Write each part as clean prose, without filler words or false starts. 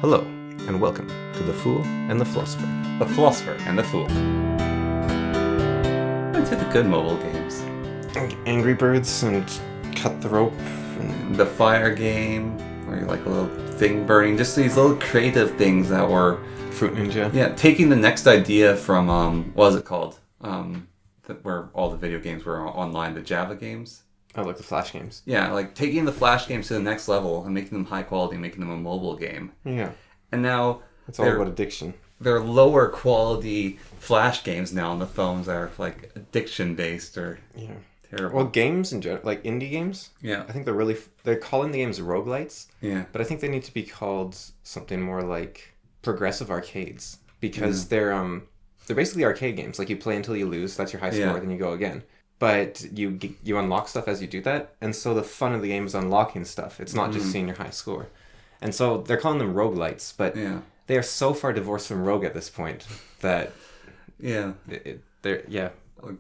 Hello, and welcome to The Fool and the Philosopher. The Philosopher and the Fool. Into the good mobile games. Angry Birds and Cut the Rope. And The fire game, where you're like a little thing burning. Just these little creative things that were... Fruit Ninja. Yeah, taking the next idea from, what was it called? Where all the video games were online, the Java games. Oh, like the Flash games. Yeah, like taking the Flash games to the next level and making them high quality, making them a mobile game. Yeah. And now... It's all about addiction. They're lower quality Flash games now on the phones that are like addiction based or terrible. Well, games in general, like indie games. Yeah. I think they're calling the games roguelites. Yeah. But I think they need to be called something more like progressive arcades because they're basically arcade games. Like you play until you lose, that's your high score, then you go again. But you unlock stuff as you do that, and so the fun of the game is unlocking stuff. It's not just seeing your high score. And so they're calling them roguelites, but they are so far divorced from rogue at this point that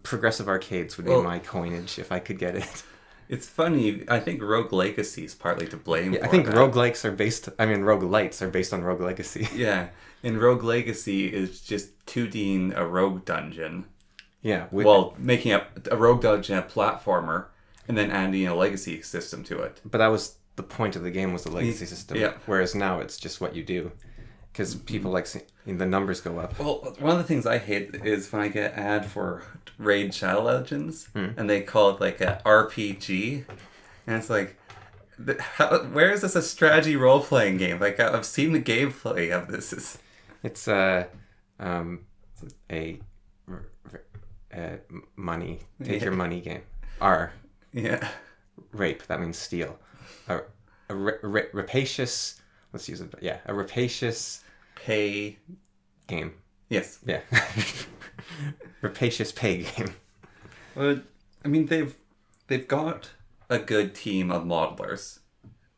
progressive arcades would be my coinage if I could get it. It's funny. I think Rogue Legacy is partly to blame. Yeah, I think roguelites are based on Rogue Legacy. Yeah, and Rogue Legacy is just 2D'ing a rogue dungeon. Yeah. Making a rogue dungeon a platformer, and then adding a legacy system to it. But that was the point of the game, was the legacy system. Yeah. Whereas now it's just what you do. Because people like seeing the numbers go up. Well, one of the things I hate is when I get an ad for Raid Shadow Legends, and they call it like a RPG, and it's like, where is this a strategy role-playing game? Like, I've seen the gameplay of this. It's money. Take your money game. Rape. That means steal. A rapacious. Let's use it. Yeah, a rapacious pay game. Yes. Yeah. Rapacious pay game. Well, I mean, they've got a good team of modelers,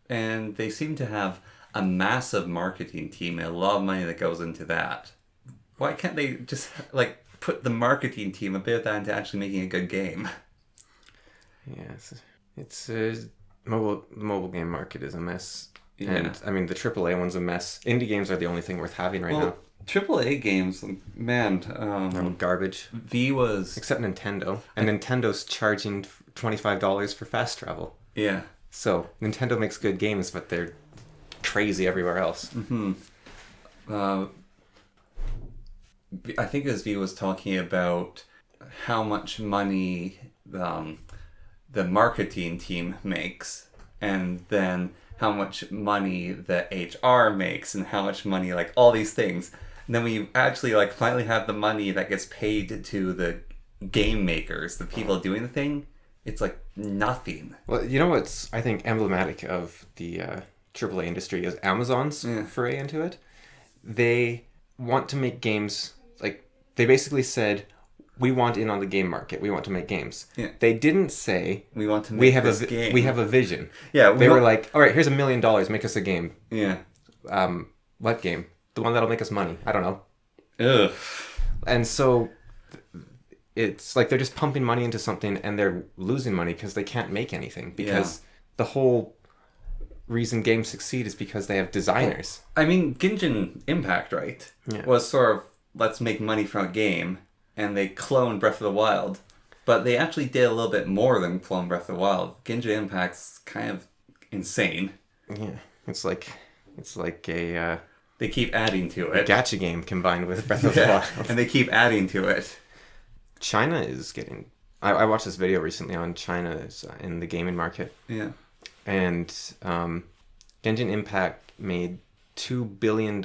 and they seem to have a massive marketing team and a lot of money that goes into that. Why can't they just like put the marketing team a bit of that into actually making a good game? Yes, it's mobile game market is a mess. Yeah. And I mean the AAA one's a mess. Indie games are the only thing worth having right now. AAA games, man, they're garbage. Except Nintendo, and Nintendo's charging $25 for fast travel. Yeah. So Nintendo makes good games, but they're crazy everywhere else. Mm-hmm. I think as V was talking about how much money the marketing team makes, and then how much money the HR makes, and how much money, like, all these things. And then we actually, like, finally have the money that gets paid to the game makers, the people doing the thing. It's, like, nothing. Well, you know what's, I think, emblematic of the AAA industry is Amazon's foray into it. They want to make games, like, they basically said, we want in on the game market. We want to make games. Yeah. They didn't say we want to make this game. We have a vision. Yeah, they were like, all right, here's $1 million. Make us a game. Yeah. What game? The one that'll make us money. I don't know. Ugh. And so it's like they're just pumping money into something and they're losing money because they can't make anything. Because the whole reason games succeed is because they have designers. Well, I mean, Genshin Impact, right? Yeah. Was sort of, let's make money from a game. And they cloned Breath of the Wild. But they actually did a little bit more than clone Breath of the Wild. Genshin Impact's kind of insane. Yeah. It's like a... they keep adding to it. A gacha game combined with Breath of the Wild. And they keep adding to it. China is getting... I watched this video recently on China in the gaming market. Yeah. And Genshin Impact made $2 billion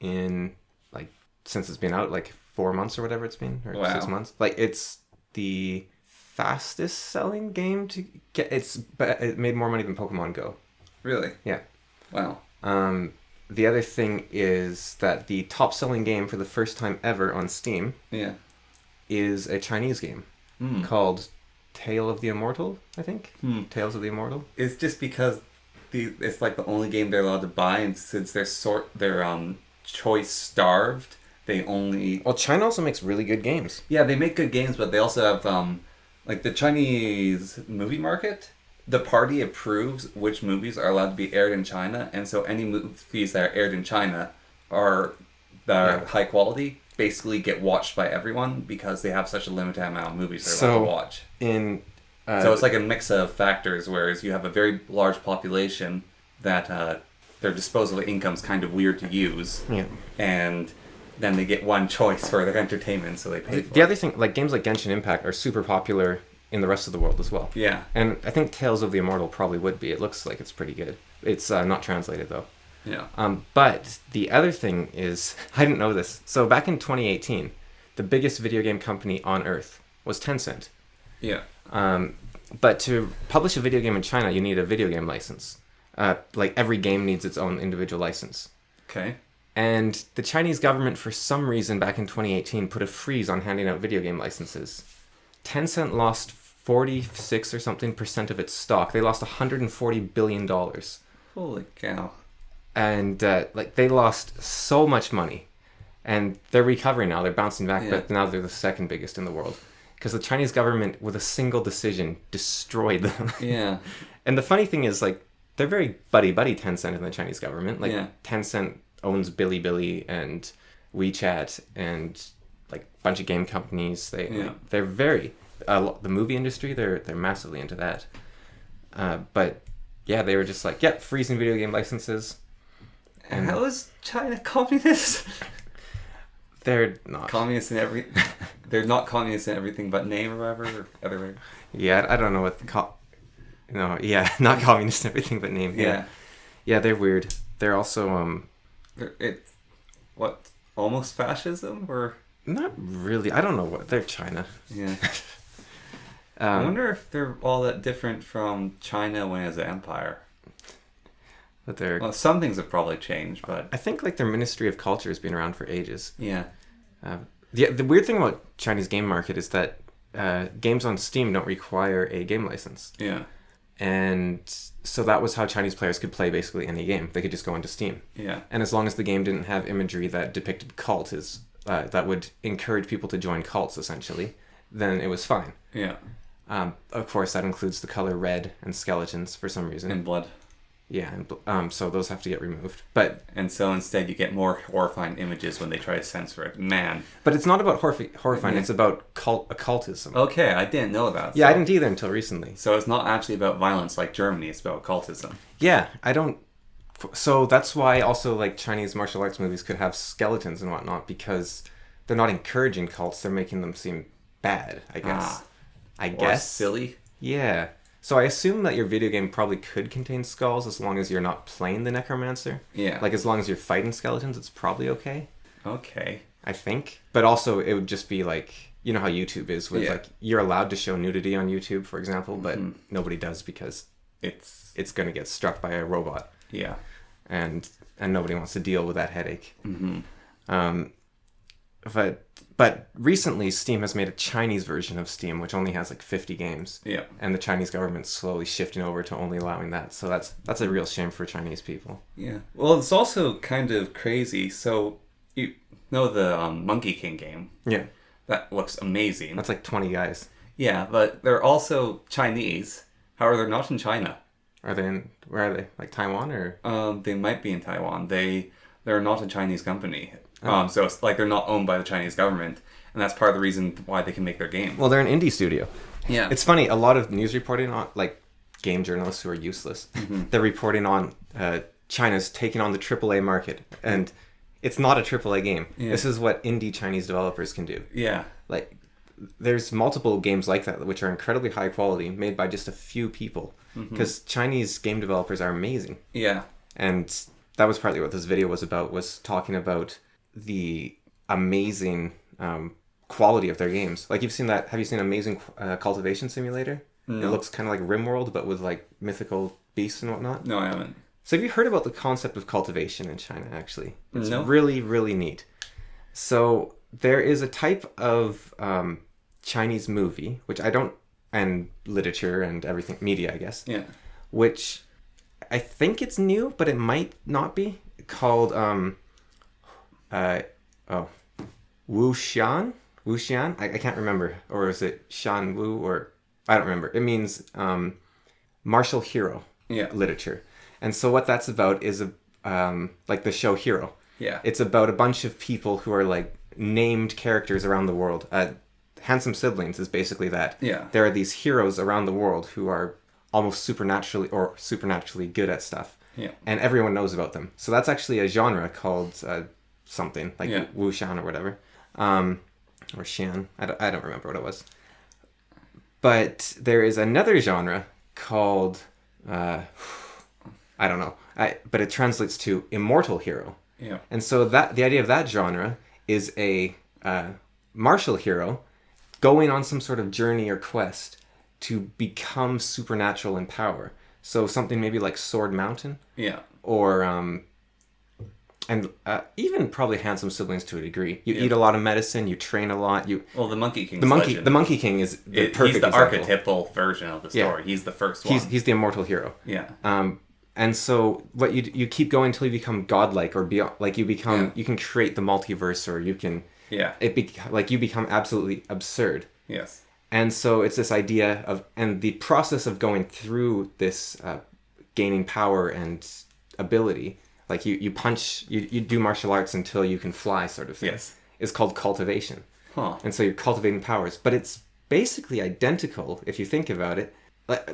in, like, since it's been out, like 4 months or whatever it's been, or 6 months. Like, it's the fastest selling game to get. It made more money than Pokemon Go. Really? Yeah. Wow. The other thing is that the top selling game for the first time ever on Steam is a Chinese game called Tale of the Immortal, I think. Tales of the Immortal. It's just because it's like the only game they're allowed to buy, and since they're choice starved, they only... Well, China also makes really good games. Yeah, they make good games, but they also have, like, the Chinese movie market the party approves which movies are allowed to be aired in China, and so any movies that are aired in China that are high quality basically get watched by everyone because they have such a limited amount of movies they're allowed to watch. So it's like a mix of factors, whereas you have a very large population that their disposable income's kind of weird to use, and then they get one choice for their entertainment, so they pay for it. The other thing, like games like Genshin Impact are super popular in the rest of the world as well. Yeah. And I think Tales of the Immortal probably would be. It looks like it's pretty good. It's not translated, though. Yeah. But the other thing is, I didn't know this. So back in 2018, the biggest video game company on Earth was Tencent. Yeah. But to publish a video game in China, you need a video game license. Like every game needs its own individual license. Okay. And the Chinese government, for some reason, back in 2018, put a freeze on handing out video game licenses. Tencent lost 46 or something % of its stock. They lost $140 billion. Holy cow. And they lost so much money. And they're recovering now. They're bouncing back, but now they're the second biggest in the world. Because the Chinese government, with a single decision, destroyed them. Yeah. And the funny thing is, like, they're very buddy-buddy, Tencent and the Chinese government. Like, Tencent owns Bilibili and WeChat and, like, a bunch of game companies. They're very... the movie industry, they're massively into that. But, yeah, they were just like, freezing video game licenses. And how is China communist? They're not. Communist in they're not communist in everything but name or whatever, or other way. Yeah, I don't know what not communist in everything but name. Yeah. Yeah, they're weird. They're also it's what, almost fascism, or not really. I don't know what they're China. Yeah. I wonder if they're all that different from China when it was an empire. But well, some things have probably changed, but I think like their Ministry of Culture has been around for ages. Yeah. The weird thing about Chinese game market is that games on Steam don't require a game license. Yeah. And so that was how Chinese players could play basically any game. They could just go into Steam. Yeah. And as long as the game didn't have imagery that depicted that would encourage people to join cults, essentially, then it was fine. Yeah. Of course, that includes the color red and skeletons for some reason. And blood. Yeah, and so those have to get removed. And so instead you get more horrifying images when they try to censor it. Man. But it's not about horrifying, it's about occultism. Okay, I didn't know that. Yeah, I didn't either until recently. So it's not actually about violence like Germany, it's about occultism. Yeah, I don't... So that's why also like Chinese martial arts movies could have skeletons and whatnot, because they're not encouraging cults, they're making them seem bad, I guess. I guess. Or silly. Yeah. So I assume that your video game probably could contain skulls as long as you're not playing the necromancer. Yeah. Like as long as you're fighting skeletons, it's probably okay. Okay. I think. But also it would just be like, you know how YouTube is with like, you're allowed to show nudity on YouTube, for example, but nobody does because it's going to get struck by a robot. Yeah. And nobody wants to deal with that headache. But recently, Steam has made a Chinese version of Steam, which only has like 50 games. Yeah. And the Chinese government's slowly shifting over to only allowing that. So that's a real shame for Chinese people. Yeah. Well, it's also kind of crazy. So, you know the Monkey King game? Yeah. That looks amazing. That's like 20 guys. Yeah, but they're also Chinese. However, they're not in China. Where are they? Like Taiwan or? They might be in Taiwan. They're not a Chinese company. So it's like they're not owned by the Chinese government, and that's part of the reason why they can make their game. Well, they're an indie studio. Yeah. It's funny, a lot of news reporting on, like, game journalists who are useless, they're reporting on China's taking on the AAA market, and it's not a AAA game. Yeah. This is what indie Chinese developers can do. Yeah. Like, there's multiple games like that, which are incredibly high quality, made by just a few people, because Chinese game developers are amazing. Yeah. And that was partly what this video was about, was talking about the amazing quality of their games. Like, have you seen Amazing Cultivation Simulator? No. It looks kind of like RimWorld, but with like mythical beasts and whatnot. No, I haven't. So have you heard about the concept of cultivation in China, actually? It's no. really, really neat. So there is a type of Chinese movie, and literature and everything, media, I guess. Yeah. Which I think it's new, but it might not be, called Wuxian? I can't remember. Or is it Shan Wu? Or I don't remember. It means martial hero Yeah. literature. And so what that's about is like the show Hero. Yeah. It's about a bunch of people who are like named characters around the world. Handsome Siblings is basically that. Yeah. There are these heroes around the world who are almost supernaturally good at stuff. Yeah. And everyone knows about them. So that's actually a genre called something, like Yeah. Wuxian or whatever. Or Xian. I don't remember what it was. But there is another genre called... I don't know. But it translates to immortal hero. Yeah. And so the idea of that genre is a martial hero going on some sort of journey or quest to become supernatural in power. So something maybe like Sword Mountain. Yeah. Or even probably Handsome Siblings to a degree. You eat a lot of medicine. You train a lot. Well, the Monkey King. The Monkey King is the perfect He's the example. Archetypal version of the story. Yeah. He's the first one. He's the immortal hero. Yeah. And so what you keep going until you become godlike or beyond, like you can create the multiverse, or you can you become absolutely absurd. Yes. And so it's this idea of, and the process of going through this gaining power and ability, like you do martial arts until you can fly, sort of thing. Yes. Is called cultivation. Huh. And so you're cultivating powers, but it's basically identical if you think about it.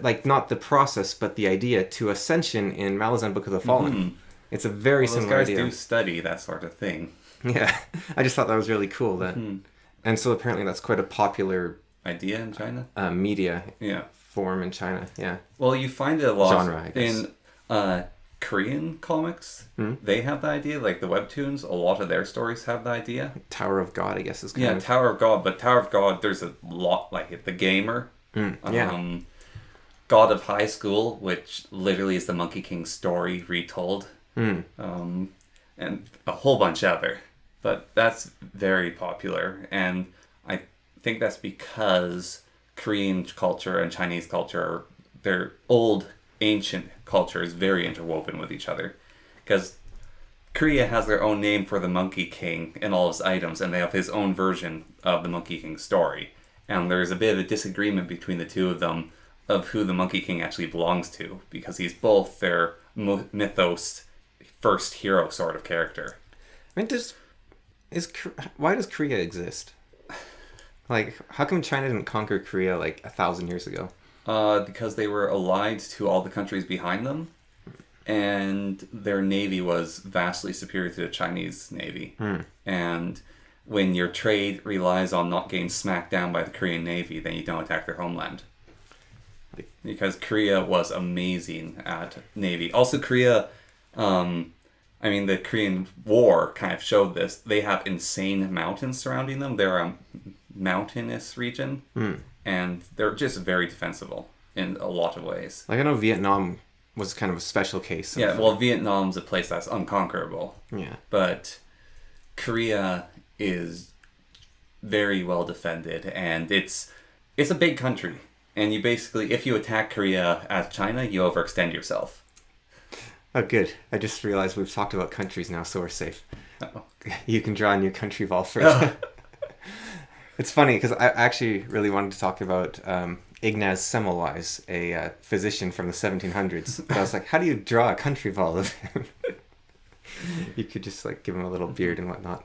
Like not the process, but the idea to ascension in Malazan Book of the Fallen. Mm-hmm. It's a very similar idea. Those guys do study that sort of thing. Yeah, I just thought that was really cool. And so apparently that's quite a popular idea in China. Media form in China. Yeah. Well, you find it a lot genre, I guess. in Korean comics. They have the idea, like the webtoons. A lot of their stories have the idea. Tower of God, I guess, is kind of... Tower of God. But Tower of God, there's a lot, like the gamer. God of High School, which literally is the Monkey King story retold, and a whole bunch other. But that's very popular, and I think that's because Korean culture and Chinese culture, their old, ancient culture is very interwoven with each other. Because Korea has their own name for the Monkey King and all his items, and they have his own version of the Monkey King story. And there's a bit of a disagreement between the two of them of who the Monkey King actually belongs to, because he's both their mythos first hero sort of character. I mean, why does Korea exist? Like, how come China didn't conquer Korea like 1,000 years ago? Because they were allied to all the countries behind them, and their navy was vastly superior to the Chinese navy. And when your trade relies on not getting smacked down by the Korean navy, then you don't attack their homeland. Because Korea was amazing at navy. Also, Korea, the Korean War kind of showed this. They have insane mountains surrounding them. They're a mountainous region, and they're just very defensible in a lot of ways. Like, I know Vietnam was kind of a special case. Vietnam's a place that's unconquerable. Yeah. But Korea is very well defended, and it's a big country. And you basically, if you attack Korea as China, you overextend yourself. Oh, good. I just realized we've talked about countries now, so we're safe. Uh-oh. You can draw a new country ball first. It's funny, because I actually really wanted to talk about Ignaz Semmelweis, a physician from the 1700s. But I was like, how do you draw a country ball of him? You could just give him a little beard and whatnot.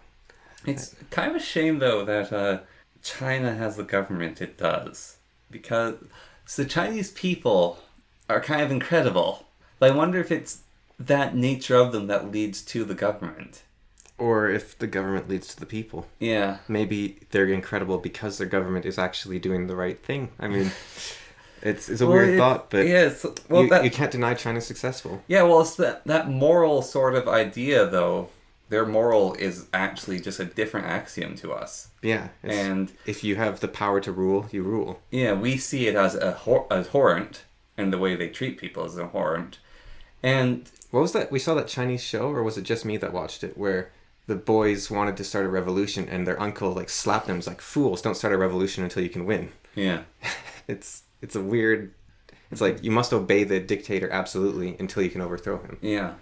It's kind of a shame, though, that China has the government it does. Because the Chinese people are kind of incredible. But I wonder if it's that nature of them that leads to the government. Or if the government leads to the people. Yeah. Maybe they're incredible because their government is actually doing the right thing. I mean, it's a weird thought, but you can't deny China's successful. Yeah, well, it's that moral sort of idea, though. Their moral is actually just a different axiom to us. Yeah. And if you have the power to rule, you rule. Yeah, we see it as abhorrent, and the way they treat people is abhorrent. And what was that? We saw that Chinese show, or was it just me that watched it, where the boys wanted to start a revolution and their uncle slapped them. He's like, fools, don't start a revolution until you can win. Yeah. It's a weird... It's like, you must obey the dictator absolutely until you can overthrow him. Yeah.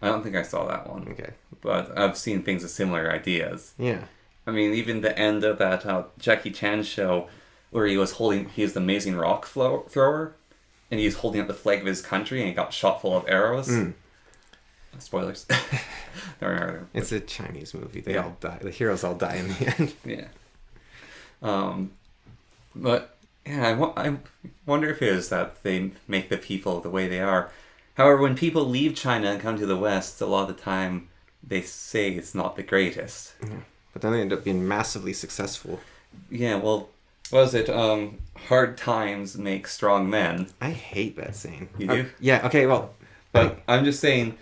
I don't think I saw that one. Okay. But I've seen things with similar ideas. Yeah. I mean, even the end of that Jackie Chan show where he was the amazing rock thrower, and he's holding up the flag of his country, and he got shot full of arrows. Spoilers. It's a Chinese movie. They all die. The heroes all die in the end. Yeah. But yeah, I wonder if it is that they make the people the way they are. However, when people leave China and come to the West, a lot of the time they say it's not the greatest. Yeah. But then they end up being massively successful. Yeah, well, what was it? Hard times make strong men. I hate that saying. You do? Yeah, okay, well. But I'm just saying,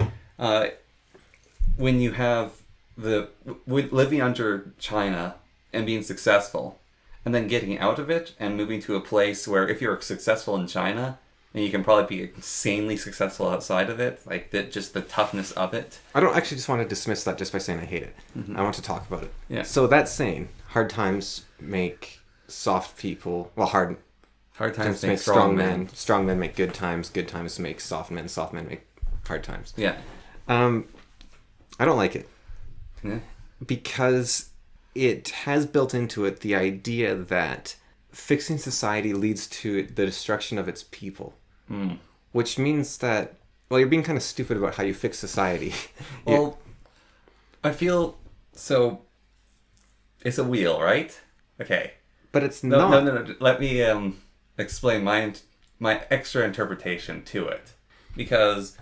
when you have living under China and being successful, and then getting out of it and moving to a place where if you're successful in China, then you can probably be insanely successful outside of it, like just the toughness of it. I don't actually just want to dismiss that just by saying I hate it. I want to talk about it. Yeah. So that saying, hard times make soft people, well, hard times make strong men. Strong men make good times make soft men make hard times. Yeah. I don't like it. Yeah. Because it has built into it the idea that fixing society leads to the destruction of its people. Which means that, well, you're being kind of stupid about how you fix society. Well, I feel so. It's a wheel, right? Okay. But it's not. No. Let me explain my extra interpretation to it, because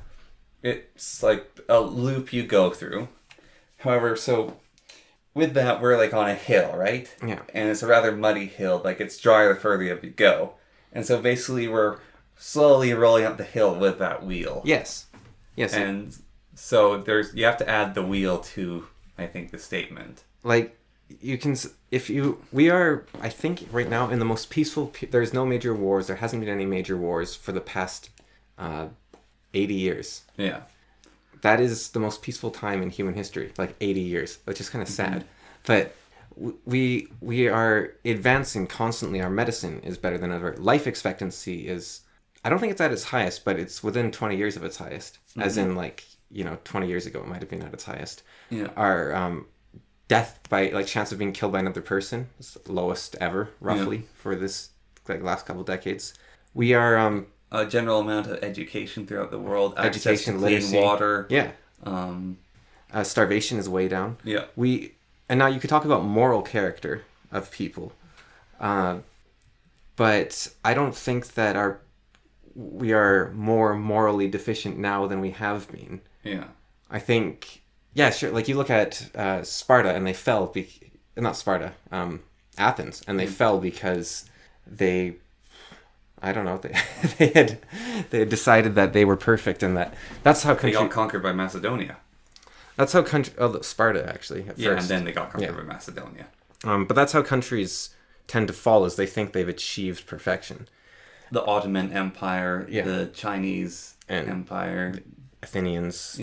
it's like a loop you go through. However, so with that, we're like on a hill, right? Yeah. And it's a rather muddy hill. Like, it's drier the further you go. And so basically we're slowly rolling up the hill with that wheel. Yes. And so you have to add the wheel to, I think, the statement. Like, we are, I think, right now in the most peaceful, there's no major wars. There hasn't been any major wars for the past 80 years. Yeah. That is the most peaceful time in human history, like 80 years, which is kind of sad. But we are advancing constantly. Our medicine is better than ever. Life expectancy is, I don't think it's at its highest, but it's within 20 years of its highest. As in, 20 years ago, it might have been at its highest. Yeah. Our death by, chance of being killed by another person is lowest ever, roughly, for this, last couple decades. We are... a general amount of education throughout the world. Education, access to clean literacy. water. Yeah. Starvation is way down. Yeah. And now you could talk about moral character of people. But I don't think that we are more morally deficient now than we have been. Yeah. I think, yeah, sure. Like, you look at Sparta, and they fell. Not Sparta, Athens, and they fell because they... I don't know. They had decided that they were perfect, and that's how country... They got conquered by Macedonia. That's how country... Oh, Sparta, actually, at first. And then they got conquered by Macedonia. But that's how countries tend to fall, is they think they've achieved perfection. The Ottoman Empire, the Chinese Empire, Athenians,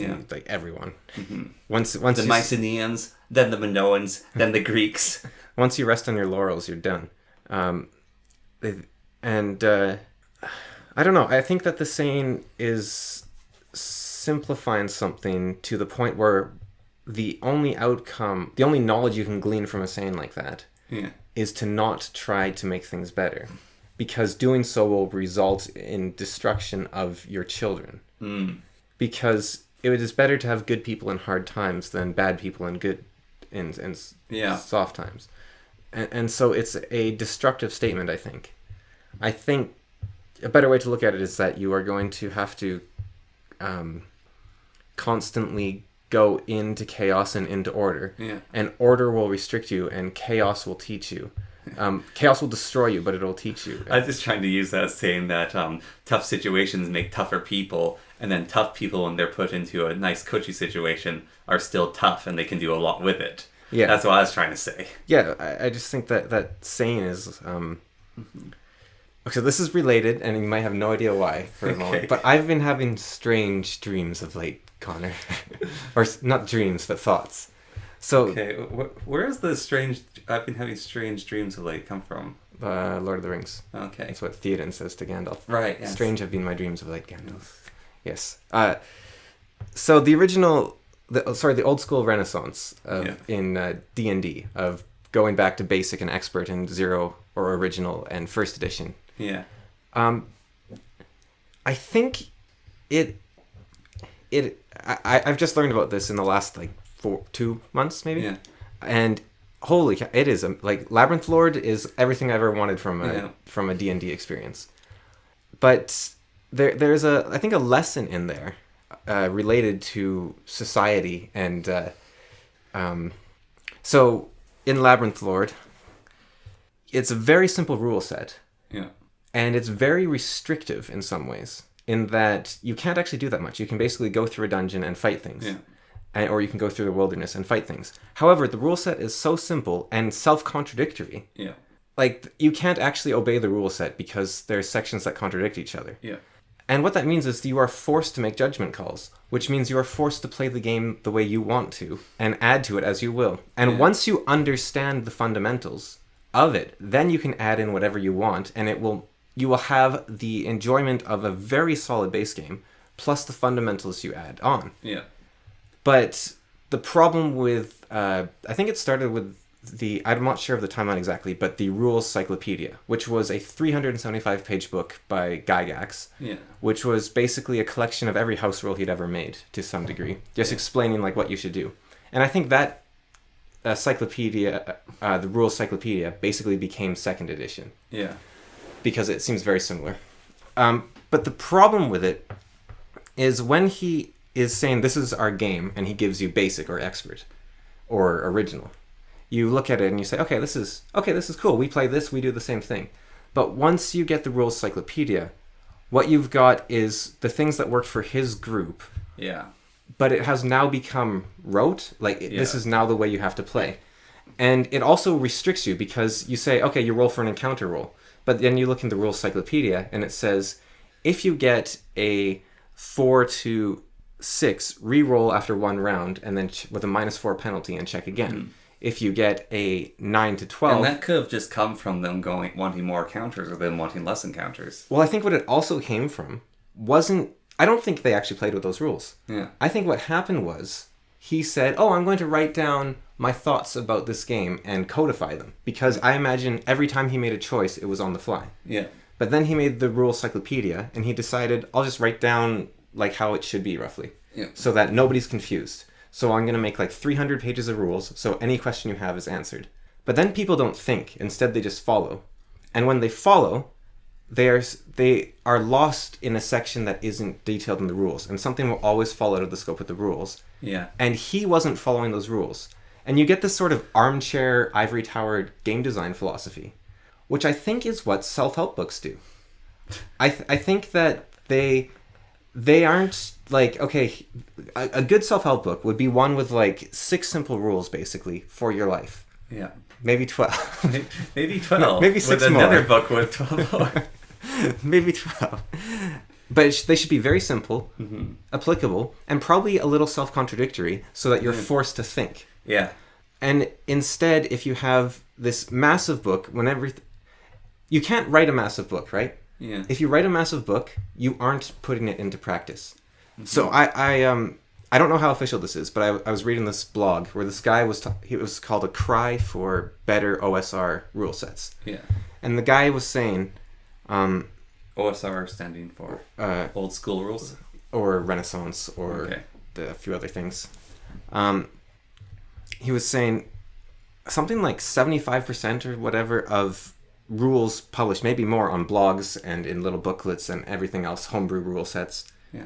everyone. Mm-hmm. Once the Mycenaeans, then the Minoans, then the Greeks. Once you rest on your laurels, you're done. I don't know. I think that the saying is simplifying something to the point where the only knowledge you can glean from a saying like that is to not try to make things better. Because doing so will result in destruction of your children. Because it is better to have good people in hard times than bad people in soft times. And so it's a destructive statement, I think. I think a better way to look at it is that you are going to have to constantly go into chaos and into order. Yeah. And order will restrict you, and chaos will teach you. Chaos will destroy you, but it'll teach you. I was just trying to use that saying that tough situations make tougher people, and then tough people, when they're put into a nice, cushy situation, are still tough, and they can do a lot with it. Yeah. That's what I was trying to say. Yeah, I just think that saying is... Okay, this is related, and you might have no idea why for a moment. But I've been having strange dreams of late, Connor. Or not dreams, but thoughts. So, okay, where is the strange... I've been having strange dreams of late come from? Lord of the Rings. Okay. That's what Theoden says to Gandalf. Right, yes. Strange have been my dreams of late, Gandalf. Yes. So the the old school renaissance in D&D of going back to basic and expert and zero or original and first edition. Yeah. I think I've just learned about this in the last like 2 months maybe. Yeah. And holy cow, it is like Labyrinth Lord is everything I ever wanted from a D&D experience. But there's I think a lesson in there related to society and so in Labyrinth Lord, it's a very simple rule set. Yeah. And it's very restrictive in some ways, in that you can't actually do that much. You can basically go through a dungeon and fight things. Yeah. Or you can go through the wilderness and fight things. However, the rule set is so simple and self-contradictory. Yeah. Like, you can't actually obey the rule set because there's sections that contradict each other. Yeah. And what that means is you are forced to make judgment calls, which means you are forced to play the game the way you want to and add to it as you will. And once you understand the fundamentals of it, then you can add in whatever you want, and you will have the enjoyment of a very solid base game plus the fundamentals you add on. Yeah. But the problem with, I think it started with I'm not sure of the timeline exactly, but the Rules Cyclopedia, which was a 375-page book by Gygax, which was basically a collection of every house rule he'd ever made to some degree, just explaining like what you should do. And I think that cyclopedia, the Rules Cyclopedia, basically became second edition. Yeah. Because it seems very similar. But the problem with it is when he is saying this is our game and he gives you basic or expert or original, you look at it and you say, okay, this is cool. We play this, we do the same thing. But once you get the Rules Cyclopedia, what you've got is the things that worked for his group. Yeah. But it has now become rote. This is now the way you have to play. And it also restricts you because you say, okay, you roll for an encounter roll. But then you look in the Rules Cyclopedia and it says, if you get a 4 to 6, re-roll after one round and then with a -4 penalty and check again. Mm. If you get a 9 to 12... And that could have just come from them wanting more encounters or them wanting less encounters. Well, I think what it also came from wasn't... I don't think they actually played with those rules. Yeah. I think what happened was he said, I'm going to write down my thoughts about this game and codify them. Because I imagine every time he made a choice, it was on the fly. Yeah. But then he made the Rules Cyclopedia and he decided, I'll just write down like how it should be roughly. Yeah. So that nobody's confused. So I'm going to make like 300 pages of rules, so any question you have is answered. But then people don't think. Instead, they just follow. And when they follow, they are lost in a section that isn't detailed in the rules. And something will always fall out of the scope of the rules. Yeah. And he wasn't following those rules. And you get this sort of armchair, ivory towered game design philosophy, which I think is what self-help books do. I think that they aren't like, okay, a good self-help book would be one with like 6 simple rules basically for your life. Yeah. Maybe 12. Maybe 12. Maybe 6 with more. Another book with 12 more. Maybe 12. But they should be very simple, applicable, and probably a little self-contradictory so that you're forced to think. Yeah. And instead, if you have this massive book, you can't write a massive book, right? Yeah. If you write a massive book, you aren't putting it into practice. Mm-hmm. So I don't know how official this is, but I was reading this blog where this guy it was called A Cry for Better OSR Rule Sets. Yeah. And the guy was saying... OSR standing for old school rules? Or Renaissance, or a few other things. He was saying something like 75% or whatever of rules published, maybe more on blogs and in little booklets and everything else, homebrew rule sets. Yeah.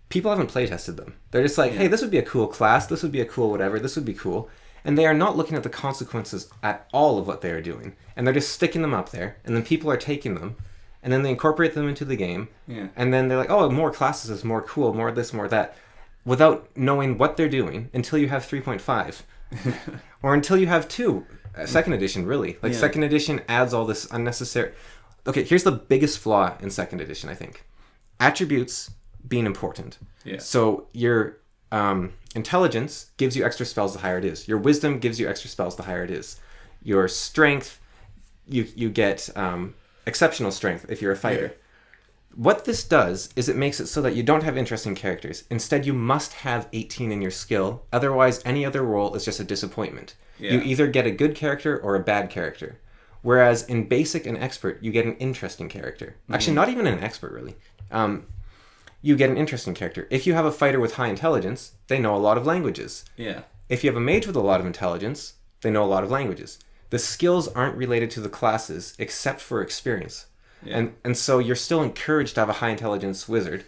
People haven't play tested them. They're just like, hey, this would be a cool class, this would be a cool whatever, this would be cool. And they are not looking at the consequences at all of what they are doing. And they're just sticking them up there, and then people are taking them, and then they incorporate them into the game. Yeah. And then they're like, oh, more classes is more cool, more this, more that, without knowing what they're doing until you have 3.5. Or until you have 2. Second edition, really. Like, second edition adds all this unnecessary... Okay, here's the biggest flaw in second edition, I think. Attributes being important. Yeah. So your intelligence gives you extra spells the higher it is. Your wisdom gives you extra spells the higher it is. Your strength, you get exceptional strength if you're a fighter. Yeah. What this does is it makes it so that you don't have interesting characters. Instead, you must have 18 in your skill. Otherwise, any other roll is just a disappointment. Yeah. You either get a good character or a bad character. Whereas in basic and expert, you get an interesting character. Mm-hmm. Actually, not even an expert, really. you get an interesting character. If you have a fighter with high intelligence, they know a lot of languages. Yeah. If you have a mage with a lot of intelligence, they know a lot of languages. The skills aren't related to the classes except for experience. Yeah. And so you're still encouraged to have a high intelligence wizard,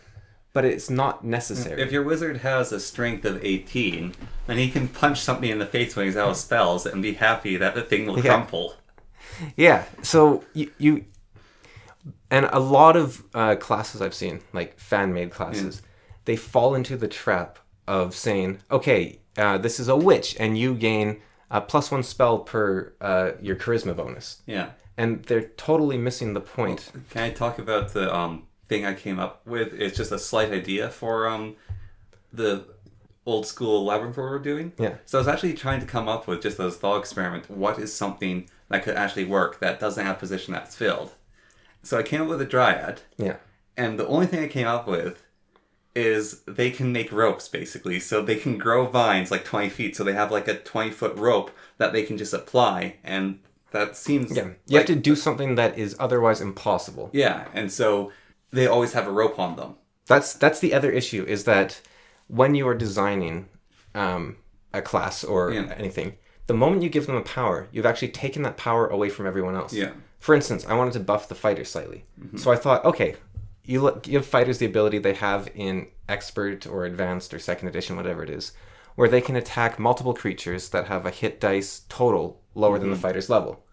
but it's not necessary. If your wizard has a strength of 18, then he can punch something in the face when he's out of spells and be happy that the thing will crumple. Yeah, so you and a lot of classes I've seen, like fan-made classes, they fall into the trap of saying, okay, this is a witch, and you gain a +1 spell per your charisma bonus. Yeah. And they're totally missing the point. Well, can I talk about the thing I came up with? It's just a slight idea for the old school labyrinth we're doing. Yeah. So I was actually trying to come up with just as a thought experiment, what is something that could actually work that doesn't have a position that's filled. So I came up with a dryad. Yeah. And the only thing I came up with is they can make ropes, basically. So they can grow vines like 20 feet. So they have like a 20-foot rope that they can just apply. And that seems... Yeah. You have to do something that is otherwise impossible. Yeah. And so they always have a rope on them. That's the other issue, is that when you are designing a class or anything, the moment you give them a power, you've actually taken that power away from everyone else. Yeah. For instance, I wanted to buff the fighter slightly. Mm-hmm. So I thought, okay, you give fighters the ability they have in Expert or Advanced or 2nd Edition, whatever it is, where they can attack multiple creatures that have a hit dice total lower than the fighter's level.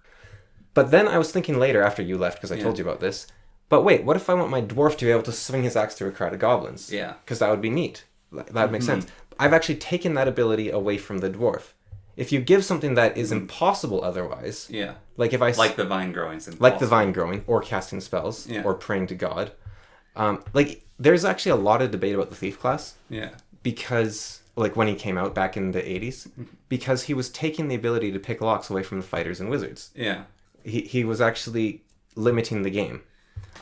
But then I was thinking later, after you left, because I told you about this, but wait, what if I want my dwarf to be able to swing his axe through a crowd of goblins? Yeah. Because that would be neat. That would make sense. I've actually taken that ability away from the dwarf. If you give something that is impossible otherwise, like if I... Like the vine growing. Like the vine growing, or casting spells, or praying to God. Like, there's actually a lot of debate about the thief class. Yeah. Because, like, when he came out back in the 80s, because he was taking the ability to pick locks away from the fighters and wizards. Yeah. He was actually limiting the game.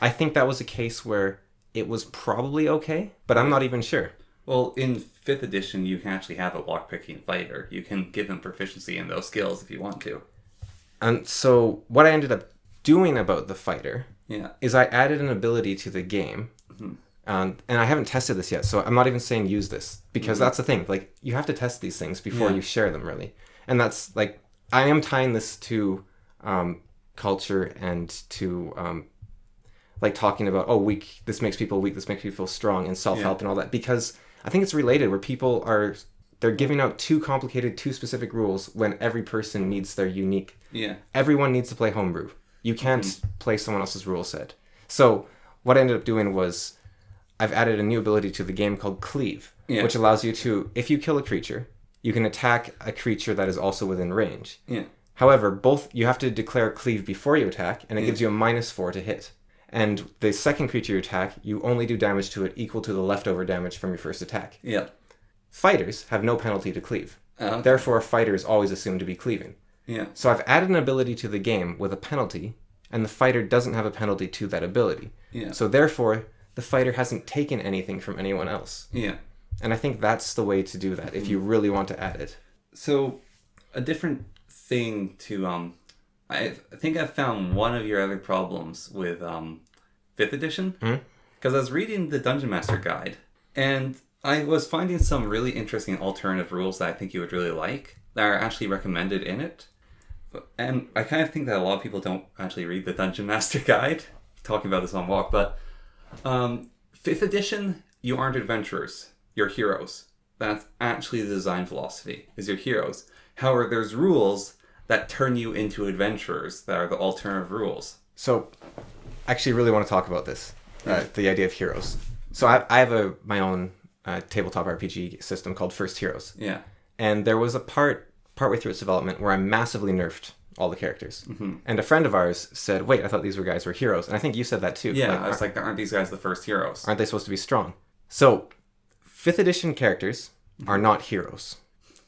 I think that was a case where it was probably okay, but I'm not even sure. Well, in 5th edition, you can actually have a lockpicking fighter. You can give them proficiency in those skills if you want to. And so what I ended up doing about the fighter is I added an ability to the game. And I haven't tested this yet, so I'm not even saying use this. Because that's the thing. Like, you have to test these things before you share them, really. And that's, like, I am tying this to culture and to... like talking about, oh, weak, this makes people weak, this makes people strong, and self-help and all that, because I think it's related, where people they're giving out too complicated, too specific rules when every person needs their unique. Yeah. Everyone needs to play homebrew. You can't play someone else's rule set. So what I ended up doing was I've added a new ability to the game called Cleave, which allows you to, if you kill a creature, you can attack a creature that is also within range. Yeah. However, you have to declare Cleave before you attack, and it gives you a -4 to hit. And the second creature you attack, you only do damage to it equal to the leftover damage from your first attack. Yeah. Fighters have no penalty to cleave. Okay. Therefore, a fighter is always assumed to be cleaving. Yeah. So I've added an ability to the game with a penalty, and the fighter doesn't have a penalty to that ability. Yeah. So therefore, the fighter hasn't taken anything from anyone else. Yeah. And I think that's the way to do that, if you really want to add it. So, a different thing to... I think I found one of your other problems with 5th edition. Because I was reading the Dungeon Master Guide, and I was finding some really interesting alternative rules that I think you would really like, that are actually recommended in it. And I kind of think that a lot of people don't actually read the Dungeon Master Guide, talking about this on Walk, but 5th edition, you aren't adventurers, you're heroes. That's actually the design philosophy, is your heroes. However, there's rules that turn you into adventurers that are the alternative rules. So, I actually really want to talk about this, the idea of heroes. So I have my own tabletop RPG system called First Heroes. Yeah. And there was a partway through its development where I massively nerfed all the characters. And a friend of ours said, wait, I thought these guys were heroes. And I think you said that too. Yeah, I was like, aren't these guys the first heroes? Aren't they supposed to be strong? So, 5th edition characters are not heroes.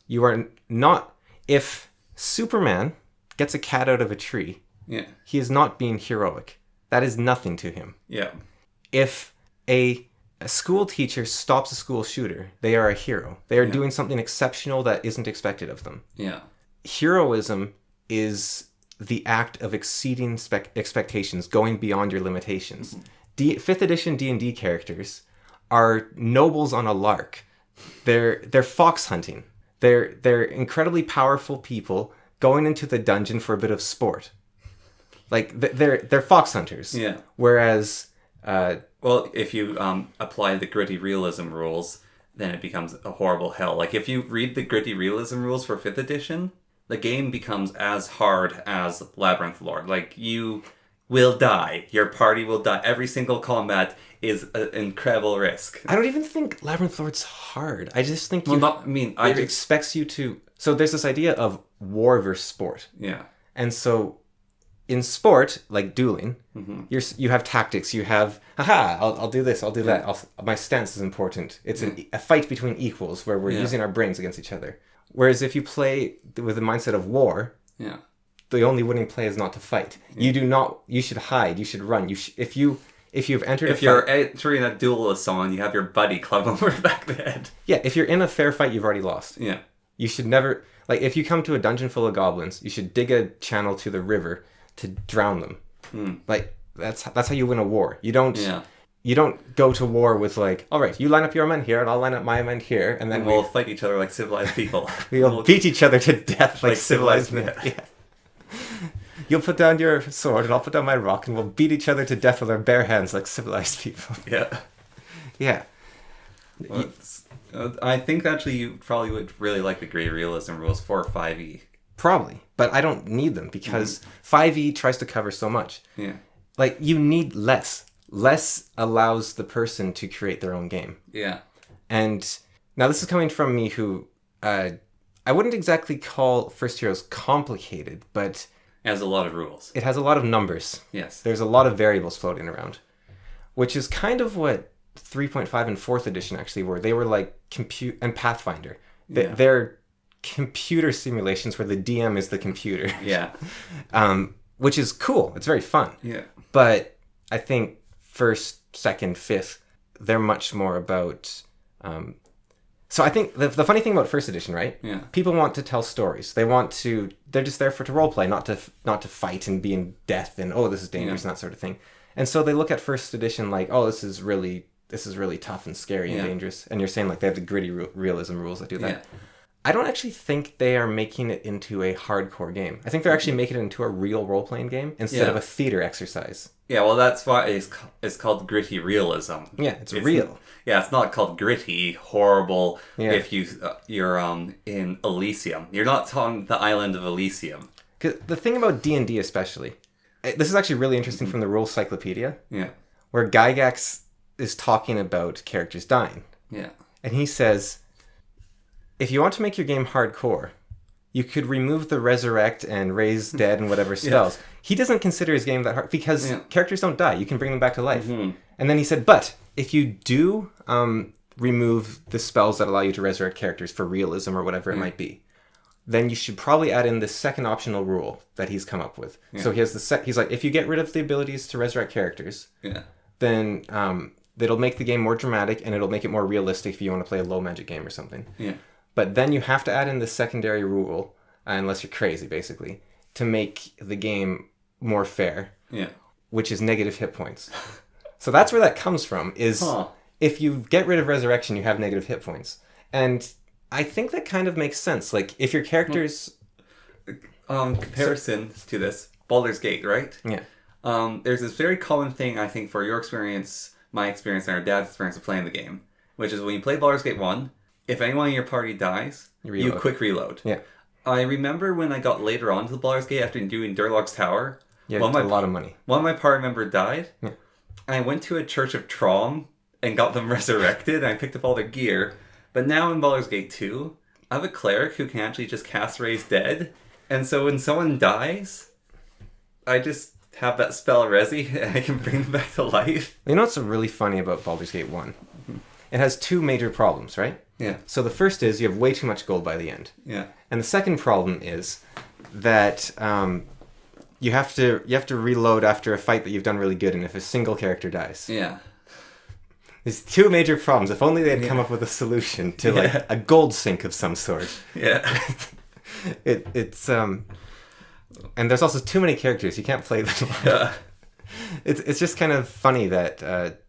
You are not... If Superman gets a cat out of a tree, he is not being heroic. That is nothing to him. Yeah. If a school teacher stops a school shooter, they are a hero. They are doing something exceptional that isn't expected of them. Yeah. Heroism is the act of exceeding expectations, going beyond your limitations. 5th edition D&D characters are nobles on a lark. They're fox hunting. They're incredibly powerful people going into the dungeon for a bit of sport. Like they're fox hunters. Yeah. Whereas, well, if you apply the gritty realism rules, then it becomes a horrible hell. Like if you read the gritty realism rules for 5th edition, the game becomes as hard as Labyrinth Lord. Like you will die. Your party will die. Every single combat is an incredible risk. I don't even think Labyrinth Lord's hard. I just think it expects you to. So there's this idea of war versus sport. Yeah. And so in sport, like dueling, you have tactics. You have, I'll do this, I'll do that. My stance is important. It's a fight between equals where we're using our brains against each other. Whereas if you play with the mindset of war, the only winning play is not to fight. You should hide. You should run. If you're entering a duel with someone, you have your buddy club over the back of the head. Yeah, if you're in a fair fight, you've already lost. Yeah. You should never, like, if you come to a dungeon full of goblins, you should dig a channel to the river to drown them. Like, that's how you win a war. You don't go to war with, like, all right, you line up your men here, and I'll line up my men here, and then we'll fight each other like civilized people. We'll beat each other to death like civilized men. Yeah. You'll put down your sword, and I'll put down my rock, and we'll beat each other to death with our bare hands like civilized people. Yeah. Yeah. Well, I think actually you probably would really like the gray realism rules for 5e. Probably, but I don't need them because 5e tries to cover so much. Yeah. Like, you need less. Less allows the person to create their own game. Yeah. And now this is coming from me who, I wouldn't exactly call First Heroes complicated, but it has a lot of rules. It has a lot of numbers. Yes. There's a lot of variables floating around, which is kind of what 3.5 and 4th edition actually were. They were like compute and Pathfinder. They're computer simulations where the DM is the computer. Yeah. Which is cool. It's very fun. Yeah. But I think 1st, 2nd, 5th, they're much more about... So I think the funny thing about 1st edition, right? Yeah. People want to tell stories. They're just there to roleplay, not to fight and be in death and, oh, this is dangerous and that sort of thing. And so they look at 1st edition like, oh, this is really tough and scary and dangerous. And you're saying like they have the gritty realism rules that do that. Yeah. I don't actually think they are making it into a hardcore game. I think they're actually making it into a real role-playing game instead of a theater exercise. Yeah, well, that's why it's called gritty realism. Yeah, it's real. It's not called gritty, horrible, if you're in Elysium. You're not on the island of Elysium. 'Cause the thing about D&D especially, this is actually really interesting from the Rules Cyclopedia, where Gygax is talking about characters dying. Yeah. And he says, if you want to make your game hardcore, you could remove the resurrect and raise dead and whatever spells. He doesn't consider his game that hard because characters don't die. You can bring them back to life. And then he said, but if you do remove the spells that allow you to resurrect characters for realism or whatever it might be, then you should probably add in the second optional rule that he's come up with. So he has he's like, if you get rid of the abilities to resurrect characters, then it'll make the game more dramatic and it'll make it more realistic if you want to play a low magic game or something. Yeah. But then you have to add in the secondary rule, unless you're crazy, basically, to make the game more fair. Yeah. Which is negative hit points. So that's where that comes from, is if you get rid of resurrection, you have negative hit points. And I think that kind of makes sense. Like, if your characters... comparison to this, Baldur's Gate, right? Yeah. There's this very common thing, I think, for your experience, my experience, and our dad's experience of playing the game, which is when you play Baldur's Gate 1, if anyone in your party dies, you quick reload. Yeah. I remember when I got later on to the Baldur's Gate after doing Durlog's Tower. Yeah, a lot of money. One of my party members died. Yeah. And I went to a Church of Trom and got them resurrected, and I picked up all their gear. But now in Baldur's Gate 2, I have a cleric who can actually just cast Raise Dead. And so when someone dies, I just have that spell Resi, and I can bring them back to life. You know what's really funny about Baldur's Gate 1? It has two major problems, right? Yeah. So the first is you have way too much gold by the end. Yeah. And the second problem is that you have to reload after a fight that you've done really good, and if a single character dies. Yeah. There's two major problems. If only they had come up with a solution to like a gold sink of some sort. Yeah. It's and there's also too many characters. You can't play them. Yeah. It's just kind of funny that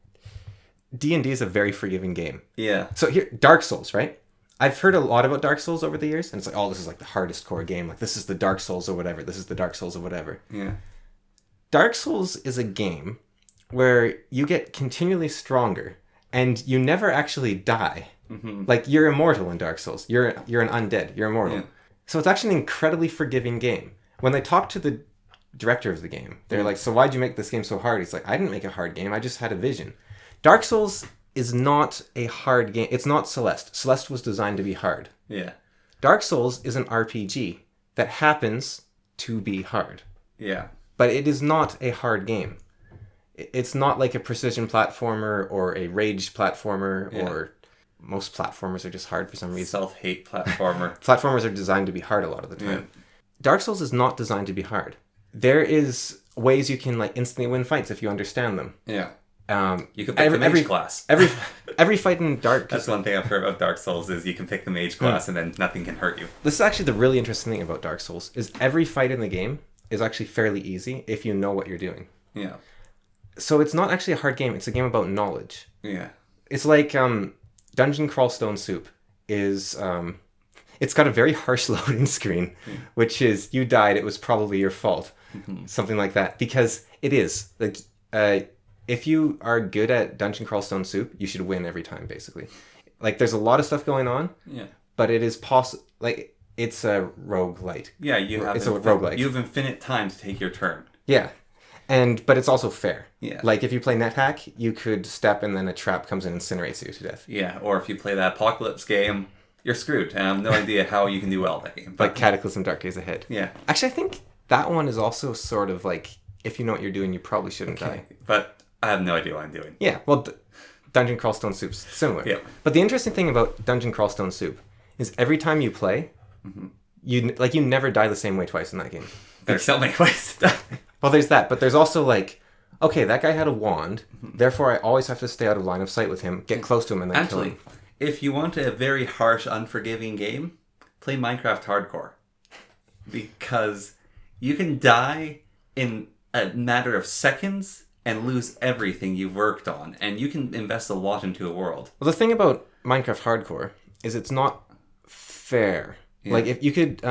D&D is a very forgiving game. Yeah. So here, Dark Souls, right? I've heard a lot about Dark Souls over the years, and it's like, oh, this is like the hardest core game. Like, this is the Dark Souls or whatever. This is the Dark Souls or whatever. Yeah. Dark Souls is a game where you get continually stronger, and you never actually die. Mm-hmm. Like, you're immortal in Dark Souls. You're an undead. You're immortal. Yeah. So it's actually an incredibly forgiving game. When they talk to the director of the game, they're like, so why'd you make this game so hard? He's like, I didn't make a hard game. I just had a vision. Dark Souls is not a hard game. It's not Celeste. Celeste was designed to be hard. Yeah. Dark Souls is an RPG that happens to be hard. Yeah. But it is not a hard game. It's not like a precision platformer or a rage platformer or most platformers are just hard for some reason. Self-hate platformer. Platformers are designed to be hard a lot of the time. Yeah. Dark Souls is not designed to be hard. There is ways you can like instantly win fights if you understand them. Yeah. You can pick every, the mage class. every fight in Dark... That's one thing I've heard about Dark Souls is you can pick the mage class and then nothing can hurt you. This is actually the really interesting thing about Dark Souls, is every fight in the game is actually fairly easy if you know what you're doing. Yeah. So it's not actually a hard game, it's a game about knowledge. Yeah. It's like Dungeon Crawl Stone Soup is... it's got a very harsh loading screen, which is, you died, it was probably your fault. Mm-hmm. Something like that. Because it is. Like... if you are good at Dungeon Crawl Stone Soup, you should win every time, basically. Like, there's a lot of stuff going on. Yeah. But it is possible... Like, it's a roguelite. Yeah, it's a roguelite. You have infinite time to take your turn. Yeah. But it's also fair. Yeah. Like, if you play NetHack, you could step and then a trap comes in and incinerates you to death. Yeah, or if you play that Apocalypse game, you're screwed. And I have no idea how you can do well that game. But... Like Cataclysm Dark Days Ahead. Yeah. Actually, I think that one is also sort of like, if you know what you're doing, you probably shouldn't die. But... I have no idea what I'm doing. Yeah, well, Dungeon Crawl Stone Soup's similar. Yeah. But the interesting thing about Dungeon Crawl Stone Soup is every time you play, you never die the same way twice in that game. There's so many ways to die. Well, there's that, but there's also like, okay, that guy had a wand, therefore I always have to stay out of line of sight with him, get close to him, and then kill him. If you want a very harsh, unforgiving game, play Minecraft Hardcore. Because you can die in a matter of seconds and lose everything you've worked on, and you can invest a lot into a world. Well, the thing about Minecraft Hardcore is it's not fair. Yeah. Like, if you could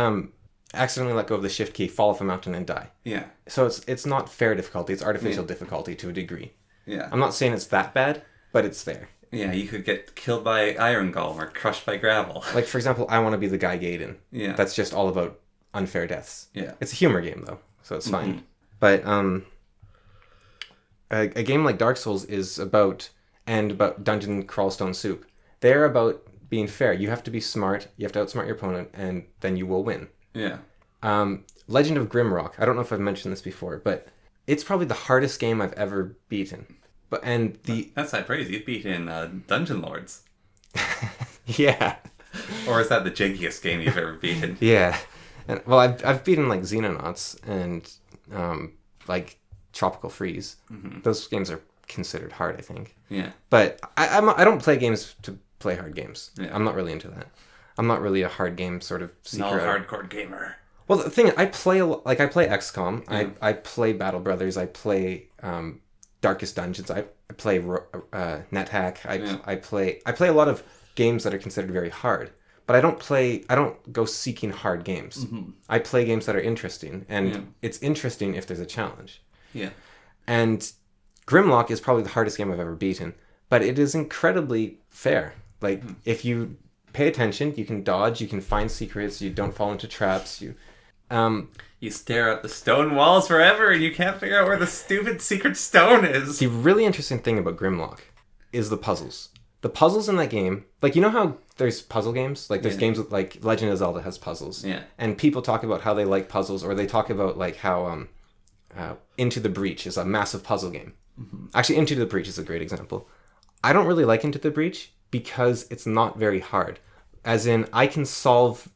accidentally let go of the shift key, fall off a mountain, and die. Yeah. So it's not fair difficulty, it's artificial difficulty to a degree. Yeah. I'm not saying it's that bad, but it's there. Yeah, you could get killed by iron golem or crushed by gravel. Like, for example, I Want to Be the Guy Gaiden. Yeah. That's just all about unfair deaths. Yeah. It's a humor game, though, so it's fine. But, a game like Dark Souls is about Dungeon Crawl Stone Soup. They're about being fair. You have to be smart, you have to outsmart your opponent, and then you will win. Yeah. Legend of Grimrock. I don't know if I've mentioned this before, but it's probably the hardest game I've ever beaten. That's high praise. You've beaten Dungeon Lords. Yeah. Or is that the jankiest game you've ever beaten? Yeah. And, well, I've beaten like Xenonauts and like Tropical Freeze. Those games are considered hard, I think. Yeah. But I don't play games to play hard games. Yeah. I'm not really into that. I'm not really a hard game sort of seeker. Not a hardcore gamer. Well, the thing is, I play XCOM. I play Battle Brothers. I play Darkest Dungeons. I play NetHack. I play a lot of games that are considered very hard. But I don't go seeking hard games. I play games that are interesting, and it's interesting if there's a challenge. Yeah. And Grimlock is probably the hardest game I've ever beaten, but it is incredibly fair. Like, if you pay attention, you can dodge, you can find secrets, you don't fall into traps, you stare at the stone walls forever and you can't figure out where the stupid secret stone is. The really interesting thing about Grimlock is the puzzles. The puzzles in that game, like, you know how there's puzzle games? Like, there's games with, like, Legend of Zelda has puzzles. Yeah. And people talk about how they like puzzles, or they talk about, like, how Into the Breach is a massive puzzle game. Actually, Into the Breach is a great example. I don't really like Into the Breach because it's not very hard. As in, I can solve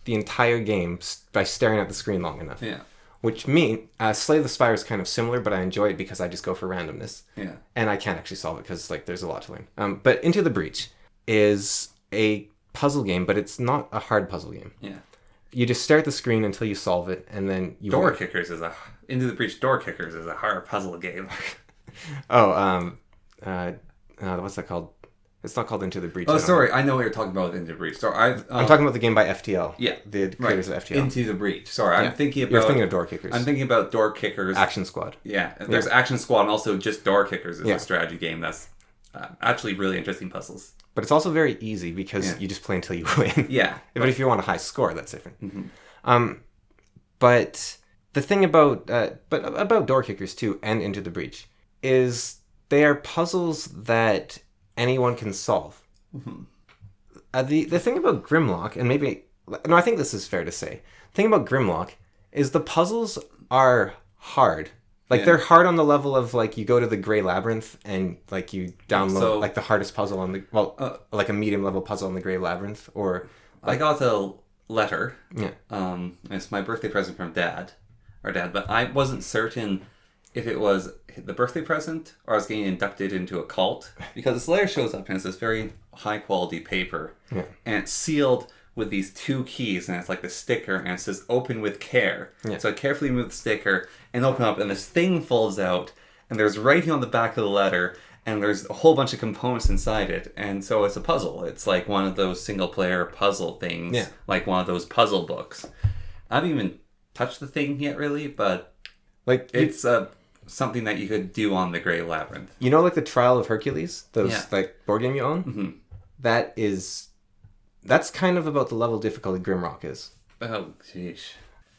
the entire game by staring at the screen long enough. Yeah. Which Slay the Spire is kind of similar, but I enjoy it because I just go for randomness. Yeah. And I can't actually solve it because, like, there's a lot to learn. But Into the Breach is a puzzle game, but it's not a hard puzzle game. Yeah. You just stare at the screen until you solve it, and then you... Into the Breach Door Kickers is a hard puzzle game. what's that called? It's not called Into the Breach. Oh, sorry. I know what you're talking about with Into the Breach. Sorry, I'm talking about the game by FTL. Yeah. The creators of FTL. Into the Breach. Sorry, I'm thinking about... You're thinking of Door Kickers. I'm thinking about Door Kickers. Action Squad. Yeah. There's Action Squad and also just Door Kickers is a strategy game that's actually really interesting puzzles. But it's also very easy because you just play until you win. Yeah. But if you want a high score, that's different. But the thing about Door Kickers too and Into the Breach is they are puzzles that anyone can solve. The thing about Grimlock, and I think this is fair to say, the thing about Grimlock is the puzzles are hard. Like they're hard on the level of like you go to the Grey Labyrinth and like you download like the hardest puzzle on the like a medium level puzzle on the Grey Labyrinth, or I got a letter. Yeah. It's my birthday present from Dad, but I wasn't certain if it was the birthday present or I was getting inducted into a cult, because this letter shows up and it's this very high quality paper and it's sealed with these 2 keys, and it's like the sticker, and it says open with care. So I carefully move the sticker and open up, and this thing folds out, and there's writing on the back of the letter, and there's a whole bunch of components inside it, and so it's a puzzle. It's like one of those single player puzzle things, like one of those puzzle books. I haven't even touched the thing yet really, but like it's something that you could do on the Grey Labyrinth. You know, like the Trial of Hercules, those like board game you own? That's kind of about the level of difficulty Grimrock is. Oh, jeez.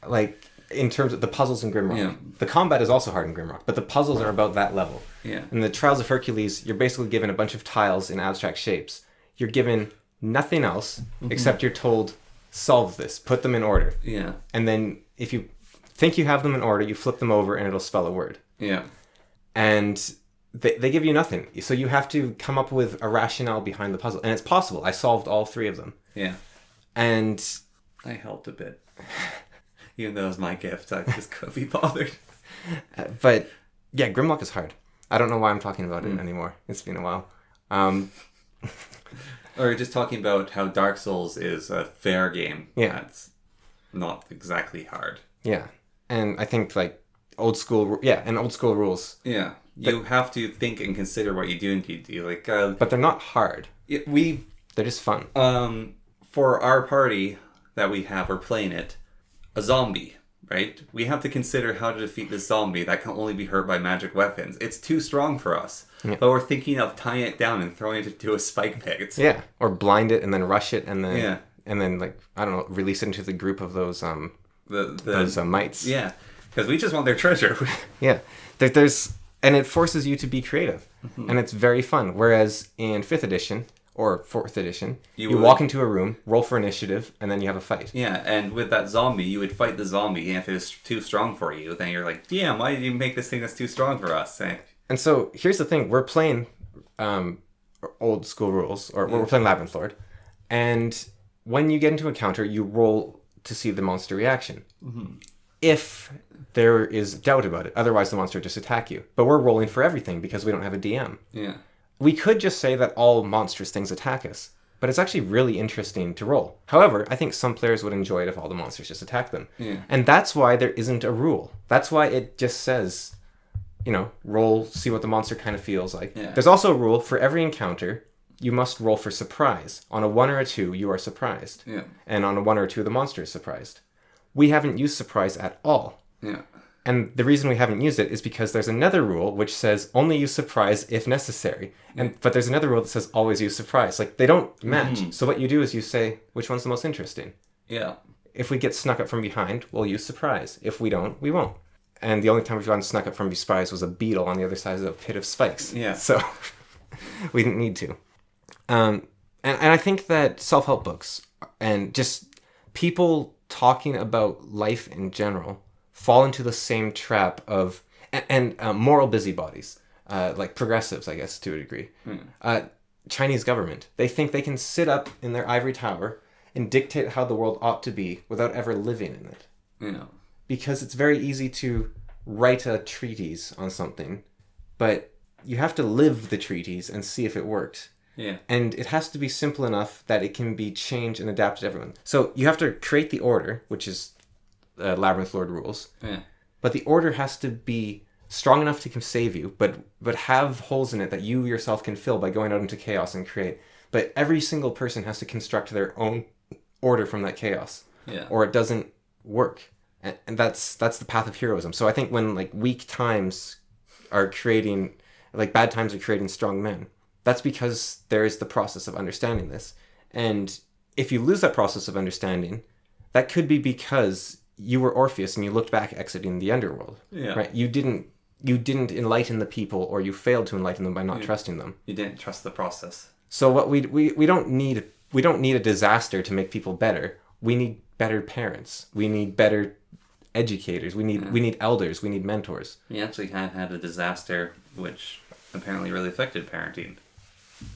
Like, in terms of the puzzles in Grimrock. The combat is also hard in Grimrock, but the puzzles are about that level. In the Trials of Hercules, you're basically given a bunch of tiles in abstract shapes. You're given nothing else, except you're told, solve this, put them in order. And then, if you think you have them in order, you flip them over and it'll spell a word. And they give you nothing. So you have to come up with a rationale behind the puzzle. And it's possible. I solved all 3 of them. And I helped a bit. Even though it was my gift, I just couldn't be bothered. But yeah, Grimlock is hard. I don't know why I'm talking about it anymore. It's been a while. Or just talking about how Dark Souls is a fair game. That's not exactly hard. And I think like old school rules. You have to think and consider what you do in D&D. Like, but they're not hard. They're just fun. For our party that we're playing it, a zombie, right? We have to consider how to defeat this zombie that can only be hurt by magic weapons. It's too strong for us. But we're thinking of tying it down and throwing it into a spike pit. Or blind it and then rush it and then and then like I don't know, release it into the group of those those mites. Because we just want their treasure. And it forces you to be creative, and it's very fun. Whereas in 5th edition or 4th edition, you walk into a room, roll for initiative, and then you have a fight. And with that zombie, you would fight the zombie, and if it was too strong for you, then you're like, damn, why did you make this thing that's too strong for us? And so here's the thing: we're playing old school rules, or we're playing Labyrinth Lord, and when you get into a counter, you roll to see the monster reaction. If there is doubt about it, otherwise the monster will just attack you. But we're rolling for everything because we don't have a DM. We could just say that all monstrous things attack us, but it's actually really interesting to roll. However, I think some players would enjoy it if all the monsters just attack them. And that's why there isn't a rule. That's why it just says, roll, see what the monster kind of feels like. There's also a rule for every encounter. You must roll for surprise. On a 1 or a 2, you are surprised. And on a 1 or a 2, the monster is surprised. We haven't used surprise at all. And the reason we haven't used it is because there's another rule which says only use surprise if necessary. But there's another rule that says always use surprise. Like, they don't match. So what you do is you say, which one's the most interesting? If we get snuck up from behind, we'll use surprise. If we don't, we won't. And the only time we've gotten snuck up from surprise was a beetle on the other side of a pit of spikes. So we didn't need to. And I think that self-help books and just people talking about life in general fall into the same trap of and moral busybodies, like progressives, I guess, to a degree. Chinese government, they think they can sit up in their ivory tower and dictate how the world ought to be without ever living in it. Because it's very easy to write a treatise on something, but you have to live the treatise and see if it worked. And it has to be simple enough that it can be changed and adapted to everyone. So you have to create the order, which is Labyrinth Lord rules. But the order has to be strong enough to save you, but have holes in it that you yourself can fill by going out into chaos and create. But every single person has to construct their own order from that chaos, or it doesn't work. And that's the path of heroism. So I think when like weak times are creating, like bad times are creating strong men, that's because there is the process of understanding this. And if you lose that process of understanding, that could be because you were Orpheus and you looked back exiting the underworld. Right? You didn't enlighten the people, or you failed to enlighten them by not trusting them. You didn't trust the process. So what we don't need a disaster to make people better. We need better parents. We need better educators. We need elders. We need mentors. We actually had a disaster which apparently really affected parenting.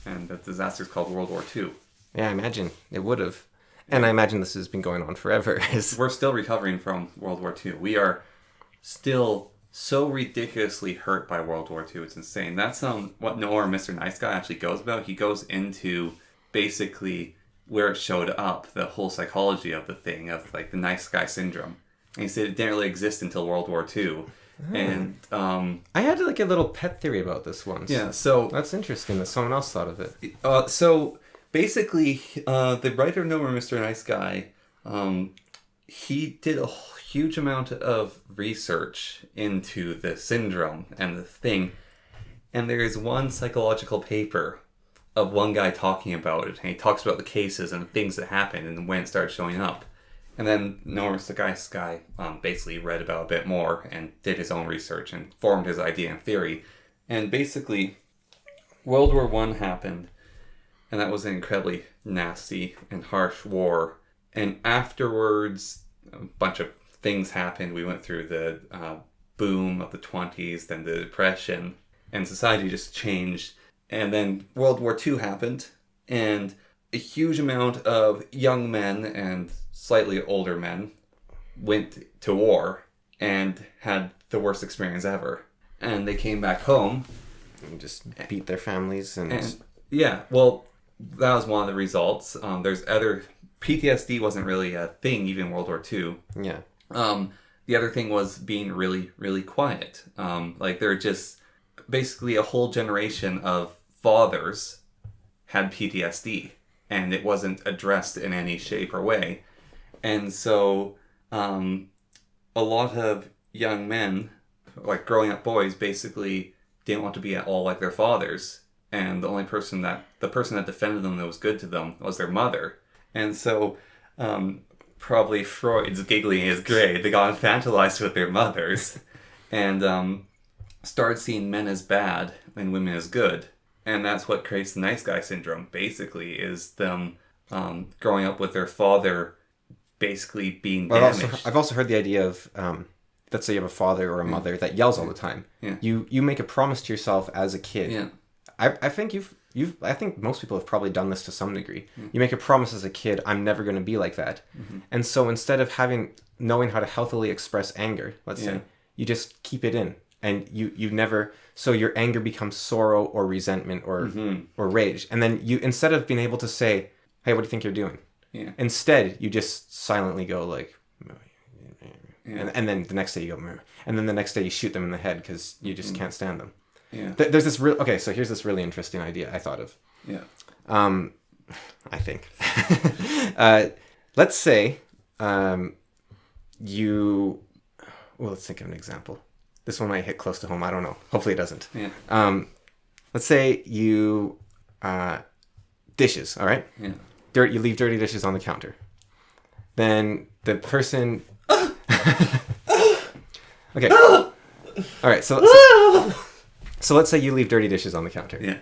And that disaster is called World War II. Yeah, I imagine it would have. And I imagine this has been going on forever. We're still recovering from World War II. We are still so ridiculously hurt by World War II. It's insane. That's what Noah or Mr. Nice Guy actually goes about. He goes into basically where it showed up, the whole psychology of the thing, of like the nice guy syndrome. And he said it didn't really exist until World War II. And I had like a little pet theory about this once. Yeah, so that's interesting that someone else thought of it. So basically, the writer Noah or Mr. Nice Guy, he did a huge amount of research into the syndrome and the thing. And there is one psychological paper of one guy talking about it. And he talks about the cases and the things that happened and when it started showing up. And then Norris, the Nice Guy, basically read about a bit more and did his own research and formed his idea and theory. And basically, World War I happened. And that was an incredibly nasty and harsh war. And afterwards, a bunch of things happened. We went through the boom of the 20s, then the Depression, and society just changed. And then World War II happened, and a huge amount of young men and slightly older men went to war and had the worst experience ever. And they came back home. And just beat their families. And yeah, well, that was one of the results. There's other... PTSD wasn't really a thing, even in World War II. Yeah. The other thing was being really, really quiet. Like, there were just basically a whole generation of fathers had PTSD, and it wasn't addressed in any shape or way. And so, a lot of young men, like growing up boys, basically didn't want to be at all like their fathers. And the person that defended them that was good to them was their mother. And so, probably Freud's giggling in his grave, they got infantilized with their mothers and started seeing men as bad and women as good. And that's what creates the nice guy syndrome, basically, is them growing up with their father basically being damaged. I've also heard the idea of, let's say you have a father or a mother that yells all the time. Yeah. You make a promise to yourself as a kid. Yeah. I think I think most people have probably done this to some degree. You make a promise as a kid, I'm never going to be like that. And so instead of knowing how to healthily express anger, let's say, you just keep it in. And you never, so your anger becomes sorrow or resentment or rage. And then instead of being able to say, hey, what do you think you're doing? Yeah. Instead, you just silently go like, and then the next day you go, and then the next day you shoot them in the head because you just can't stand them. Yeah. There's this so here's this really interesting idea I thought of. Yeah. I think. Let's say let's think of an example. This one might hit close to home. I don't know. Hopefully it doesn't. Yeah. Let's say you dishes, all right? Yeah. You leave dirty dishes on the counter. Then the person Okay. All right, so let's say you leave dirty dishes on the counter. Yeah.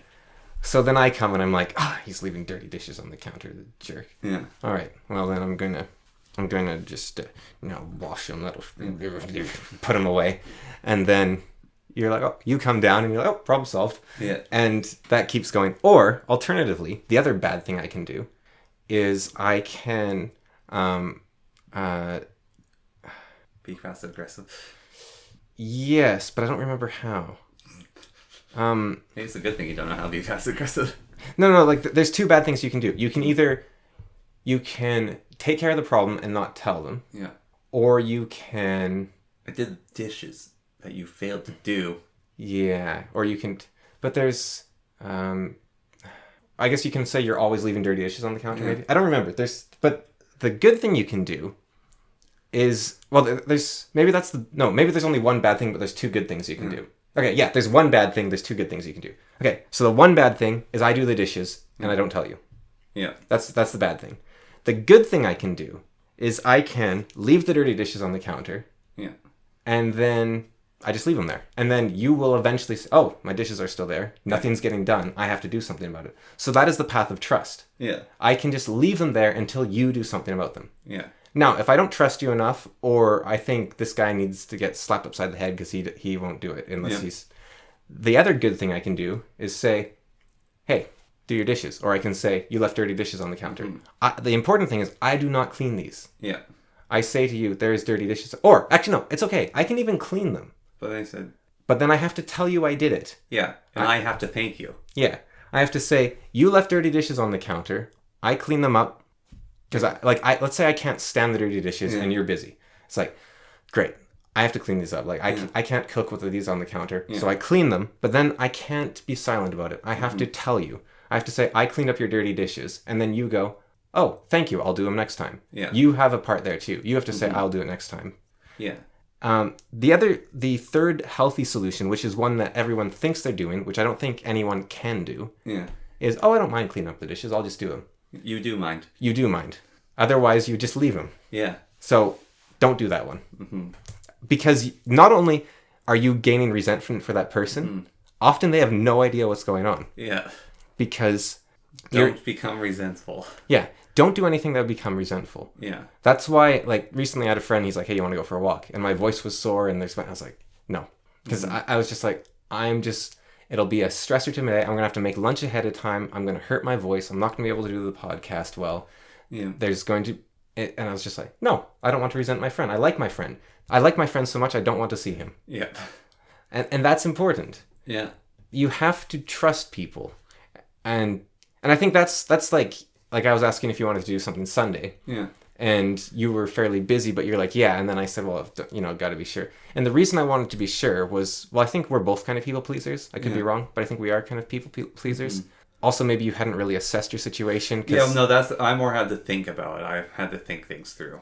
So then I come and I'm like, he's leaving dirty dishes on the counter, the jerk. Yeah. All right. Well, then I'm gonna just wash them. Put them away, and then you're like, you come down and you're like, problem solved. Yeah. And that keeps going. Or alternatively, the other bad thing I can do is I can be passive aggressive. Yes, but I don't remember how. Maybe it's a good thing you don't know how to be passive aggressive. No, like there's two bad things you can do. You can take care of the problem and not tell them. Yeah. Or you can... I did dishes. that you failed to do. Yeah, or you can, but there's, I guess you can say you're always leaving dirty dishes on the counter, maybe? I don't remember. But the good thing you can do is, well, maybe there's only one bad thing, but there's two good things you can do. Okay, yeah, there's one bad thing, there's two good things you can do. Okay, so the one bad thing is I do the dishes, and I don't tell you. Yeah. That's the bad thing. The good thing I can do is I can leave the dirty dishes on the counter. Yeah. And then I just leave them there. And then you will eventually say, oh, my dishes are still there. Nothing's getting done. I have to do something about it. So that is the path of trust. Yeah. I can just leave them there until you do something about them. Yeah. Now, if I don't trust you enough, or I think this guy needs to get slapped upside the head because he won't do it unless he's... The other good thing I can do is say, hey, do your dishes. Or I can say, you left dirty dishes on the counter. The important thing is I do not clean these. Yeah. I say to you, there's dirty dishes. Or, actually, no, it's okay. I can even clean them. But I said... But then I have to tell you I did it. Yeah, and I have to thank you. Yeah. I have to say, you left dirty dishes on the counter. I clean them up. Because, let's say I can't stand the dirty dishes and you're busy. It's like, great. I have to clean these up. Like, I can't cook with these on the counter. Yeah. So I clean them, but then I can't be silent about it. I have to tell you. I have to say, I cleaned up your dirty dishes. And then you go, oh, thank you. I'll do them next time. Yeah. You have a part there too. You have to say, I'll do it next time. Yeah. The third healthy solution, which is one that everyone thinks they're doing, which I don't think anyone can do, is, I don't mind cleaning up the dishes. I'll just do them. You do mind. You do mind. Otherwise, you just leave them. Yeah. So don't do that one. Because not only are you gaining resentment for that person, often they have no idea what's going on. Yeah. Because don't become resentful. Yeah. Don't do anything that would become resentful. Yeah. That's why, like, recently I had a friend, he's like, hey, you want to go for a walk? And my voice was sore, and I was like, no. Because I was just like, it'll be a stressor to me. I'm going to have to make lunch ahead of time. I'm going to hurt my voice. I'm not going to be able to do the podcast well. Yeah. And I was just like, no, I don't want to resent my friend. I like my friend. I like my friend so much, I don't want to see him. Yeah. And that's important. Yeah. You have to trust people. And I think that's like I was asking if you wanted to do something Sunday. Yeah. And you were fairly busy, but you're like, yeah. And then I said, well, got to be sure. And the reason I wanted to be sure was, well, I think we're both kind of people pleasers. I could be wrong, but I think we are kind of people pleasers. Also, maybe you hadn't really assessed your situation. Yeah, no, I more had to think about it. I had to think things through.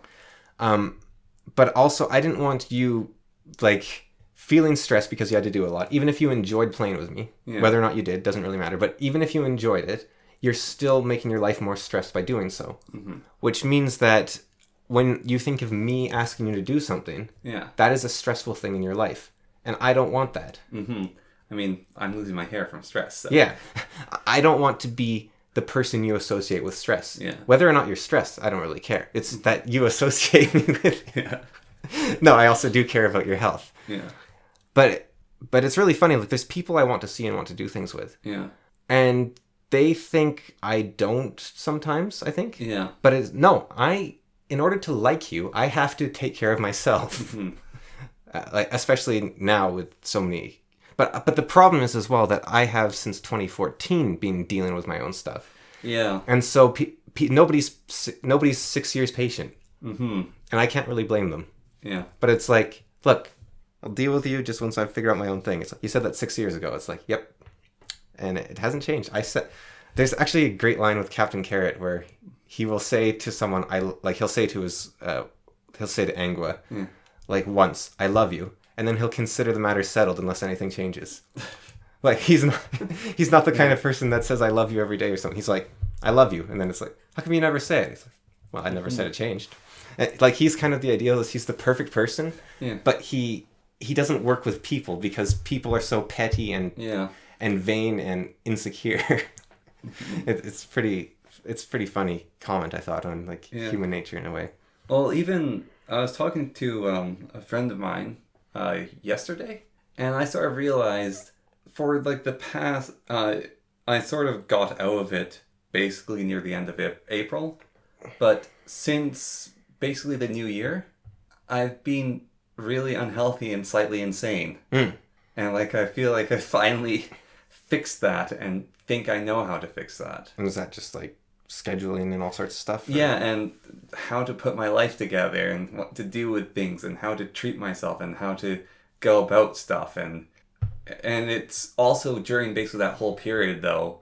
But also, I didn't want you, like, feeling stressed because you had to do a lot. Even if you enjoyed playing with me, whether or not you did, doesn't really matter. But even if you enjoyed it, you're still making your life more stressed by doing so. Which means that when you think of me asking you to do something, that is a stressful thing in your life. And I don't want that. I mean, I'm losing my hair from stress. So. Yeah. I don't want to be the person you associate with stress. Yeah. Whether or not you're stressed, I don't really care. It's that you associate me with it. Yeah. No, I also do care about your health. Yeah. But it's really funny. Like, there's people I want to see and want to do things with. Yeah. And they think I don't sometimes, I think. Yeah. But in order to like you, I have to take care of myself. Like, especially now with so many... But the problem is as well that I have since 2014 been dealing with my own stuff. Yeah. And so nobody's 6 years patient. And I can't really blame them. Yeah. But it's like, look, I'll deal with you just once I figure out my own thing. It's like, you said that 6 years ago. It's like, yep. And it hasn't changed. There's actually a great line with Captain Carrot where he will say to someone, he'll say to Angua, like, once, I love you. And then he'll consider the matter settled unless anything changes. Like, he's not the kind of person that says I love you every day or something. He's like, I love you. And then it's like, how come you never say it? It's like, well, I never said it changed. And, like, he's kind of the idealist. He's the perfect person. Yeah. But he doesn't work with people because people are so petty and vain and insecure. It's pretty funny comment, I thought, on, like, human nature in a way. Well, even I was talking to a friend of mine yesterday, and I sort of realized for like the past I sort of got out of it basically near the end of April, but since basically the new year I've been really unhealthy and slightly insane. And like I feel like I finally fixed that and think I know how to fix that. And is that just like scheduling and all sorts of stuff? Yeah, and how to put my life together and what to do with things and how to treat myself and how to go about stuff. And it's also during basically that whole period, though,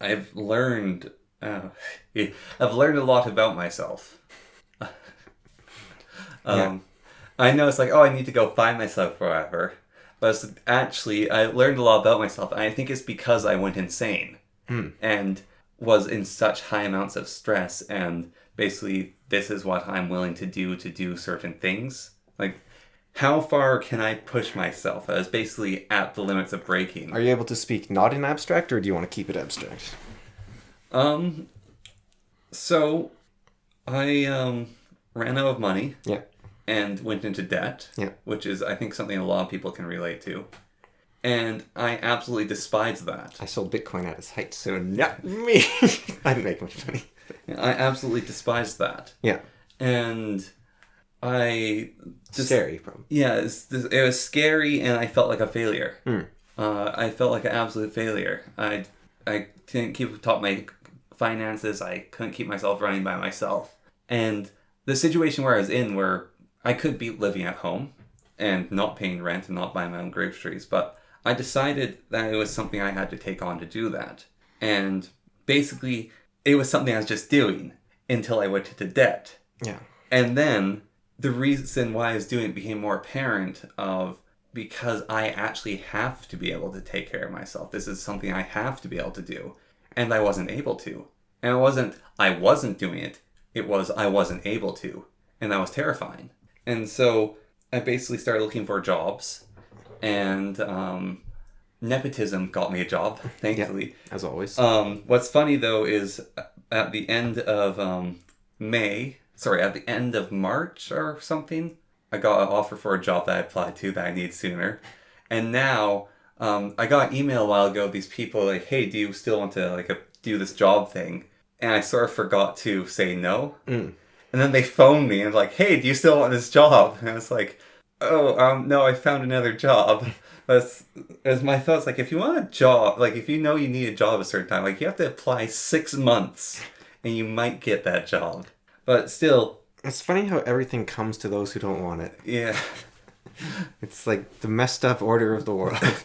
I've learned I've learned a lot about myself. I know it's like, oh, I need to go find myself forever. But actually, I learned a lot about myself. And I think it's because I went insane and was in such high amounts of stress. And basically, this is what I'm willing to do certain things. Like, how far can I push myself? I was basically at the limits of breaking. Are you able to speak not in abstract, or do you want to keep it abstract? So I ran out of money. Yeah. And went into debt. Yeah. Which is, I think, something a lot of people can relate to. And I absolutely despise that. I sold Bitcoin at its height, so not me. I didn't make much money. I absolutely despise that. Yeah. And I... Scary, probably. Yeah, it was scary, and I felt like a failure. I felt like an absolute failure. I couldn't keep top of my finances. I couldn't keep myself running by myself. And the situation where I was in, where I could be living at home and not paying rent and not buying my own groceries, but I decided that it was something I had to take on to do that. And basically, it was something I was just doing until I went into debt. Yeah. And then the reason why I was doing it became more apparent because I actually have to be able to take care of myself. This is something I have to be able to do. And I wasn't able to. And I wasn't doing it. It was I wasn't able to. And that was terrifying. And so I basically started looking for jobs. And nepotism got me a job, thankfully. Yeah, as always. What's funny, though, is at the end of at the end of March or something, I got an offer for a job that I applied to that I need sooner. And now I got an email a while ago, these people like, hey, do you still want to do this job thing? And I sort of forgot to say no. And then they phoned me and like, hey, do you still want this job? And I was like, oh, no, I found another job. As my thoughts, like, if you want a job, like, if you know you need a job at a certain time, like, you have to apply 6 months and you might get that job. But still... It's funny how everything comes to those who don't want it. Yeah. It's like the messed up order of the world.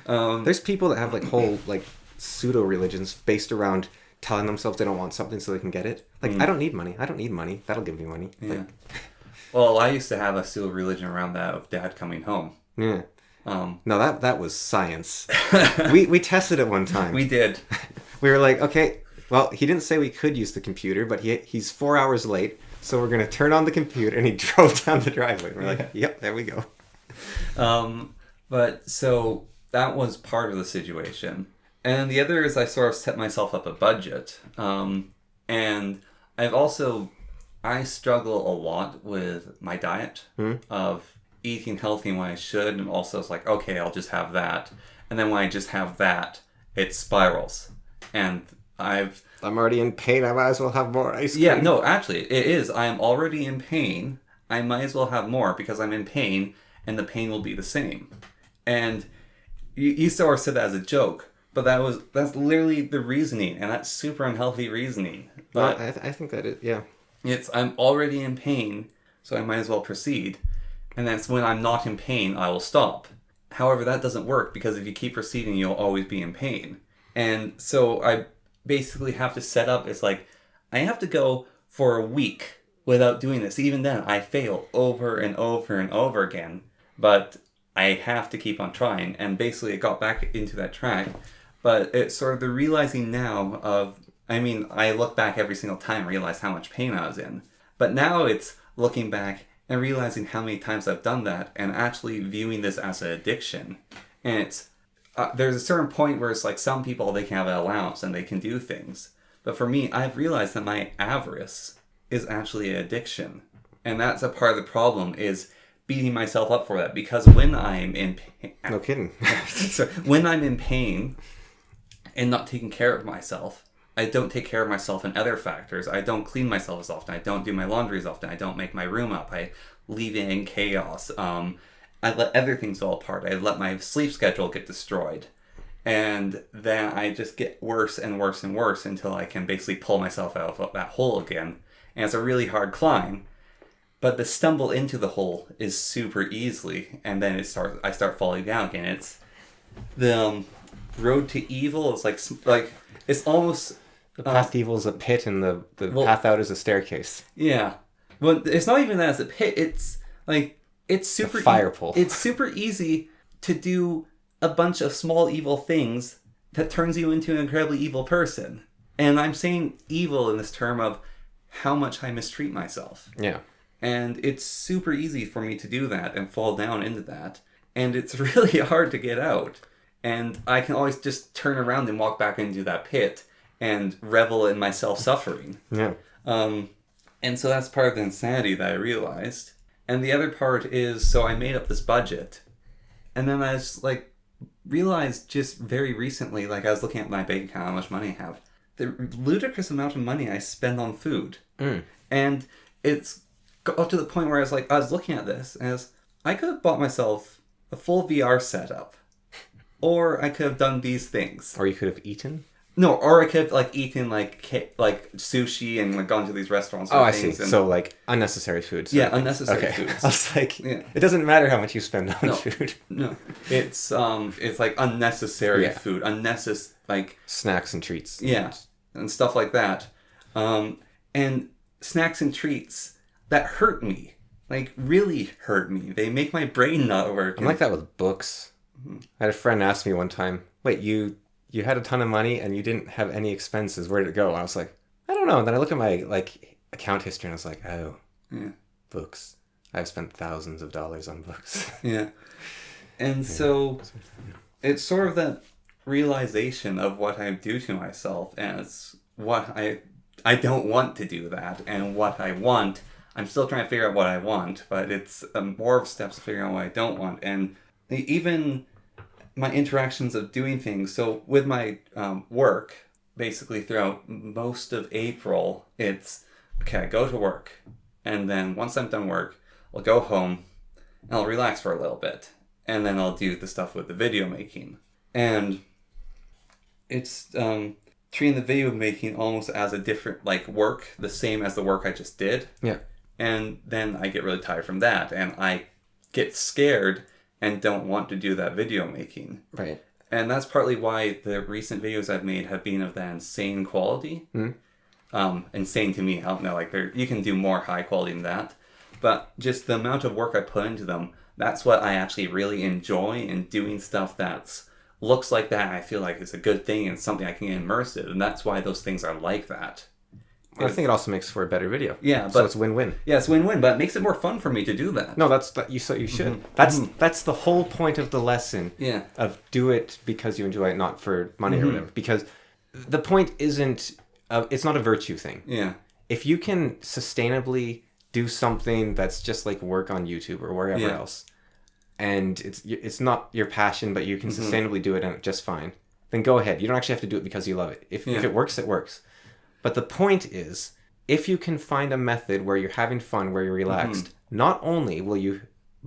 There's people that have like whole like pseudo-religions based around telling themselves they don't want something so they can get it. Like, I don't need money. I don't need money. That'll give me money. Yeah. Like, well, I used to have a pseudo-religion around that of Dad coming home. Yeah. No, that was science. we tested it one time. We did. We were like, okay, well, he didn't say we could use the computer, but he's 4 hours late, so we're going to turn on the computer, and he drove down the driveway. We're like, yep, there we go. But so that was part of the situation. And the other is I sort of set myself up a budget. And I struggle a lot with my diet of eating healthy when I should. And also it's like, okay, I'll just have that. And then when I just have that, it spirals. And I'm already in pain. I might as well have more ice cream. Yeah, no, actually, it is. I am already in pain. I might as well have more because I'm in pain, and the pain will be the same. And you sort of said that as a joke, but that's literally the reasoning, and that's super unhealthy reasoning. But I think that it, yeah. I'm already in pain, so I might as well proceed. And that's when I'm not in pain, I will stop. However, that doesn't work because if you keep proceeding, you'll always be in pain. And so I basically have to set up, it's like, I have to go for a week without doing this. Even then, I fail over and over and over again. But I have to keep on trying. And basically, it got back into that track. But it's sort of the realizing now of, I look back every single time and realize how much pain I was in. But now it's looking back and realizing how many times I've done that and actually viewing this as an addiction. And it's there's a certain point where it's like some people, they can have an allowance and they can do things. But for me, I've realized that my avarice is actually an addiction. And that's a part of the problem is beating myself up for that. Because when I'm in pain... No kidding. So when I'm in pain and not taking care of myself, I don't take care of myself in other factors. I don't clean myself as often. I don't do my laundry as often. I don't make my room up. I leave it in chaos. I let other things fall apart. I let my sleep schedule get destroyed. And then I just get worse and worse and worse until I can basically pull myself out of that hole again. And it's a really hard climb. But the stumble into the hole is super easily, and then I start falling down again. It's the road to evil is like it's almost the path to evil is a pit, and the path out is a staircase. Yeah, well, it's not even that as a pit. It's like it's super fire pole. It's super easy to do a bunch of small evil things that turns you into an incredibly evil person. And I'm saying evil in this term of how much I mistreat myself. Yeah. And it's super easy for me to do that and fall down into that. And it's really hard to get out. And I can always just turn around and walk back into that pit and revel in my self-suffering. Yeah. And so that's part of the insanity that I realized. And the other part is, so I made up this budget. And then I was like, realized just very recently, like I was looking at my bank account, how much money I have. The ludicrous amount of money I spend on food. And it's got to the point where I was looking at this as I could have bought myself a full VR setup. Or I could have done these things. Or you could have eaten? No, or I could have eaten like sushi and gone to these restaurants. Oh, I see. So unnecessary foods. Yeah, unnecessary foods. I was like, it doesn't matter how much you spend on food. No, it's like unnecessary food, snacks and treats. Yeah, and stuff like that, and snacks and treats that hurt me, like really hurt me. They make my brain not work. I'm like that with books. I had a friend ask me one time, "Wait, you had a ton of money and you didn't have any expenses. Where did it go?" And I was like, I don't know. And then I look at my account history and I was like, oh, books. I've spent thousands of dollars on books. Yeah. And so it's sort of that realization of what I do to myself, and it's what I don't want to do that, and what I want. I'm still trying to figure out what I want, but it's more of steps to figure out what I don't want. And even my interactions of doing things. So with my work, basically throughout most of April, it's, okay, I go to work. And then once I'm done work, I'll go home and I'll relax for a little bit. And then I'll do the stuff with the video making. And it's treating the video making almost as a different, work, the same as the work I just did. Yeah. And then I get really tired from that. And I get scared and don't want to do that video making. Right. And that's partly why the recent videos I've made have been of that insane quality. Insane to me, I don't know, you can do more high quality than that. But just the amount of work I put into them, that's what I actually really enjoy, and doing stuff that's looks like that, I feel like it's a good thing and something I can get immersed in. And that's why those things are like that. I think it also makes for a better video. Yeah, but so it's win-win. Yeah, it's win-win, but it makes it more fun for me to do that. No, you should. That's the whole point of the lesson. Yeah. Of do it because you enjoy it, not for money or whatever. Because the point isn't. It's not a virtue thing. Yeah. If you can sustainably do something that's just like work on YouTube or wherever else, and it's not your passion, but you can sustainably do it and just fine, then go ahead. You don't actually have to do it because you love it. If it works, it works. But the point is, if you can find a method where you're having fun, where you're relaxed, not only will you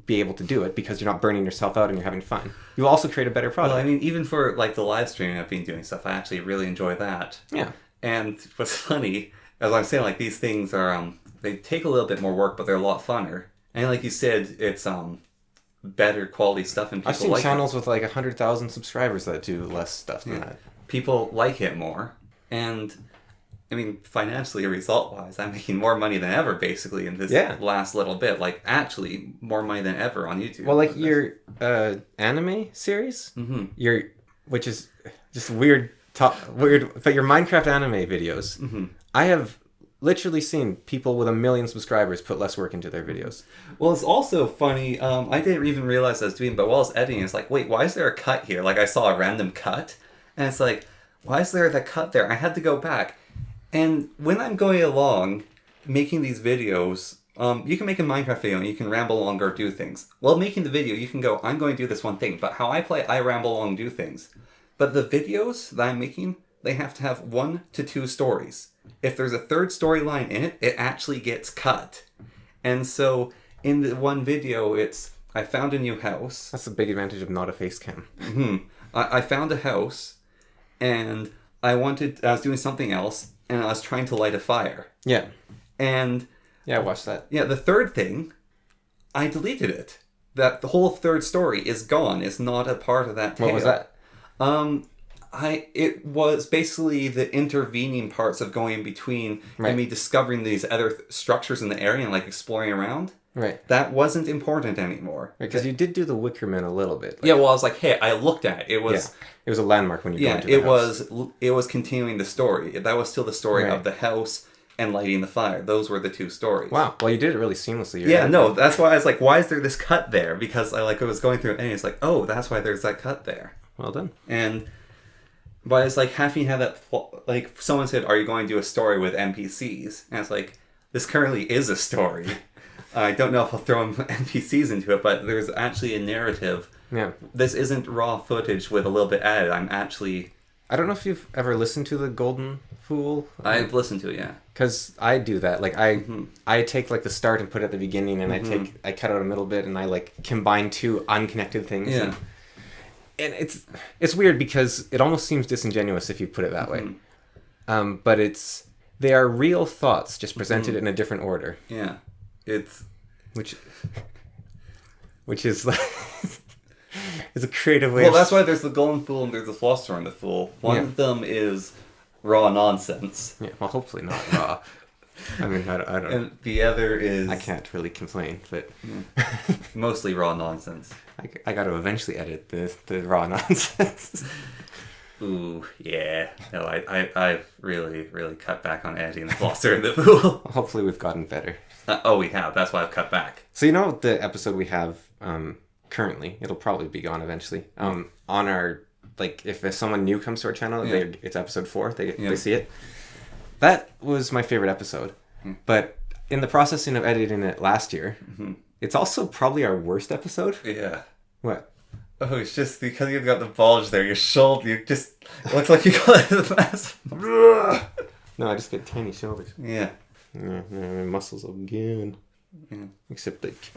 be able to do it because you're not burning yourself out and you're having fun, you'll also create a better product. Well, I mean, even for the live streaming I've been doing stuff, I actually really enjoy that. Yeah. And what's funny, as I'm saying, these things are, they take a little bit more work, but they're a lot funner. And like you said, it's better quality stuff, and people I've seen like channels with 100,000 subscribers that do less stuff than that. People like it more. And I mean, financially, result-wise, I'm making more money than ever, basically, in this last little bit. Actually, more money than ever on YouTube. Well, your anime series, which is just weird, but your Minecraft anime videos, I have literally seen people with 1 million subscribers put less work into their videos. Well, it's also funny, I didn't even realize I was doing, but while I was editing, it's like, wait, why is there a cut here? I saw a random cut, and it's like, why is there the cut there? I had to go back. And when I'm going along, making these videos, you can make a Minecraft video and you can ramble along or do things. While making the video, you can go, I'm going to do this one thing, but how I play, I ramble along and do things. But the videos that I'm making, they have to have 1 to 2 stories. If there's a third storyline in it, it actually gets cut. And so, in the one video, it's, I found a new house. That's a big advantage of not a face cam. I found a house, and I was doing something else, and I was trying to light a fire. Yeah. And Yeah, I watched that. Yeah, the third thing, I deleted it. That the whole third story is gone. It's not a part of that tale. What was that? It was basically the intervening parts of going in between and me discovering these other structures in the area and like exploring around. Right. That wasn't important anymore. Because you did do the Wickerman a little bit. Well, I was like, hey, I looked at it. It was... Yeah. It was a landmark when you go into the house. It was continuing the story. That was still the story of the house and lighting the fire. Those were the two stories. Wow. Well, you did it really seamlessly. That's why I was like, why is there this cut there? Because I was going through it and it's like, oh, that's why there's that cut there. Well done. But it's like having to have that, like someone said, are you going to do a story with NPCs? And it's like, this currently is a story. I don't know if I'll throw NPCs into it, but there's actually a narrative. Yeah. This isn't raw footage with a little bit added. I don't know if you've ever listened to the Golden Fool. I've listened to it, yeah. Because I do that. Like I take like the start and put it at the beginning, and I cut out a middle bit, and I like combine two unconnected things. Yeah. And it's weird because it almost seems disingenuous if you put it that way. But they are real thoughts just presented in a different order. Yeah. Which is like is a creative way. Well, that's why there's the Golden Fool and there's the Philosopher and the Fool. One of them is raw nonsense. Yeah, well, hopefully not raw. I mean, I don't. And the other is... I can't really complain, but mostly raw nonsense. I got to eventually edit the raw nonsense. Ooh, yeah. No, I've really, really cut back on editing the Philosopher and the Fool. Hopefully we've gotten better. We have. That's why I've cut back. So you know the episode we have currently, it'll probably be gone eventually, on our, like, if someone new comes to our channel, it's episode 4, they see it. That was my favorite episode. But in the processing of editing it last year, it's also probably our worst episode. Yeah. What? Oh, it's just because you've got the bulge there. Your shoulder, it looks like you got a massive... No, I just get tiny shoulders. Yeah. Yeah, my muscles again. Yeah. Except like...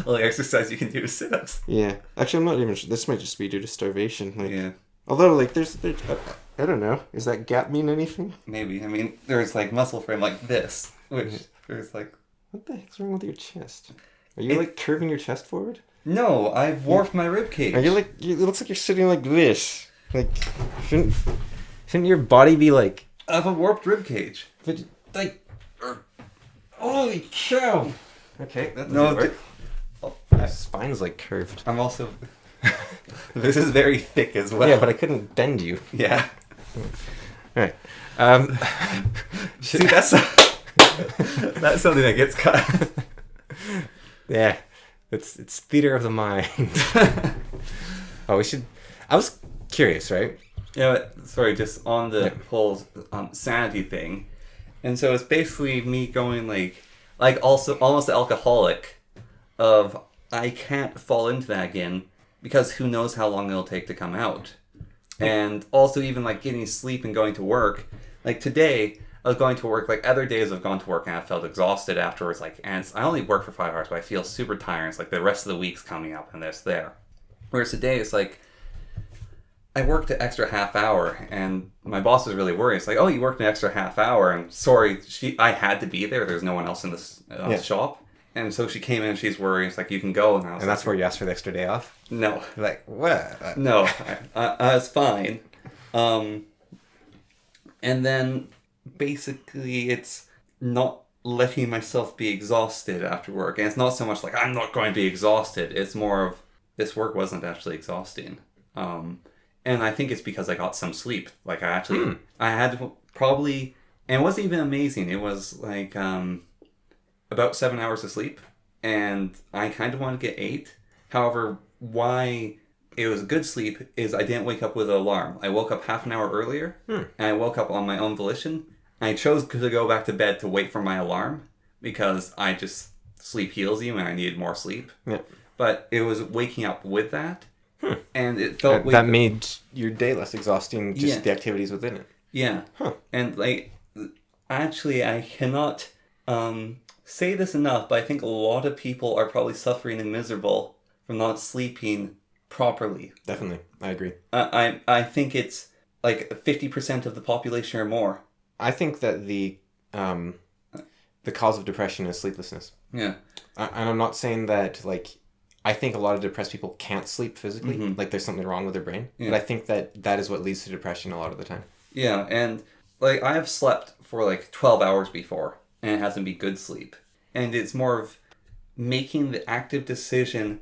Well, the exercise you can do is sit-ups. Yeah. Actually, I'm not even sure. This might just be due to starvation. Like, yeah. Although, like, there's I don't know. Does that gap mean anything? Maybe. I mean, there's, like, muscle frame like this, which there's, like... What the heck's wrong with your chest? Are you, like, curving your chest forward? No, I've warped my rib cage. Are you, like... It looks like you're sitting like this. Like, shouldn't your body be, like... I have a warped rib cage. But, like... Holy cow! Okay, that doesn't work. My spine's, like, curved. I'm also... This is very thick as well. Yeah, but I couldn't bend you. Yeah. Alright. See, that's something that gets cut. Yeah. It's theater of the mind. Oh, we should... I was curious, right? Yeah, but, sorry, just on the whole sanity thing. And so it's basically me going like also almost alcoholic of I can't fall into that again because who knows how long it'll take to come out. And also even like getting sleep and going to work. Like today, I was going to work, like other days I've gone to work and I felt exhausted afterwards. Like, and I only work for 5 hours, but I feel super tired. It's like the rest of the week's coming up and this there. Whereas today it's like, I worked an extra half hour and my boss was really worried. It's like, oh, you worked an extra half hour and sorry, I had to be there. There's no one else in this shop. And so she came in and she's worried. It's like, you can go. And that's where you asked for the extra day off? No. You're like, what? No, I was fine. And then basically it's not letting myself be exhausted after work. And it's not so much like, I'm not going to be exhausted. It's more of, this work wasn't actually exhausting. And I think it's because I got some sleep. Like I had probably, and it wasn't even amazing. It was like about 7 hours of sleep. And I kind of wanted to get 8. However, why it was good sleep is I didn't wake up with an alarm. I woke up half an hour earlier, and I woke up on my own volition. I chose to go back to bed to wait for my alarm because I just, sleep heals you and I needed more sleep. Yeah. But it was waking up with that. And it felt that made your day less exhausting, just the activities within it. Yeah. Huh. And like, actually, I cannot say this enough, but I think a lot of people are probably suffering and miserable from not sleeping properly. Definitely. I agree. I think it's like 50% of the population or more. I think that the cause of depression is sleeplessness. Yeah. And I'm not saying that, like, I think a lot of depressed people can't sleep physically. Mm-hmm. Like, there's something wrong with their brain. Yeah. But I think that is what leads to depression a lot of the time. Yeah, and, like, I have slept for, like, 12 hours before, and it hasn't been good sleep. And it's more of making the active decision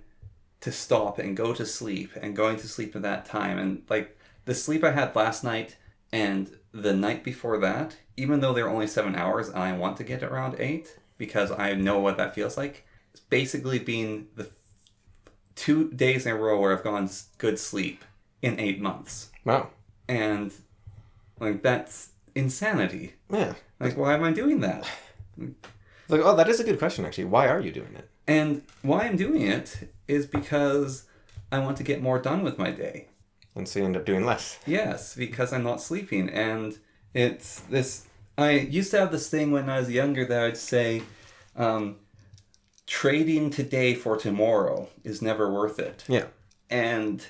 to stop and go to sleep, and going to sleep at that time. And, like, the sleep I had last night and the night before that, even though they're only 7 hours, and I want to get around 8, because I know what that feels like, it's basically been the 2 days in a row where I've gone good sleep in 8 months. Wow. And, like, that's insanity. Yeah. Like, why am I doing that? Like, oh, that is a good question, actually. Why are you doing it? And why I'm doing it is because I want to get more done with my day. And so you end up doing less. Yes, because I'm not sleeping. And it's this... I used to have this thing when I was younger that I'd say, trading today for tomorrow is never worth it. Yeah. And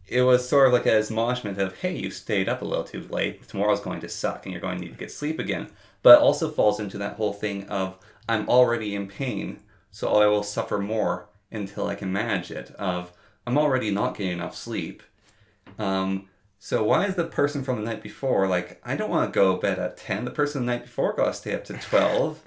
it was sort of like an admonishment of, hey, you stayed up a little too late. Tomorrow's going to suck and you're going to need to get sleep again. But it also falls into that whole thing of, I'm already in pain, so I will suffer more until I can manage it. Of, I'm already not getting enough sleep. So why is the person from the night before, like, I don't want to go to bed at 10. The person the night before got to stay up to 12.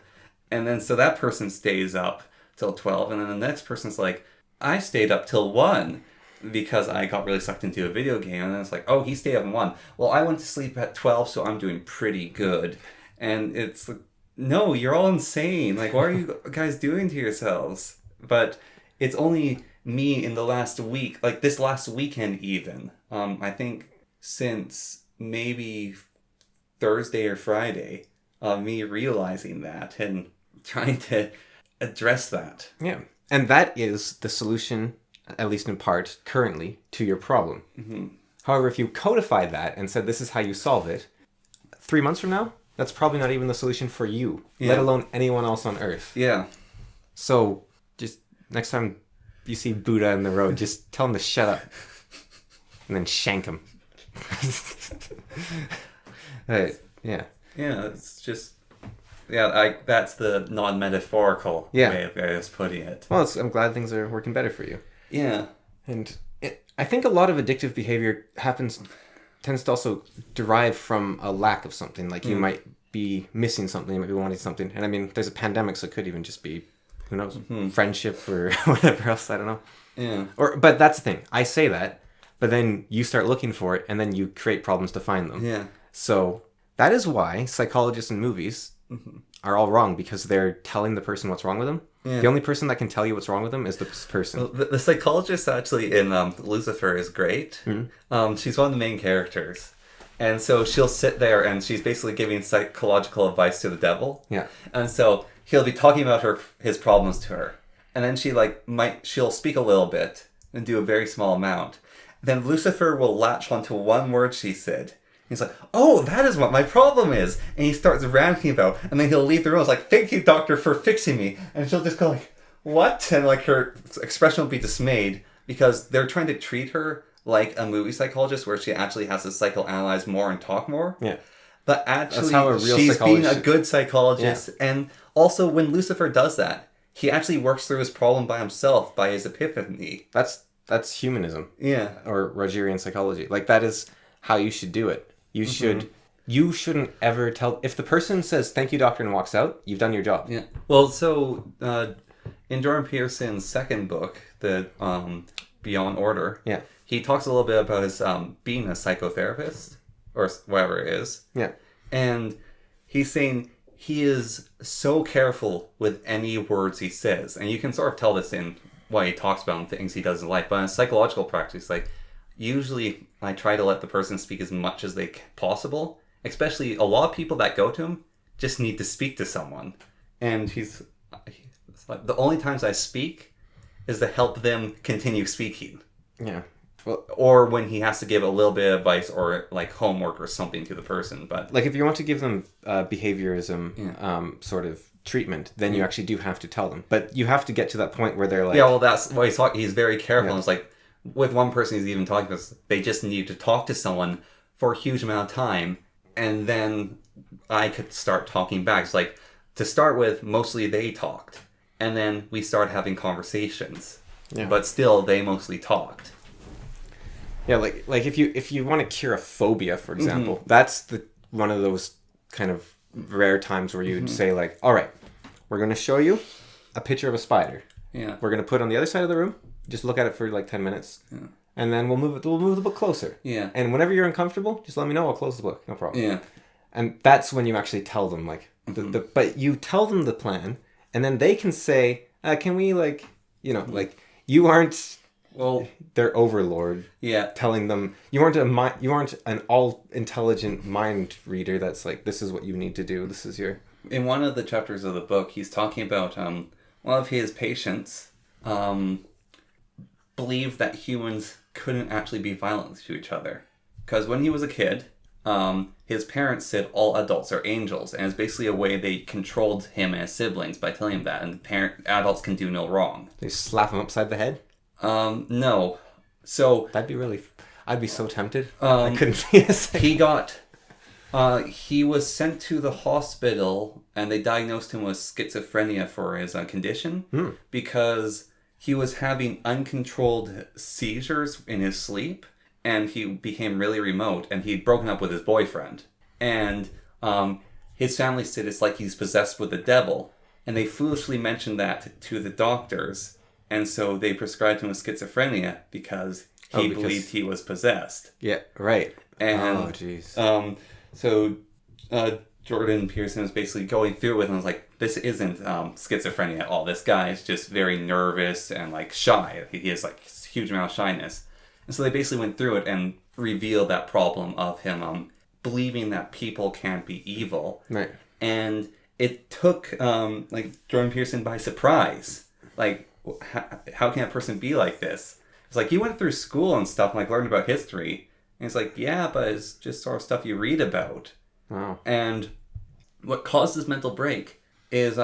And then so that person stays up till 12. And then the next person's like, I stayed up till 1 because I got really sucked into a video game. And then it's like, oh, he stayed up at 1. Well, I went to sleep at 12, so I'm doing pretty good. And it's like, no, you're all insane. Like, what are you guys doing to yourselves? But it's only me in the last week, like this last weekend even. I think since maybe Thursday or Friday, me realizing that and trying to address that. Yeah. And that is the solution, at least in part, currently, to your problem. Mm-hmm. However, if you codified that and said this is how you solve it, 3 months from now, that's probably not even the solution for you, let alone anyone else on Earth. Yeah. So, just next time you see Buddha in the road, just tell him to shut up. And then shank him. Right. Yeah. Yeah, it's just... Yeah, that's the non-metaphorical way of just putting it. Well, I'm glad things are working better for you. Yeah. And I think a lot of addictive behavior tends to also derive from a lack of something. Like you might be missing something, you might be wanting something. And I mean, there's a pandemic, so it could even just be, who knows, friendship or whatever else, I don't know. Yeah. But that's the thing. I say that, but then you start looking for it, and then you create problems to find them. Yeah. So that is why psychologists in movies are all wrong, because they're telling the person what's wrong with them. Yeah. The only person that can tell you what's wrong with them is the person. Well, the psychologist actually in Philosopher is great. Mm-hmm. She's one of the main characters. And so she'll sit there and she's basically giving psychological advice to the devil. Yeah. And so he'll be talking about his problems to her. And then she'll speak a little bit and do a very small amount. Then Lucifer will latch onto one word she said. He's like, oh, that is what my problem is. And he starts ranting about, and then he'll leave the room. It's like, thank you, doctor, for fixing me. And she'll just go like, what? And like her expression will be dismayed, because they're trying to treat her like a movie psychologist where she actually has to psychoanalyze more and talk more. Yeah. But actually, she's being a good psychologist. Yeah. And also, when Lucifer does that, he actually works through his problem by himself, by his epiphany. That's humanism. Yeah. Or Rogerian psychology. Like, that is how you should do it. You shouldn't ever tell... If the person says, thank you, doctor, and walks out, you've done your job. Yeah. Well, so, in Jordan Peterson's second book, the Beyond Order, he talks a little bit about his being a psychotherapist, or whatever it is. Yeah. And he's saying he is so careful with any words he says. And you can sort of tell this in what he talks about and things he does in life. But in psychological practice, like... Usually, I try to let the person speak as much as possible. Especially, a lot of people that go to him just need to speak to someone. And he's like, the only times I speak is to help them continue speaking. Yeah. Well, or when he has to give a little bit of advice or like homework or something to the person. But like if you want to give them behaviorism sort of treatment, then you actually do have to tell them. But you have to get to that point where they're like... Yeah, well, that's why he's very careful. And it's like... With one person he's even talking about, they just need to talk to someone for a huge amount of time and then I could start talking back. It's like, to start with, mostly they talked. And then we started having conversations. Yeah. But still, they mostly talked. Yeah, like if you want to cure a phobia, for example, that's one of those kind of rare times where you'd say like, all right, we're going to show you a picture of a spider. Yeah. We're going to put it on the other side of the room. Just look at it for like 10 minutes. Yeah. And then we'll move the book closer. Yeah. And whenever you're uncomfortable, just let me know. I'll close the book. No problem. Yeah. And that's when you actually tell them like but you tell them the plan, and then they can say, can we like, like you aren't their overlord. Yeah. Telling them you aren't an all intelligent mind reader that's like, this is what you need to do. This is your. In one of the chapters of the book, he's talking about one of his patients believed that humans couldn't actually be violent to each other. Because when he was a kid, his parents said all adults are angels, and it's basically a way they controlled him and his siblings by telling him that, and adults can do no wrong. They slap him upside the head? No. So I'd be so tempted. I couldn't be a second. He was sent to the hospital, and they diagnosed him with schizophrenia for his condition because he was having uncontrolled seizures in his sleep, and he became really remote, and he'd broken up with his boyfriend. And his family said it's like he's possessed with the devil, and they foolishly mentioned that to the doctors, and so they prescribed him with schizophrenia because he believed he was possessed. Yeah, right. And, jeez. So Jordan Peterson was basically going through it with him and was like, this isn't schizophrenia at all. This guy is just very nervous and like shy. He has like a huge amount of shyness. And so they basically went through it and revealed that problem of him believing that people can't be evil. Right. And it took Jordan Peterson by surprise. Like, how can a person be like this? It's like, you went through school and stuff and like learned about history. And it's like, yeah, but it's just sort of stuff you read about. Wow. And what caused this mental break is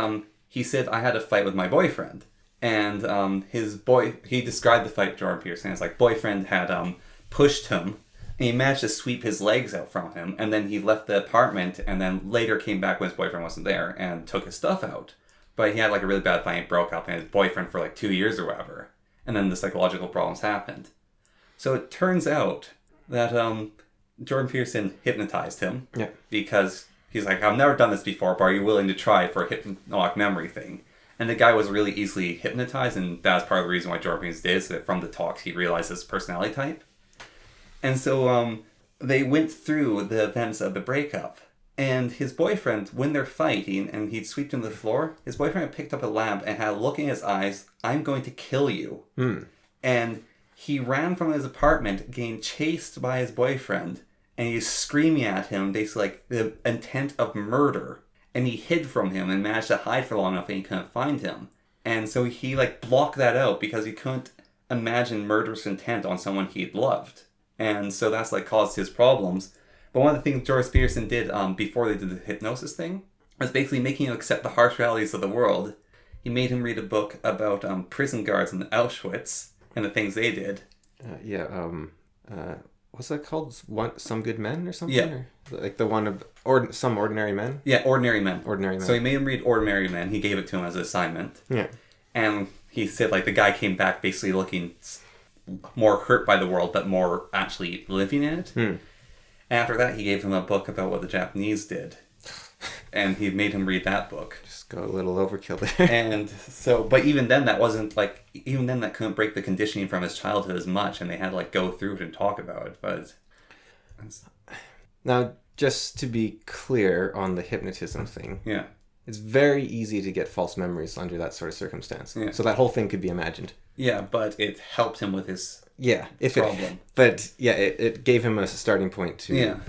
he said, I had a fight with my boyfriend. And he described the fight, Jordan Peterson, as like, boyfriend had pushed him, and he managed to sweep his legs out from him, and then he left the apartment, and then later came back when his boyfriend wasn't there, and took his stuff out. But he had like a really bad fight, broke up, and his boyfriend for like 2 years or whatever. And then the psychological problems happened. So it turns out that Jordan Peterson hypnotized him. Yeah. Because he's like, I've never done this before, but are you willing to try for a hypnotic memory thing? And the guy was really easily hypnotized, and that was part of the reason why Jordan Peterson did, so that from the talks he realized his personality type. And so they went through the events of the breakup. And his boyfriend, when they're fighting and he'd swept him to the floor, his boyfriend had picked up a lamp and had a look in his eyes, I'm going to kill you. And he ran from his apartment, getting chased by his boyfriend, and he's screaming at him, basically like the intent of murder. And he hid from him and managed to hide for long enough and he couldn't find him. And so he like blocked that out because he couldn't imagine murderous intent on someone he'd loved. And so that's like caused his problems. But one of the things Jordan Peterson did before they did the hypnosis thing was basically making him accept the harsh realities of the world. He made him read a book about prison guards in Auschwitz and the things they did. What's that called? Some Good Men or something? Yeah. Or like the one of Some Ordinary Men? Yeah, Ordinary Men. Ordinary Men. So he made him read Ordinary Men. He gave it to him as an assignment. Yeah. And he said like the guy came back basically looking more hurt by the world but more actually living in it. After that, he gave him a book about what the Japanese did. And he made him read that book. Just go a little overkill there. And so, but even then that couldn't break the conditioning from his childhood as much, and they had to like go through it and talk about it. But now, just to be clear on the hypnotism thing. Yeah. It's very easy to get false memories under that sort of circumstance. Yeah. So that whole thing could be imagined. Yeah, but it helped him with his problem. It gave him a starting point to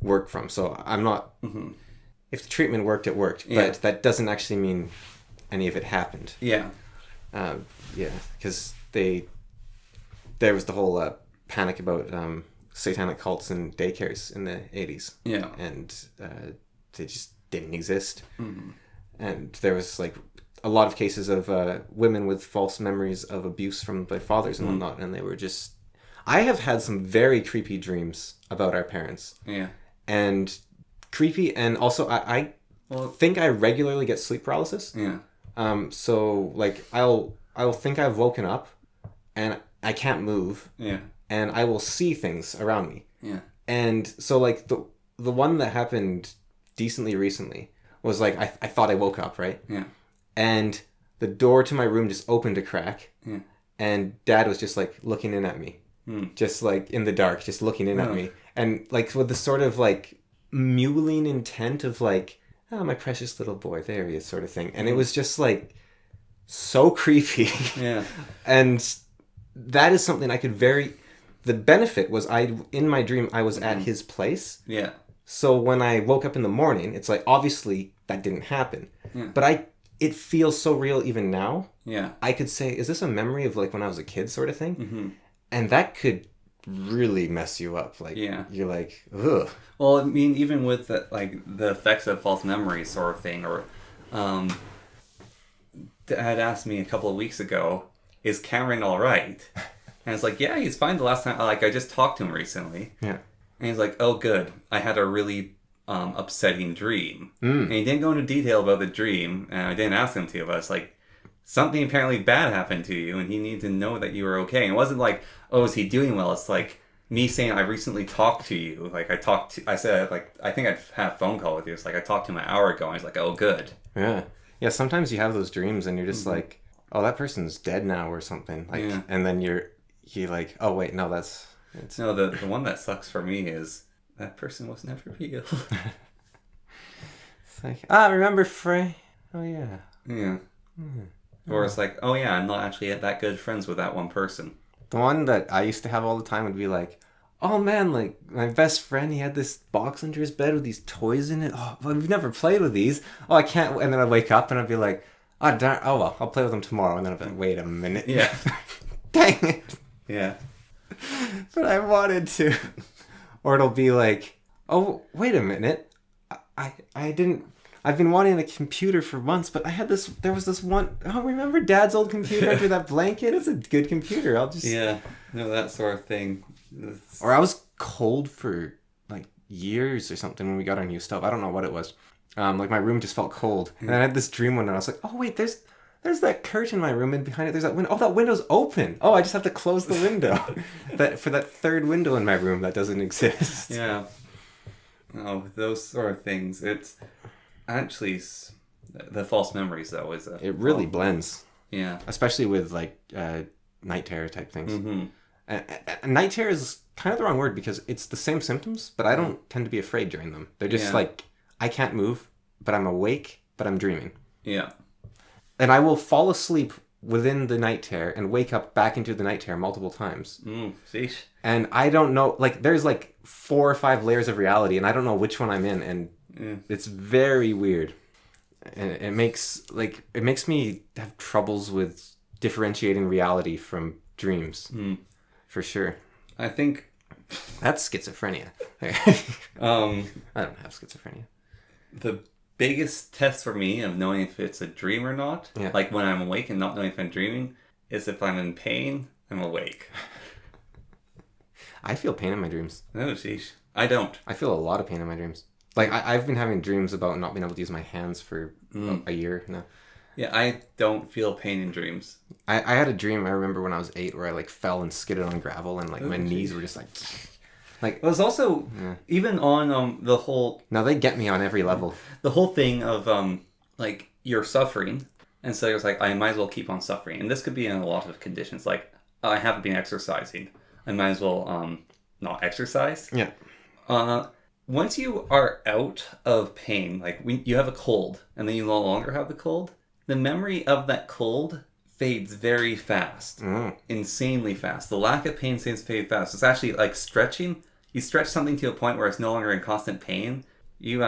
work from. So I'm not... If the treatment worked, it worked. But that doesn't actually mean any of it happened. Yeah. Because there was the whole panic about satanic cults and daycares in the 80s. Yeah. And they just didn't exist. And there was like a lot of cases of women with false memories of abuse from their fathers and whatnot, and they were just... I have had some very creepy dreams about our parents. Yeah. And creepy, and also I think I regularly get sleep paralysis. Yeah. So like I'll think I've woken up, and I can't move. Yeah. And I will see things around me. Yeah. And so like the one that happened decently recently was like I thought I woke up, right? Yeah. And the door to my room just opened a crack. Yeah. And Dad was just like looking in at me. Just like in the dark, just looking in at me. And like with the sort of like mewling intent of like, oh, my precious little boy, there he is, sort of thing. And it was just like so creepy. Yeah. And that is something I could the benefit was in my dream I was at his place. Yeah. So when I woke up in the morning, it's like obviously that didn't happen. Yeah. But it feels so real even now. Yeah. I could say, is this a memory of like when I was a kid sort of thing? Mm-hmm. And that could really mess you up. Like you're like, ugh. Well, I mean, even with the effects of false memories sort of thing, or Dad asked me a couple of weeks ago, is Cameron all right? And it's like, yeah, he's fine. The last time, I just talked to him recently. Yeah. And he's like, oh, good. I had a really upsetting dream. Mm. And he didn't go into detail about the dream, and I didn't ask him to, but it's like, something apparently bad happened to you, and he needed to know that you were okay. And it wasn't like, oh, is he doing well? It's like me saying, I recently talked to you. Like, I said, like, I think I'd had a phone call with you. It's like, I talked to him an hour ago, and he's like, oh, good. Yeah. Yeah, sometimes you have those dreams, and you're just like, oh, that person's dead now or something. Like, and then you're like, oh, wait, no, No, the one that sucks for me is that person was never real. It's like, remember Frey? Oh, yeah. Yeah. Or it's like, oh, yeah, I'm not actually that good friends with that one person. The one that I used to have all the time would be like, oh, man, like, my best friend, he had this box under his bed with these toys in it. Oh, well, we've never played with these. Oh, I can't. And then I'd wake up and I'd be like, oh, darn. Oh, well, I'll play with them tomorrow. And then I'd be like, wait a minute. Yeah. Dang it. Yeah. But I wanted to. Or it'll be like, oh, wait a minute. I didn't. I've been wanting a computer for months, but there was this one. Oh, remember Dad's old computer under that blanket? It's a good computer. I'll just. Yeah. No, that sort of thing. Or I was cold for like years or something when we got our new stove. I don't know what it was. Like my room just felt cold. And then I had this dream one night. I was like, oh, wait, there's that curtain in my room, and behind it there's that window. Oh, that window's open. Oh, I just have to close the window. For that third window in my room that doesn't exist. Yeah. Oh, those sort of things. It's actually the false memories, though, is it really blends. Yeah. Especially with like night terror type things. Mm-hmm. Night terror is kind of the wrong word because it's the same symptoms, but I don't tend to be afraid during them. They're just like, I can't move, but I'm awake, but I'm dreaming. Yeah. And I will fall asleep within the night terror and wake up back into the night terror multiple times. Sheesh. And I don't know, like, there's like 4 or 5 layers of reality, and I don't know which one I'm in, and it's very weird. And it makes me have troubles with differentiating reality from dreams. For sure. I think that's schizophrenia. I don't have schizophrenia. The biggest test for me of knowing if it's a dream or not, like when I'm awake and not knowing if I'm dreaming, is if I'm in pain, I'm awake. I feel pain in my dreams. Oh, sheesh. I don't. I feel a lot of pain in my dreams. Like, I've been having dreams about not being able to use my hands for a year now. Yeah, I don't feel pain in dreams. I had a dream, I remember when I was 8, where I, like, fell and skidded on gravel, and, like, my knees were just, like... It was also, even on the whole... Now, they get me on every level. The whole thing of, like, you're suffering, and so it's like, I might as well keep on suffering. And this could be in a lot of conditions. Like, I haven't been exercising. I might as well not exercise. Yeah. Once you are out of pain, like, when you have a cold, and then you no longer have the cold, the memory of that cold fades very fast. Insanely fast. The lack of pain seems to fade fast. It's actually like stretching. You stretch something to a point where it's no longer in constant pain. You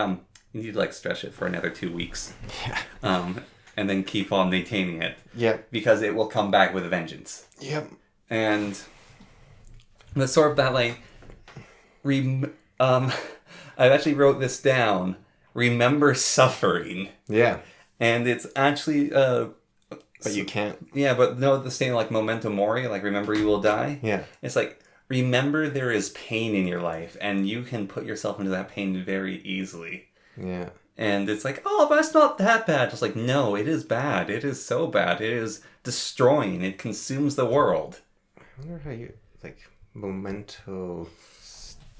need to like stretch it for another 2 weeks. Yeah. And then keep on maintaining it. Yep. Because it will come back with a vengeance. Yep. And the sort of that like I actually wrote this down. Remember suffering. Yeah. And it's actually but you can't. Yeah, but no, the same like memento mori, like remember you will die. Yeah. It's like remember there is pain in your life, and you can put yourself into that pain very easily. Yeah. And it's like, oh, but it's not that bad. It's like, no, it is bad. It is so bad. It is destroying. It consumes the world. I wonder how you, like, momento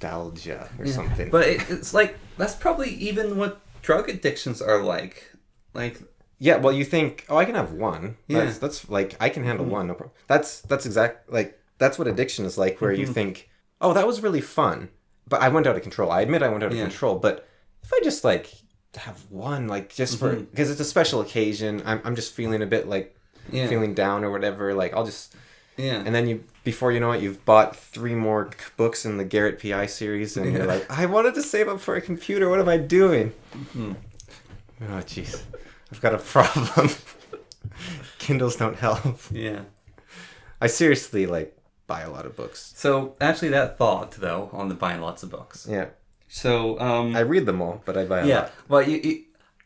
nostalgia or something. But it's like, that's probably even what drug addictions are like. Like, yeah, well, you think, oh, I can have one. Yeah. That's like, I can handle one. No problem. That's exact, like, that's what addiction is like, where you think, oh, that was really fun. But I went out of control. I admit I went out of control. But if I just, like, have one, like, just for, because it's a special occasion, I'm just feeling a bit, like, feeling down or whatever, like, I'll just, and then before you know it, you've bought 3 more books in the Garrett PI series, and you're like, I wanted to save up for a computer, what am I doing? Oh, jeez, I've got a problem. Kindles don't help. Yeah. I seriously, like, buy a lot of books. So, actually, that thought, though, on the buying lots of books. Yeah. So, I read them all, but I buy a lot. Well,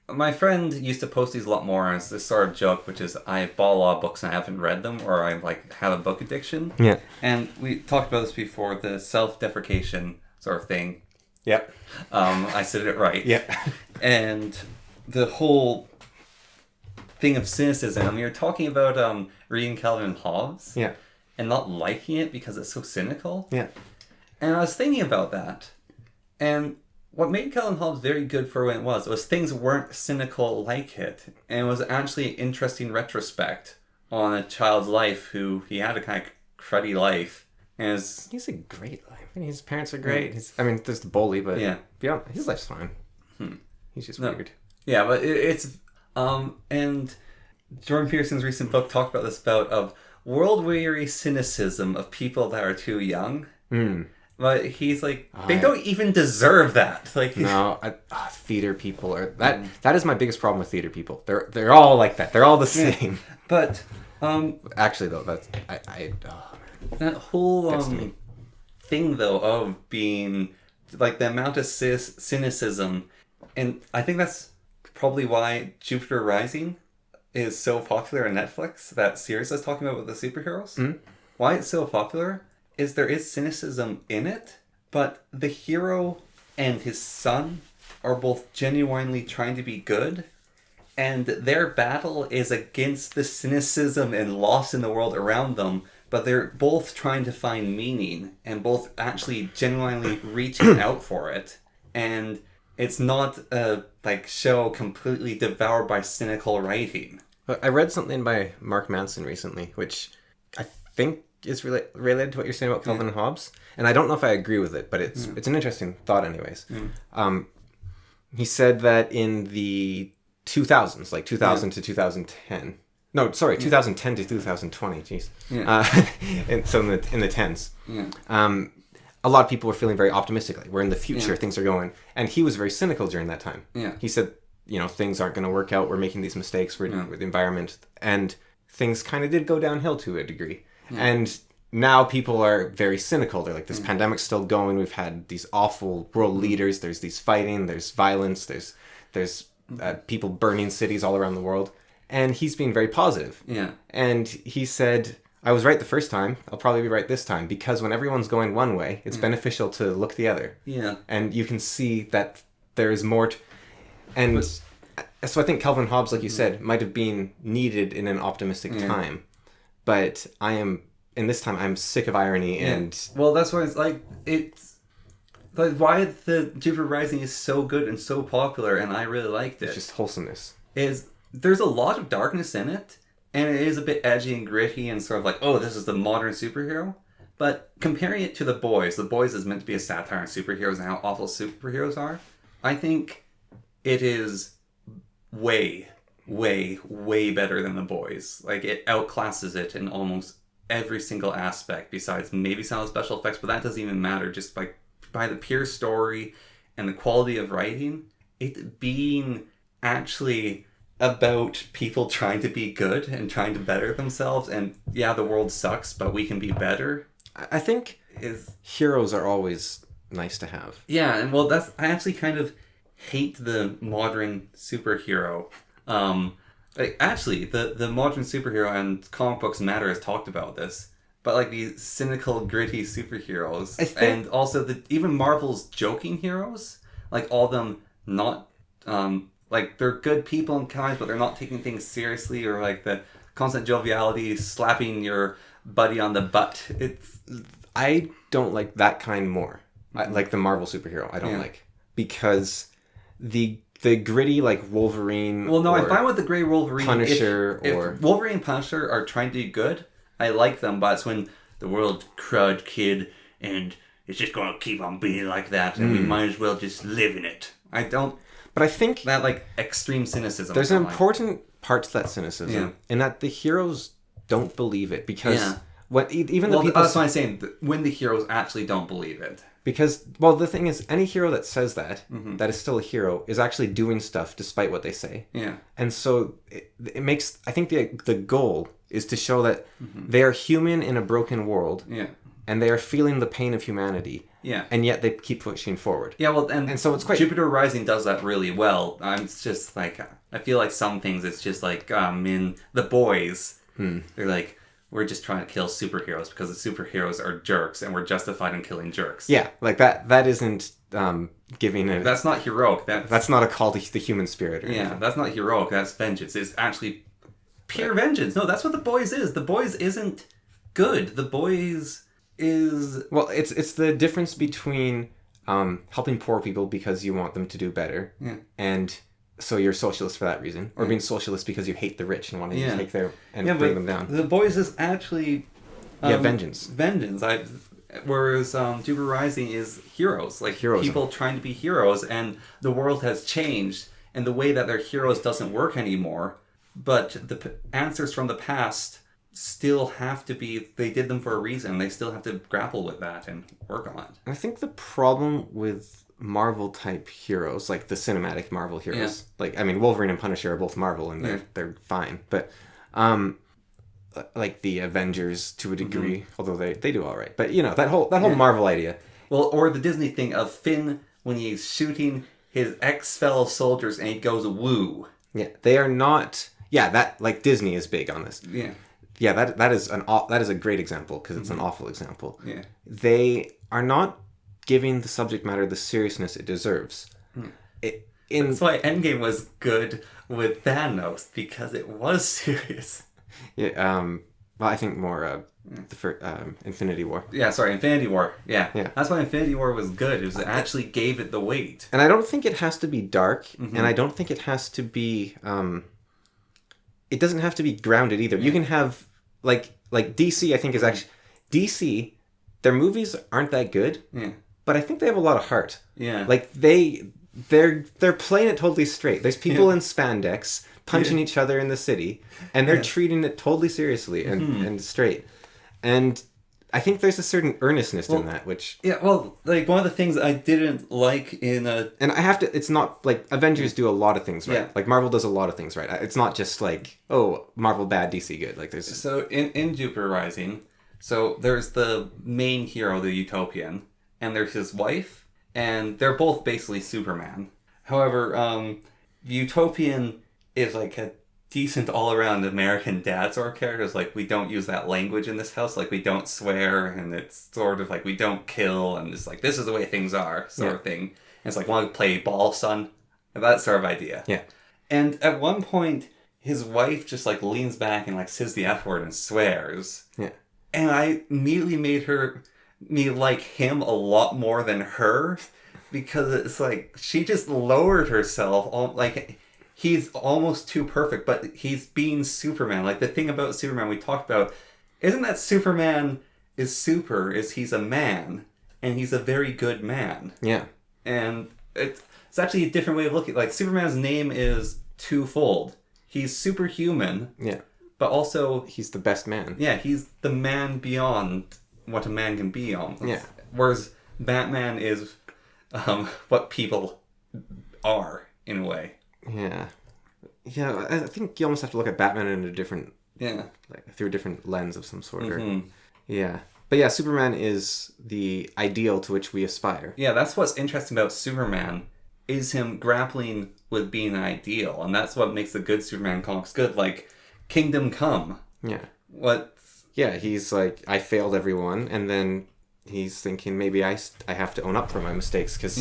my friend used to post these a lot more as this sort of joke, which is I've bought a lot of books and I haven't read them, or I like have a book addiction. Yeah. And we talked about this before, the self-deprecation sort of thing. Yep. I said it right. Yep. And the whole thing of cynicism. I mean, you're talking about reading Calvin and Hobbes. Yeah. And not liking it because it's so cynical. Yeah. And I was thinking about that. And what made Calvin Hobbes very good for when it was things weren't cynical like it. And it was actually an interesting retrospect on a child's life who he had a kind of cruddy life. And he's a great life. I mean, his parents are great. I mean, there's the bully, but beyond, his life's fine. He's just weird. Yeah, but it's... and Jordan Peterson's recent book talked about this bout of world-weary cynicism of people that are too young. But he's like, they don't even deserve that. Like, no, theater people are that. That is my biggest problem with theater people. They're all like that. They're all the same. But actually, though, that's that whole thing though of being like the amount of cynicism, and I think that's probably why Jupiter Rising is so popular on Netflix. That series I was talking about with the superheroes. Why it's so popular is there is cynicism in it, but the hero and his son are both genuinely trying to be good, and their battle is against the cynicism and loss in the world around them, but they're both trying to find meaning and both actually genuinely reaching out for it. And it's not a show completely devoured by cynical writing. I read something by Mark Manson recently, which I think is related to what you're saying about Calvin and Hobbes, and I don't know if I agree with it, but it's an interesting thought anyways. He said that in the 2000s, like 2000 to 2010, no, sorry, 2010 to 2020, jeez. And so in the 10s, a lot of people were feeling very optimistic, like we're in the future, things are going, and he was very cynical during that time. He said, things aren't going to work out, we're making these mistakes with the environment, and things kind of did go downhill to a degree. And now people are very cynical. They're like, this pandemic's still going. We've had these awful world leaders. There's these fighting. There's violence. There's people burning cities all around the world. And he's being very positive. And he said, I was right the first time. I'll probably be right this time. Because when everyone's going one way, it's beneficial to look the other. And you can see that there is more. So I think Calvin Hobbes, like you said, might have been needed in an optimistic time. But in this time, I'm sick of irony and... Well, that's why it's like why the Jupiter Rising is so good and so popular, and I really liked it. It's just wholesomeness. There's a lot of darkness in it, and it is a bit edgy and gritty and sort of like, oh, this is the modern superhero. But comparing it to The Boys is meant to be a satire on superheroes and how awful superheroes are. I think it is way better than The Boys. Like, it outclasses it in almost every single aspect, besides maybe some of the special effects, but that doesn't even matter. Just by the pure story and the quality of writing, it being actually about people trying to be good and trying to better themselves, and the world sucks, but we can be better. I think heroes are always nice to have. Yeah, and well, I actually kind of hate the modern superhero. Actually, the modern superhero, and Comic Books Matter has talked about this. but like these cynical, gritty superheroes, and also even Marvel's joking heroes, like all of them not like they're good people in comics, but they're not taking things seriously, or like the constant joviality, slapping your buddy on the butt. I don't like that kind more. I like the Marvel superhero. I don't like, because the gritty, like Wolverine. Well, no, I'm fine with the gray Wolverine. Punisher, if Wolverine and Punisher are trying to do good, I like them, but it's when the world's crud kid and it's just going to keep on being like that, and we might as well just live in it. I don't. But I think that like extreme cynicism. There's an important part to that cynicism, in that the heroes don't believe it, because even the people. That's what I'm saying. When the heroes actually don't believe it. Because, well, the thing is, any hero that says that, that is still a hero, is actually doing stuff despite what they say. Yeah. And so it makes, I think the goal is to show that they are human in a broken world. Yeah. And they are feeling the pain of humanity. Yeah. And yet they keep pushing forward. Yeah, well, and so it's quite... Jupiter Rising does that really well. It's just like, I feel like some things, it's just like, in The Boys, they're like, we're just trying to kill superheroes because the superheroes are jerks, and we're justified in killing jerks. Yeah, like that isn't giving a... That's not heroic. That's not a call to the human spirit. Or anything. That's not heroic. That's vengeance. It's actually pure vengeance. No, that's what The Boys is. The Boys isn't good. The Boys is... Well, it's the difference between helping poor people because you want them to do better, and... So you're socialist for that reason, or being socialist because you hate the rich and want to take their and bring them down. The Boys is actually vengeance. Vengeance. Whereas Jupiter Rising is heroes, like Heroism. People trying to be heroes, and the world has changed, and the way that they're heroes doesn't work anymore. But the answers from the past still have to be. They did them for a reason. They still have to grapple with that and work on it. I think the problem with Marvel type heroes, like the cinematic Marvel heroes, like, I mean, Wolverine and Punisher are both Marvel, and they're fine, but like the Avengers to a degree, although they do all right, but you know, that whole Marvel idea. Well, or the Disney thing of Finn when he's shooting his ex-fellow soldiers and he goes woo. Yeah, they are not. Yeah, that, like, Disney is big on this. Yeah, that is a great example, because it's an awful example. Yeah, they are not giving the subject matter the seriousness it deserves. That's why Endgame was good with Thanos, because it was serious. Yeah, well, I think more Infinity War. Yeah, sorry, Infinity War. Yeah. That's why Infinity War was good. It actually gave it the weight. And I don't think it has to be dark, and I don't think it has to be... it doesn't have to be grounded either. You can have... Like DC, I think, is actually... DC, their movies aren't that good. Yeah. But I think they have a lot of heart. Yeah. Like, they're playing it totally straight. There's people in spandex punching each other in the city, and they're treating it totally seriously and straight. And I think there's a certain earnestness in that, which... Yeah, well, like, one of the things I didn't like in a... And I have to... It's not... Like, Avengers do a lot of things right. Yeah. Like, Marvel does a lot of things right. It's not just like, oh, Marvel bad, DC good. Like, there's... So, in Jupiter Rising, so there's the main hero, the Utopian, and there's his wife, and they're both basically Superman. However, Utopian is like a decent all-around American dad sort of character. It's like, we don't use that language in this house, like, we don't swear, and it's sort of like, we don't kill, and it's like, this is the way things are, sort of thing. And it's like, want to play ball, son? That sort of idea. Yeah. And at one point, his wife just, like, leans back and, like, says the F word and swears. Yeah. And I immediately made me like him a lot more than her, because it's like, she just lowered herself, like, he's almost too perfect, but he's being Superman. Like, the thing about Superman we talked about isn't that Superman is he's a man, and he's a very good man. Yeah. And it's actually a different way of looking. Like, Superman's name is twofold. He's superhuman. Yeah. But also... He's the best man. Yeah, he's the man beyond what a man can be on. Yeah. Whereas Batman is what people are, in a way. Yeah. Yeah, I think you almost have to look at Batman in a different... Yeah. Like, through a different lens of some sort. Yeah. But yeah, Superman is the ideal to which we aspire. Yeah, that's what's interesting about Superman, is him grappling with being an ideal. And that's what makes the good Superman comics good. Like, Kingdom Come. Yeah. What Yeah, he's like, I failed everyone, and then he's thinking maybe I have to own up for my mistakes, because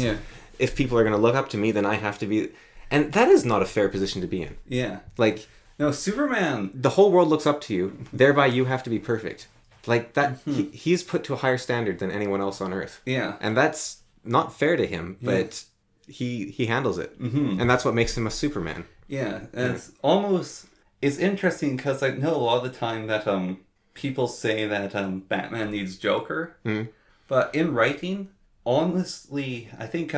if people are going to look up to me, then I have to be... And that is not a fair position to be in. Yeah. Like... No, Superman... The whole world looks up to you, thereby you have to be perfect. Like, that, he's put to a higher standard than anyone else on Earth. Yeah. And that's not fair to him, but he handles it. And that's what makes him a Superman. Yeah, and it's almost... It's interesting, because I know a lot of the time that people say that Batman needs Joker. But in writing, honestly, I think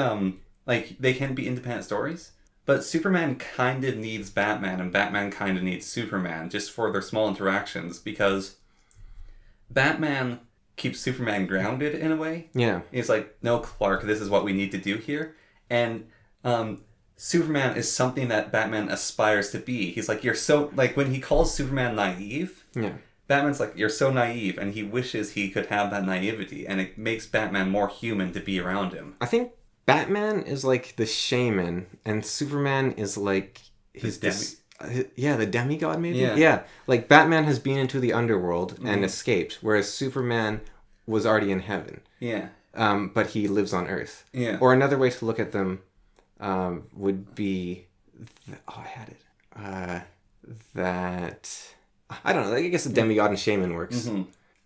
like they can be independent stories. But Superman kind of needs Batman, and Batman kind of needs Superman, just for their small interactions, because Batman keeps Superman grounded in a way. Yeah. He's like, no, Clark, this is what we need to do here. And Superman is something that Batman aspires to be. He's like, you're so... Like, when he calls Superman naive, Batman's like, you're so naive, and he wishes he could have that naivety, and it makes Batman more human to be around him. I think Batman is like the shaman, and Superman is like the demigod, maybe. Yeah, like Batman has been into the underworld and escaped, whereas Superman was already in heaven. Yeah. But he lives on Earth. Yeah. Or another way to look at them would be, I had it. That I don't know. I guess the demigod and shaman works.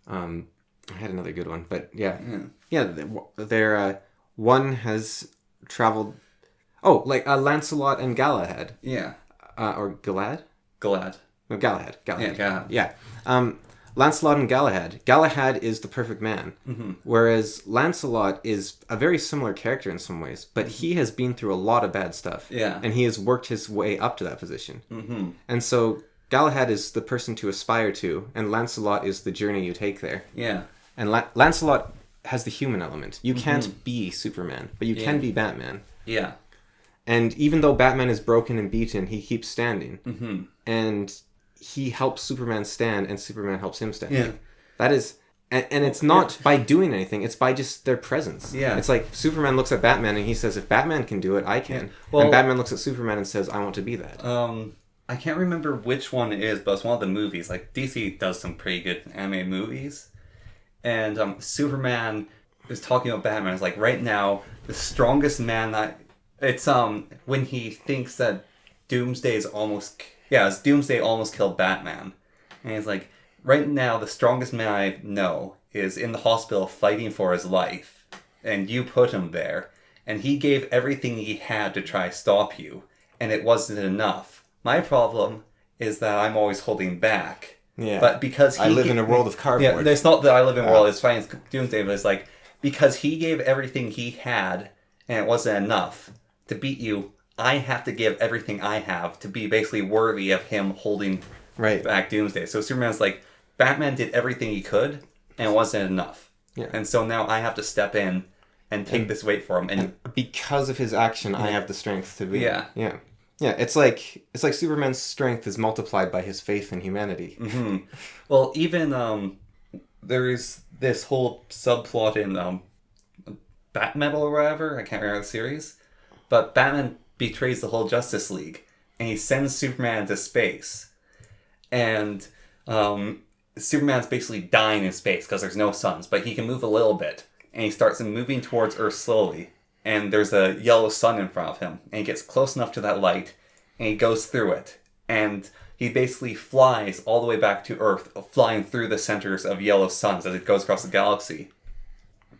I had another good one, but yeah. They're. One has traveled... Oh, like Lancelot and Galahad. Yeah. Or Galad? Galad. No, Galahad. Yeah, Galahad. Yeah. Lancelot and Galahad. Galahad is the perfect man. Whereas Lancelot is a very similar character in some ways. But he has been through a lot of bad stuff. Yeah. And he has worked his way up to that position. And so Galahad is the person to aspire to. And Lancelot is the journey you take there. Yeah. And Lancelot... has the human element. You can't be Superman, but you can be Batman. Yeah. And even though Batman is broken and beaten, he keeps standing. And he helps Superman stand, and Superman helps him stand. Yeah. That is... And it's not by doing anything, it's by just their presence. Yeah. It's like Superman looks at Batman and he says, if Batman can do it, I can. Yeah. Well, and Batman looks at Superman and says, I want to be that. I can't remember which one it is, but it's one of the movies. Like, DC does some pretty good anime movies. And Superman is talking about Batman. It's like, right now, the strongest man that... It's when he thinks that Doomsday almost killed Batman. And he's like, right now, the strongest man I know is in the hospital fighting for his life. And you put him there. And he gave everything he had to try to stop you. And it wasn't enough. My problem is that I'm always holding back. Yeah. But because I live in a world of cardboard. Yeah, it's not that I live in a world that's fighting Doomsday, but it's like, because he gave everything he had, and it wasn't enough to beat you, I have to give everything I have to be basically worthy of him holding back Doomsday. So Superman's like, Batman did everything he could, and it wasn't enough. Yeah. And so now I have to step in and take this weight for him. And because of his action, I have the strength to be... Yeah. Yeah. Yeah, it's like Superman's strength is multiplied by his faith in humanity. Well, even there is this whole subplot in Batmetal or whatever. I can't remember the series, but Batman betrays the whole Justice League, and he sends Superman into space, and Superman's basically dying in space because there's no suns, but he can move a little bit, and he starts moving towards Earth slowly. And there's a yellow sun in front of him. And he gets close enough to that light. And he goes through it. And he basically flies all the way back to Earth, flying through the centers of yellow suns as it goes across the galaxy.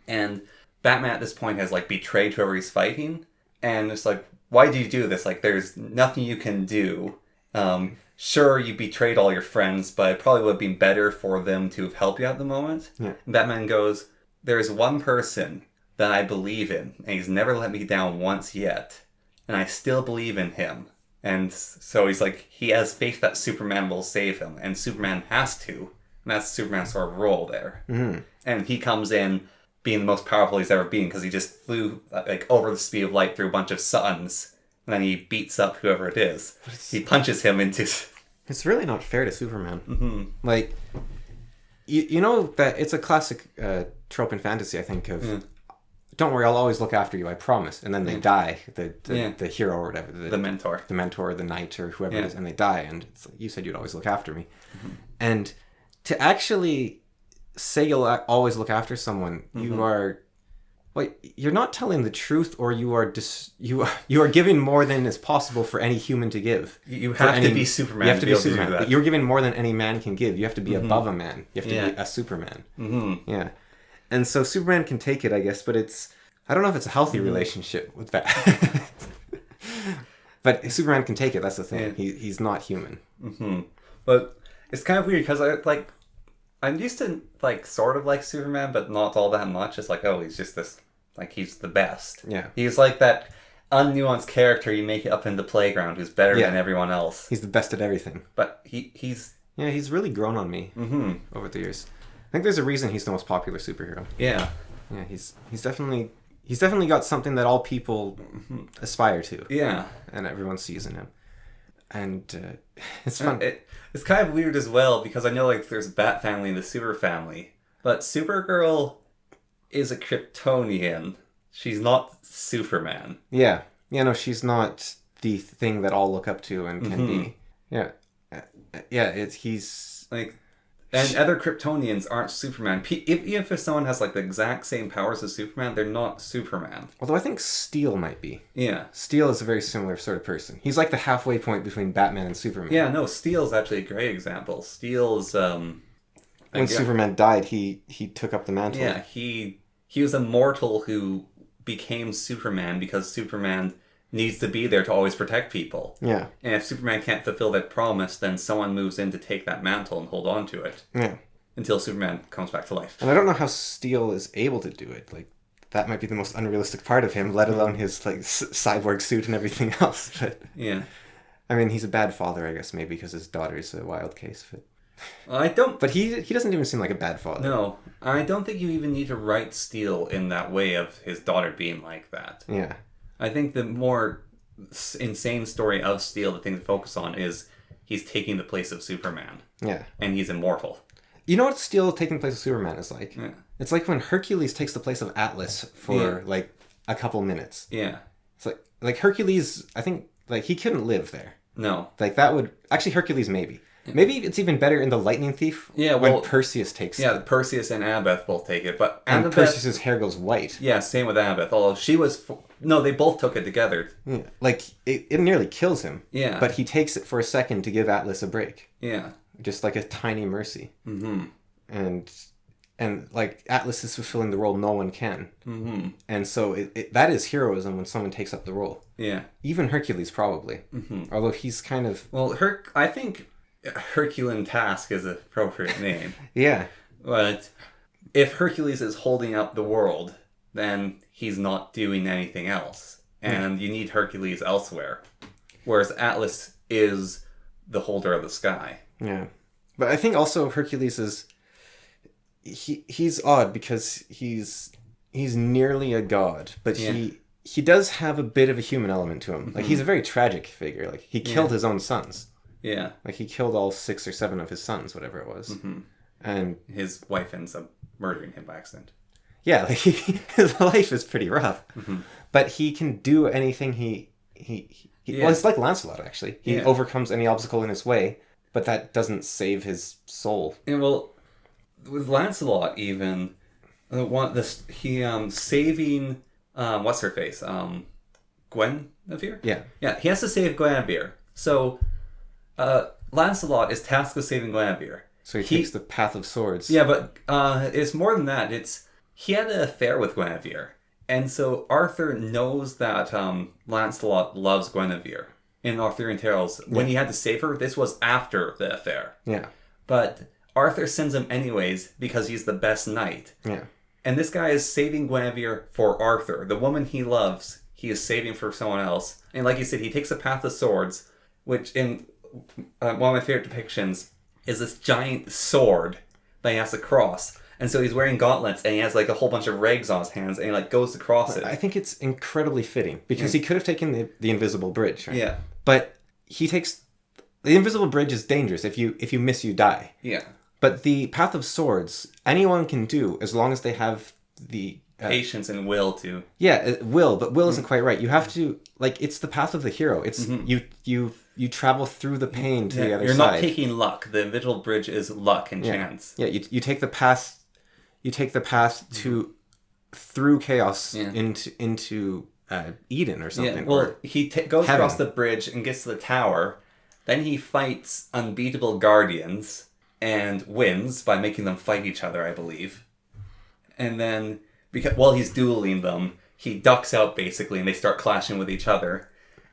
And Batman at this point has, like, betrayed whoever he's fighting. And it's like, why do you do this? Like, there's nothing you can do. Sure, you betrayed all your friends, but it probably would have been better for them to have helped you at the moment. Yeah. And Batman goes, there's one person that I believe in, and he's never let me down once yet, and I still believe in him. And so he's like, he has faith that Superman will save him, and Superman has to, and that's Superman's sort of role there. And he comes in being the most powerful he's ever been, because he just flew like over the speed of light through a bunch of suns, and then he beats up whoever it is. He punches him into... It's really not fair to Superman. Like, you know that it's a classic trope in fantasy, I think, of... Don't worry, I'll always look after you, I promise. And then they die, the hero or whatever. The mentor. The mentor or the knight or whoever it is, and they die. And it's like, you said you'd always look after me. And to actually say you'll always look after someone, you are, like, you're not telling the truth, or you are you are giving more than is possible for any human to give. You have to be Superman. You have to be Superman. To do that. You're giving more than any man can give. You have to be above a man. You have to be a Superman. Yeah. And so Superman can take it, I guess, but I don't know if it's a healthy relationship with that. But Superman can take it. That's the thing. Yeah. He's not human. But it's kind of weird because I'm used to sort of like Superman, but not all that much. It's like, oh, he's just this, he's the best. Yeah. He's like that unnuanced character you make it up in the playground who's better than everyone else. He's the best at everything. But he's... Yeah, he's really grown on me over the years. I think there's a reason he's the most popular superhero. Yeah. Yeah, he's definitely got something that all people aspire to. Yeah. And everyone sees in him. And it's fun. It's kind of weird as well, because I know there's Bat Family and the Super Family, but Supergirl is a Kryptonian. She's not Superman. Yeah. Yeah, no, she's not the thing that all look up to and can be. Yeah. Yeah, he's... And other Kryptonians aren't Superman. Even if someone has the exact same powers as Superman, they're not Superman. Although I think Steel might be. Yeah. Steel is a very similar sort of person. He's like the halfway point between Batman and Superman. Yeah, no, Steel's actually a great example. Steel's... when Superman died, he took up the mantle. Yeah, he was a mortal who became Superman because Superman needs to be there to always protect people. Yeah. And if Superman can't fulfill that promise, then someone moves in to take that mantle and hold on to it. Yeah. Until Superman comes back to life. And I don't know how Steel is able to do it. That might be the most unrealistic part of him, let alone his cyborg suit and everything else. But yeah. I mean, he's a bad father, I guess, maybe because his daughter's a wild case. But I don't... But he doesn't even seem like a bad father. No. I don't think you even need to write Steel in that way of his daughter being like that. Yeah. I think the more insane story of Steel, the thing to focus on, is he's taking the place of Superman. Yeah. And he's immortal. You know what Steel taking the place of Superman is like? Yeah. It's like when Hercules takes the place of Atlas for, a couple minutes. Yeah. It's like Hercules, I think, he couldn't live there. No. That would... Actually, Hercules, maybe. Maybe it's even better in The Lightning Thief when Perseus takes it. Yeah, Perseus and Annabeth both take it. But and Perseus' hair goes white. Yeah, same with Annabeth. Although she was... No, they both took it together. Yeah. It nearly kills him. Yeah. But he takes it for a second to give Atlas a break. Yeah. Just like a tiny mercy. Mm-hmm. And Atlas is fulfilling the role no one can. Mm-hmm. And so that is heroism when someone takes up the role. Yeah. Even Hercules, probably. Mm-hmm. Although he's kind of... Well, I think... Herculean Task is an appropriate name. Yeah. But if Hercules is holding up the world, then he's not doing anything else. And you need Hercules elsewhere. Whereas Atlas is the holder of the sky. Yeah. But I think also Hercules is... He's odd because he's nearly a god, but he does have a bit of a human element to him. He's a very tragic figure. He killed his own sons. Yeah. He killed all 6 or 7 of his sons, whatever it was. Mm-hmm. And his wife ends up murdering him by accident. Yeah, his life is pretty rough. Mm-hmm. But he can do anything he well, it's like Lancelot, actually. He overcomes any obstacle in his way, but that doesn't save his soul. Yeah, well, with Lancelot even, saving, what's her face? Guinevere? Yeah. Yeah, he has to save Guinevere. So... Lancelot is tasked with saving Guinevere. So he takes the path of swords. Yeah, but it's more than that. He had an affair with Guinevere. And so Arthur knows that Lancelot loves Guinevere. In Arthurian tales, when he had to save her, this was after the affair. Yeah. But Arthur sends him anyways because he's the best knight. Yeah. And this guy is saving Guinevere for Arthur. The woman he loves, he is saving for someone else. And like you said, he takes the path of swords, which in... one of my favorite depictions is this giant sword that he has to cross. And so he's wearing gauntlets and he has a whole bunch of rags on his hands and he goes across it. I think it's incredibly fitting because he could have taken the invisible bridge, right? Yeah. But he takes... The invisible bridge is dangerous. If you miss, you die. Yeah. But the path of swords, anyone can do as long as they have the patience and will to. Yeah, will, but will isn't quite right. You have to, like, it's the path of the hero. It's you travel through the pain to the other side. You're not taking luck. The invisible bridge is luck and chance. Yeah, you take the path. You take the path to through chaos into Eden or something. Yeah. Well, he goes across the bridge and gets to the tower. Then he fights unbeatable guardians and wins by making them fight each other, I believe. And then, while he's dueling them, he ducks out basically, and they start clashing with each other.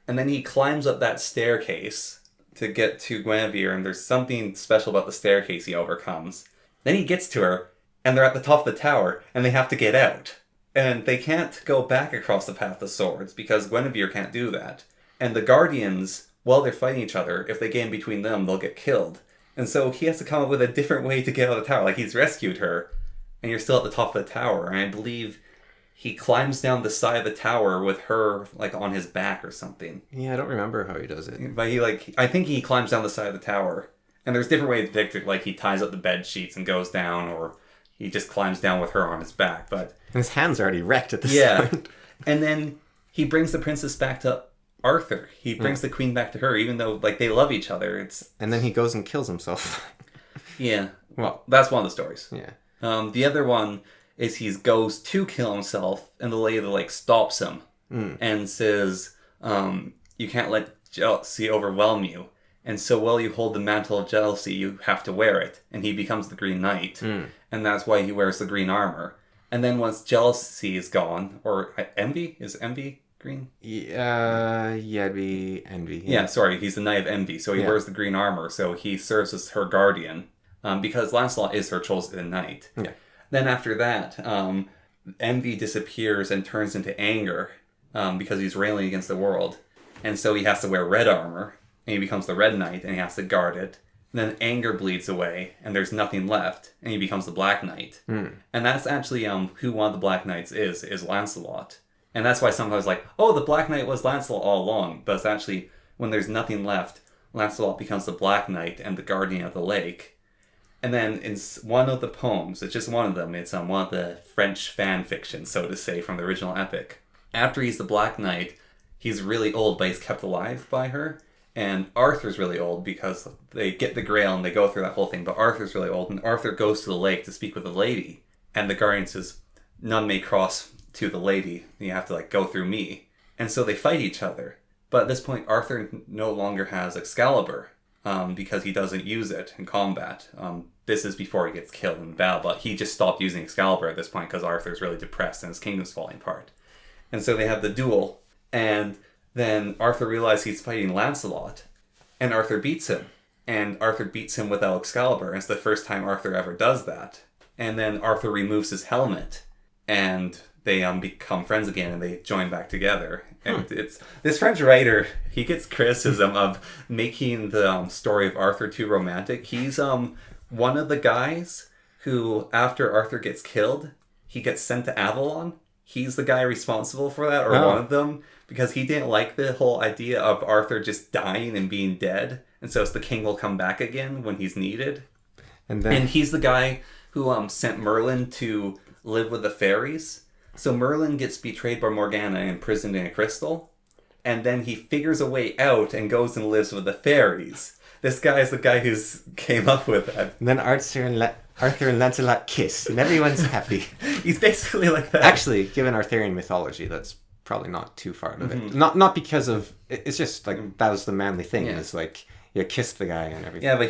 And then he climbs up that staircase to get to Guinevere, and there's something special about the staircase he overcomes. Then he gets to her, and they're at the top of the tower, and they have to get out. And they can't go back across the Path of Swords, because Guinevere can't do that. And the Guardians, while they're fighting each other, if they get in between them, they'll get killed. And so he has to come up with a different way to get out of the tower. Like, he's rescued her, and you're still at the top of the tower. And I believe he climbs down the side of the tower with her, like, on his back or something. Yeah, I don't remember how he does it. But I think he climbs down the side of the tower. And there's different ways to depict it. Like, he ties up the bed sheets and goes down, or he just climbs down with her on his back. But and his hands are already wrecked at this point. And then he brings the princess back to Arthur. He brings the queen back to her, even though, like, they love each other. And then he goes and kills himself. Yeah. Well, that's one of the stories. Yeah. The other one is he goes to kill himself, and the lady, like, stops him and says, you can't let jealousy overwhelm you. And so while you hold the mantle of jealousy, you have to wear it. And he becomes the Green Knight. And that's why he wears the green armor. And then once jealousy is gone, or envy? Is envy green? Yeah, it'd be envy. Yeah, sorry, he's the Knight of Envy. So he wears the green armor. So he serves as her guardian. Because Lancelot is her chosen knight. Yeah. Then after that, envy disappears and turns into anger. Because he's railing against the world. And so he has to wear red armor. And he becomes the Red Knight, and he has to guard it. And then anger bleeds away, and there's nothing left, and he becomes the Black Knight. And that's actually who one of the Black Knights is Lancelot. And that's why sometimes like, oh, the Black Knight was Lancelot all along. But it's actually, when there's nothing left, Lancelot becomes the Black Knight and the Guardian of the Lake. And then in one of the poems, it's just one of them, it's one of the French fan fiction, so to say, from the original epic. After he's the Black Knight, he's really old, but he's kept alive by her. And Arthur's really old because they get the Grail and they go through that whole thing. But Arthur's really old, and Arthur goes to the lake to speak with the lady. And the guardian says, none may cross to the lady. You have to, like, go through me. And so they fight each other. But at this point, Arthur no longer has Excalibur because he doesn't use it in combat. This is before he gets killed in battle. But he just stopped using Excalibur at this point because Arthur's really depressed and his kingdom's falling apart. And so they have the duel. And then Arthur realizes he's fighting Lancelot, and Arthur beats him. And Arthur beats him without Excalibur, and it's the first time Arthur ever does that. And then Arthur removes his helmet, and they become friends again, and they join back together. And it's this French writer, he gets criticism of making the story of Arthur too romantic. He's one of the guys who, after Arthur gets killed, he gets sent to Avalon. He's the guy responsible for that, or one of them, because he didn't like the whole idea of Arthur just dying and being dead. And so it's the king will come back again when he's needed. And he's the guy who sent Merlin to live with the fairies. So Merlin gets betrayed by Morgana and imprisoned in a crystal. And then he figures a way out and goes and lives with the fairies. This guy is the guy who's came up with that. And then Arthur and Lancelot kiss, and everyone's happy. He's basically like that. Actually, given Arthurian mythology, that's probably not too far of it. Not because of... It's just like, that was the manly thing. Yeah. It's like, you kiss the guy and everything. Yeah, but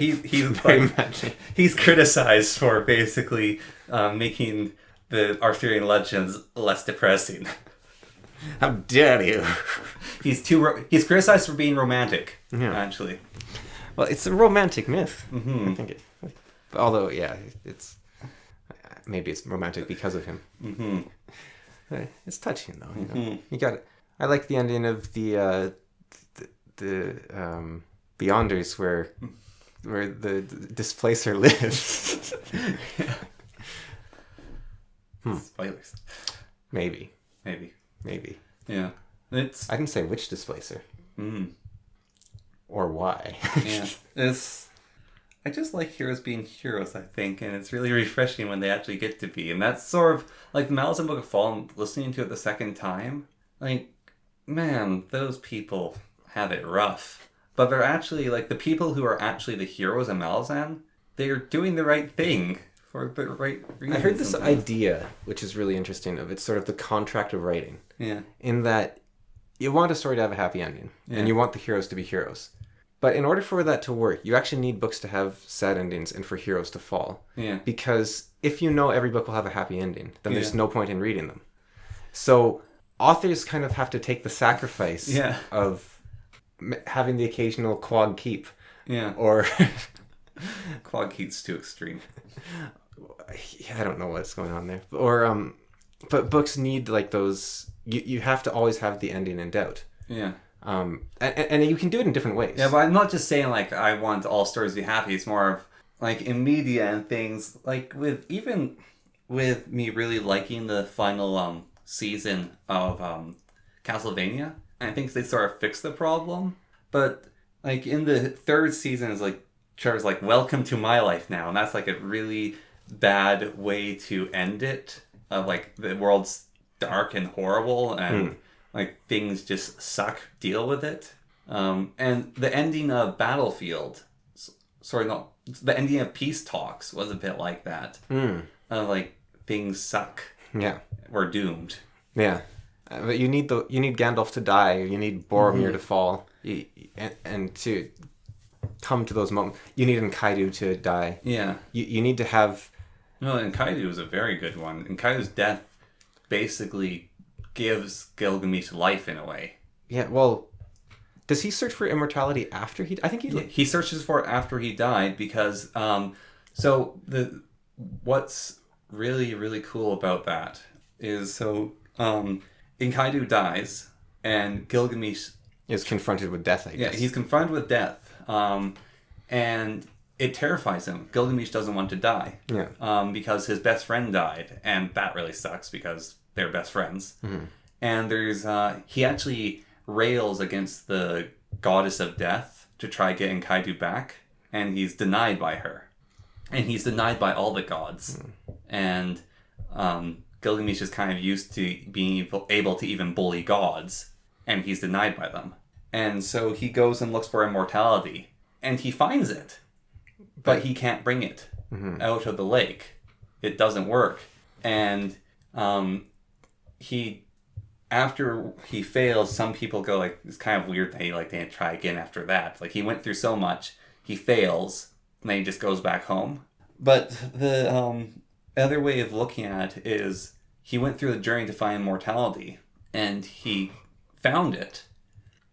he's criticized for basically making the Arthurian legends less depressing. How dare you? He's criticized for being romantic, actually. Well, it's a romantic myth. I think although, yeah, maybe it's romantic because of him. It's touching though. You know? You got it. I like the ending of the Beyonders where the displacer lives. Spoilers. Maybe. Yeah. I can say which displacer. Or why. Yeah. I just like heroes being heroes, I think, and it's really refreshing when they actually get to be. And that's sort of like the Malazan Book of Fallen, listening to it the second time. Like, man, those people have it rough. But they're actually, like, the people who are actually the heroes in Malazan, they're doing the right thing for the right reasons. I heard this idea, which is really interesting, of it's sort of the contract of writing. Yeah. In that you want a story to have a happy ending, and you want the heroes to be heroes. But in order for that to work, you actually need books to have sad endings and for heroes to fall. Yeah. Because if you know every book will have a happy ending, then there's no point in reading them. So authors kind of have to take the sacrifice of having the occasional quag keep. Yeah. Or... quag keep's too extreme. Yeah, I don't know what's going on there. Or, but books need, like, those... You have to always have the ending in doubt. Yeah. And you can do it in different ways. Yeah, but I'm not just saying, like, I want all stories to be happy. It's more of, like, in media and things, like, with me really liking the final season of Castlevania, I think they sort of fixed the problem. But, like, in the third season, is like, Trevor's like, welcome to my life now. And that's, like, a really bad way to end it. Of, like, the world's dark and horrible, and... like, things just suck, deal with it. And the ending of Battlefield, the ending of Peace Talks was a bit like that. Of, like, things suck. Yeah. We're doomed. Yeah. But you need Gandalf to die, you need Boromir to fall, and to come to those moments. You need Enkidu to die. Yeah. You need to have... No, Enkidu is a very good one. Enkidu's death basically... gives Gilgamesh life in a way. Yeah, well, does he search for immortality after he... I think he searches for it after he died because... what's really, really cool about that is... Enkidu dies, and Gilgamesh... is confronted with death, I guess. Yeah, he's confronted with death. And it terrifies him. Gilgamesh doesn't want to die. Yeah. Because his best friend died, and that really sucks because... they're best friends. Mm-hmm. And there's he actually rails against the goddess of death to try getting Enkidu back, and he's denied by her. And he's denied by all the gods. And Gilgamesh is kind of used to being able to even bully gods, and he's denied by them. And so he goes and looks for immortality, and he finds it. But he can't bring it out of the lake. It doesn't work. And... after he fails, some people go like, it's kind of weird that he like didn't try again after that. Like, he went through so much, he fails, and then he just goes back home. But the other way of looking at it is he went through the journey to find immortality, and he found it.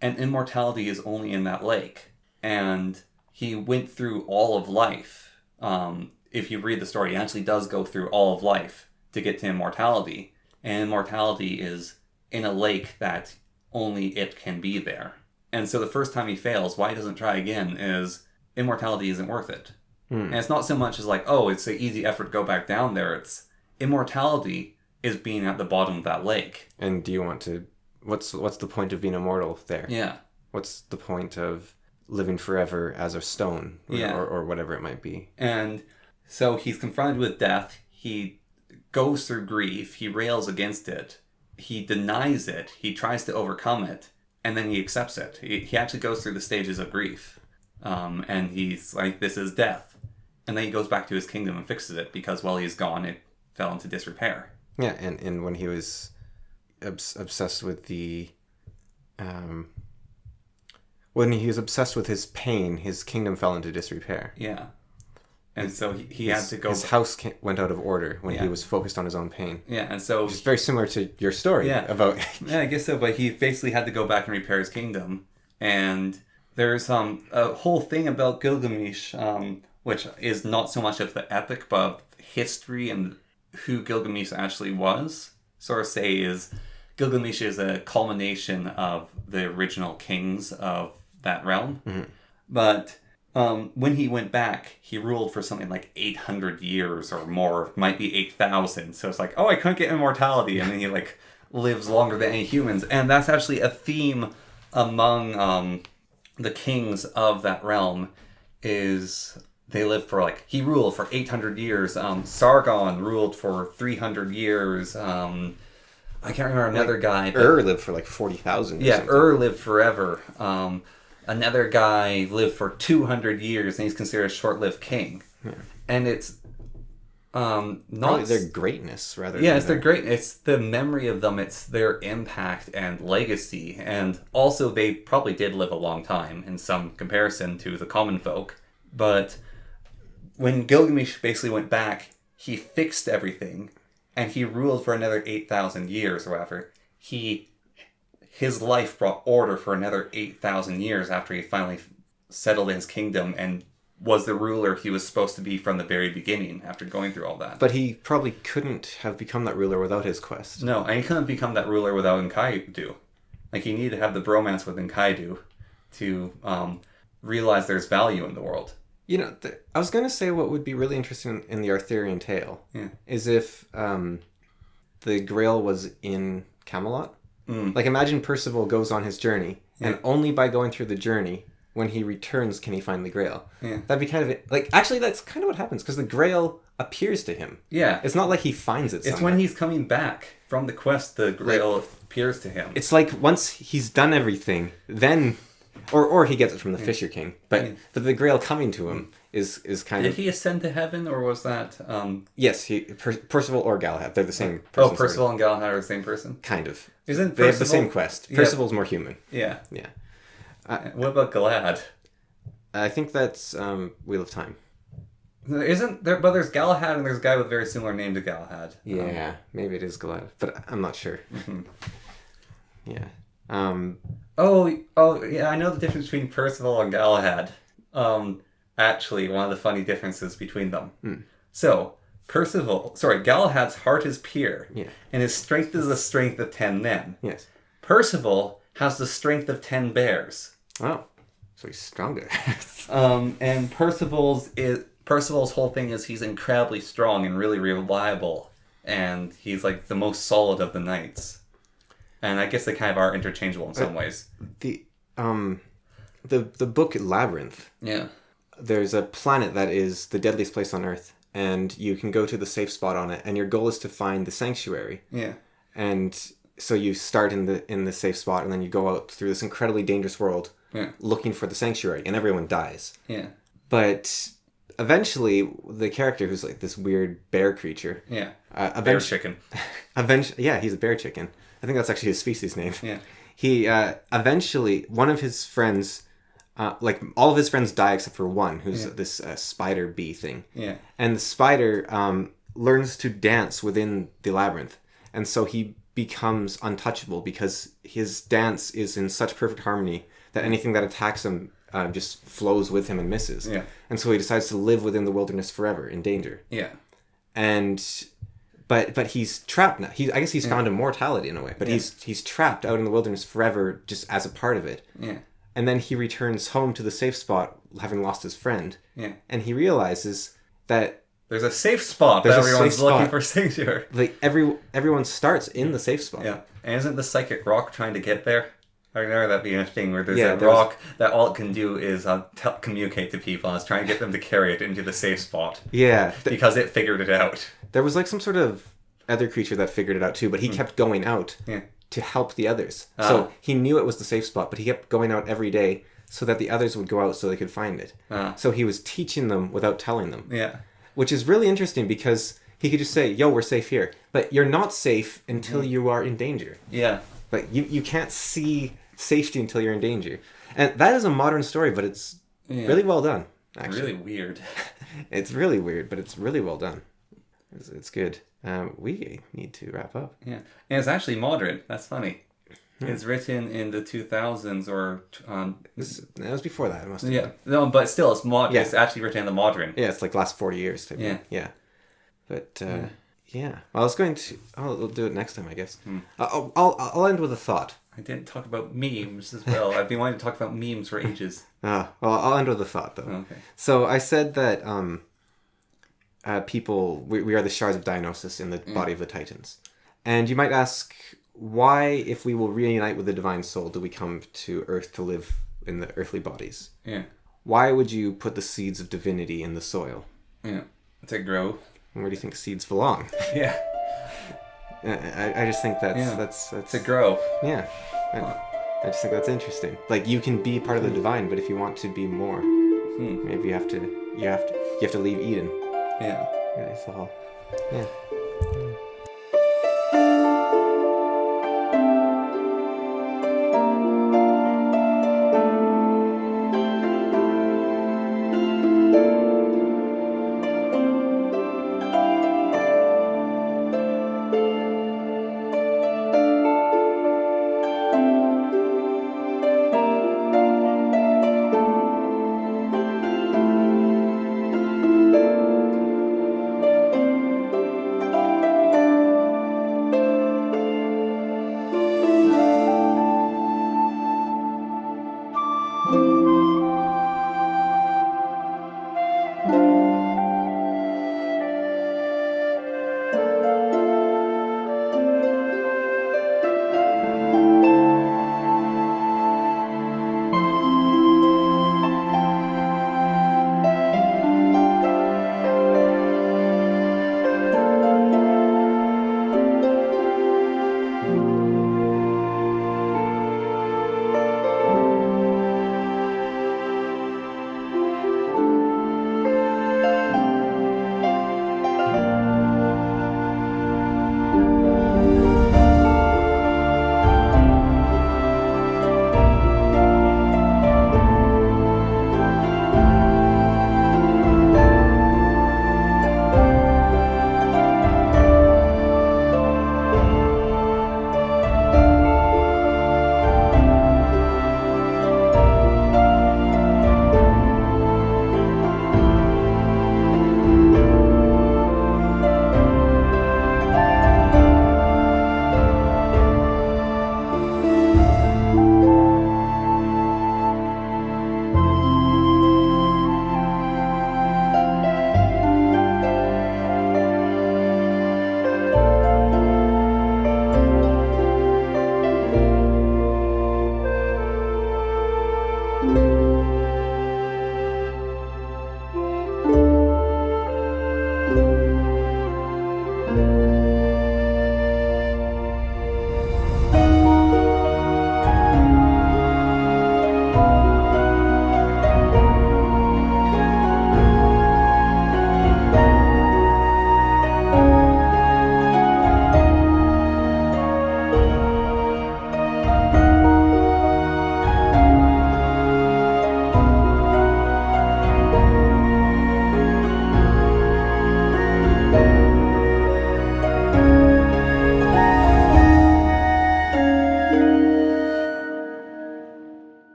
And immortality is only in that lake. And he went through all of life. If you read the story, he actually does go through all of life to get to immortality. And immortality is in a lake that only it can be there. And so the first time he fails, why he doesn't try again is immortality isn't worth it. And it's not so much as like, oh, it's an easy effort to go back down there. It's immortality is being at the bottom of that lake. And do you want to... What's the point of being immortal there? Yeah. What's the point of living forever as a stone? Or whatever it might be. And so he's confronted with death. He... goes through grief, he rails against it, he denies it, he tries to overcome it, and then he accepts it. He actually goes through the stages of grief. And he's like, this is death. And then he goes back to his kingdom and fixes it because while he's gone, it fell into disrepair. Yeah, and when he was obsessed with the... when he was obsessed with his pain, his kingdom fell into disrepair. Yeah. And so he had to go... His house went out of order when he was focused on his own pain. Yeah, and so... Which is very similar to your story about... Yeah, I guess so, but he basically had to go back and repair his kingdom. And there's a whole thing about Gilgamesh, which is not so much of the epic, but history and who Gilgamesh actually was. Sort of say is... Gilgamesh is a culmination of the original kings of that realm. Mm-hmm. But... when he went back, he ruled for something like 800 years or more. Might be 8,000. So it's like, oh, I couldn't get immortality. And then he, like, lives longer than any humans. And that's actually a theme among the kings of that realm is they lived for he ruled for 800 years. Sargon ruled for 300 years. I can't remember another guy. But lived for 40,000. Yeah, lived forever. Another guy lived for 200 years, and he's considered a short-lived king. Yeah. And it's not probably their greatness rather. Yeah, it's their great. It's the memory of them. It's their impact and legacy, and also they probably did live a long time in some comparison to the common folk. But when Gilgamesh basically went back, he fixed everything, and he ruled for another 8,000 years or whatever. His life brought order for another 8,000 years after he finally settled his kingdom and was the ruler he was supposed to be from the very beginning after going through all that. But he probably couldn't have become that ruler without his quest. No, and he couldn't become that ruler without Enkidu. He needed to have the bromance with Enkidu to realize there's value in the world. I was going to say what would be really interesting in the Arthurian tale is if the Grail was in Camelot. Imagine Percival goes on his journey, and only by going through the journey, when he returns, can he find the Grail. Yeah. That'd be kind of actually, that's kind of what happens, because the Grail appears to him. Yeah. It's not like he finds it somewhere. It's when he's coming back from the quest, the Grail appears to him. It's once he's done everything, then... Or he gets it from the Fisher King. But the Grail coming to him is kind of... Did he ascend to heaven, or was that... Yes, Percival or Galahad. They're the same person. Oh, Percival and Galahad are the same person? Kind of. Isn't Percival... They have the same quest. Percival's more human. Yeah. Yeah. What about Galahad? I think that's Wheel of Time. Isn't there? But there's Galahad, and there's a guy with a very similar name to Galahad. Yeah, maybe it is Galahad, but I'm not sure. Mm-hmm. Yeah. Oh, yeah. I know the difference between Percival and Galahad. Actually, one of the funny differences between them. So, Galahad's heart is pure, and his strength is the strength of 10 men. Yes. Percival has the strength of 10 bears. Oh, so he's stronger. And Percival's whole thing is he's incredibly strong and really reliable, and he's the most solid of the knights. And I guess they kind of are interchangeable in some ways. The book Labyrinth. Yeah. There's a planet that is the deadliest place on Earth, and you can go to the safe spot on it, and your goal is to find the sanctuary. Yeah. And so you start in the safe spot, and then you go out through this incredibly dangerous world looking for the sanctuary, and everyone dies. Yeah. But eventually, the character who's this weird bear creature. Yeah. Bear chicken. Yeah, he's a bear chicken. I think that's actually his species name. Yeah. He eventually, one of his friends, all of his friends die except for one, who's this spider bee thing. Yeah. And the spider learns to dance within the labyrinth, and so he becomes untouchable because his dance is in such perfect harmony that anything that attacks him just flows with him and misses. Yeah. And so he decides to live within the wilderness forever in danger. Yeah. And but he's trapped now. I guess he's found immortality in a way, but he's trapped out in the wilderness forever just as a part of it. Yeah. And then he returns home to the safe spot having lost his friend. Yeah. And he realizes that there's a safe spot that everyone's looking for sanctuary. Everyone starts in the safe spot. Yeah. And isn't the psychic rock trying to get there? I remember that being a thing where there's a rock that all it can do is communicate to people, and it's trying to get them to carry it into the safe spot. Yeah. Because it figured it out. There was some sort of other creature that figured it out too, but he kept going out to help the others. So he knew it was the safe spot, but he kept going out every day so that the others would go out so they could find it. So he was teaching them without telling them. Yeah. Which is really interesting because he could just say, yo, we're safe here. But you're not safe until you are in danger. Yeah. You can't see safety until you're in danger. And that is a modern story, but it's really well done, actually. Really weird. It's really weird, but it's really well done. It's good. We need to wrap up. Yeah. And it's actually modern. That's funny. It's written in the 2000s or... That was before that. It must have been. No, but still, it's modern. Yeah. It's actually written in the modern. Yeah, it's last 40 years. Yeah. But, yeah. Well, I'll do it next time, I guess. I'll end with a thought. I didn't talk about memes as well. I've been wanting to talk about memes for ages. Well, I'll end with a thought, though. Okay. So I said that we are the shards of Dionysus in the body of the Titans. And you might ask, why, if we will reunite with the divine soul, do we come to Earth to live in the earthly bodies? Yeah. why would you put the seeds of divinity in the soil? Yeah. To grow. Where do you think seeds belong? Yeah. I just think that's to grow. Yeah. I just think that's interesting. Like, you can be part of the divine, but if you want to be more, maybe you have to leave Eden. Yeah. Yeah, it's the whole. Yeah.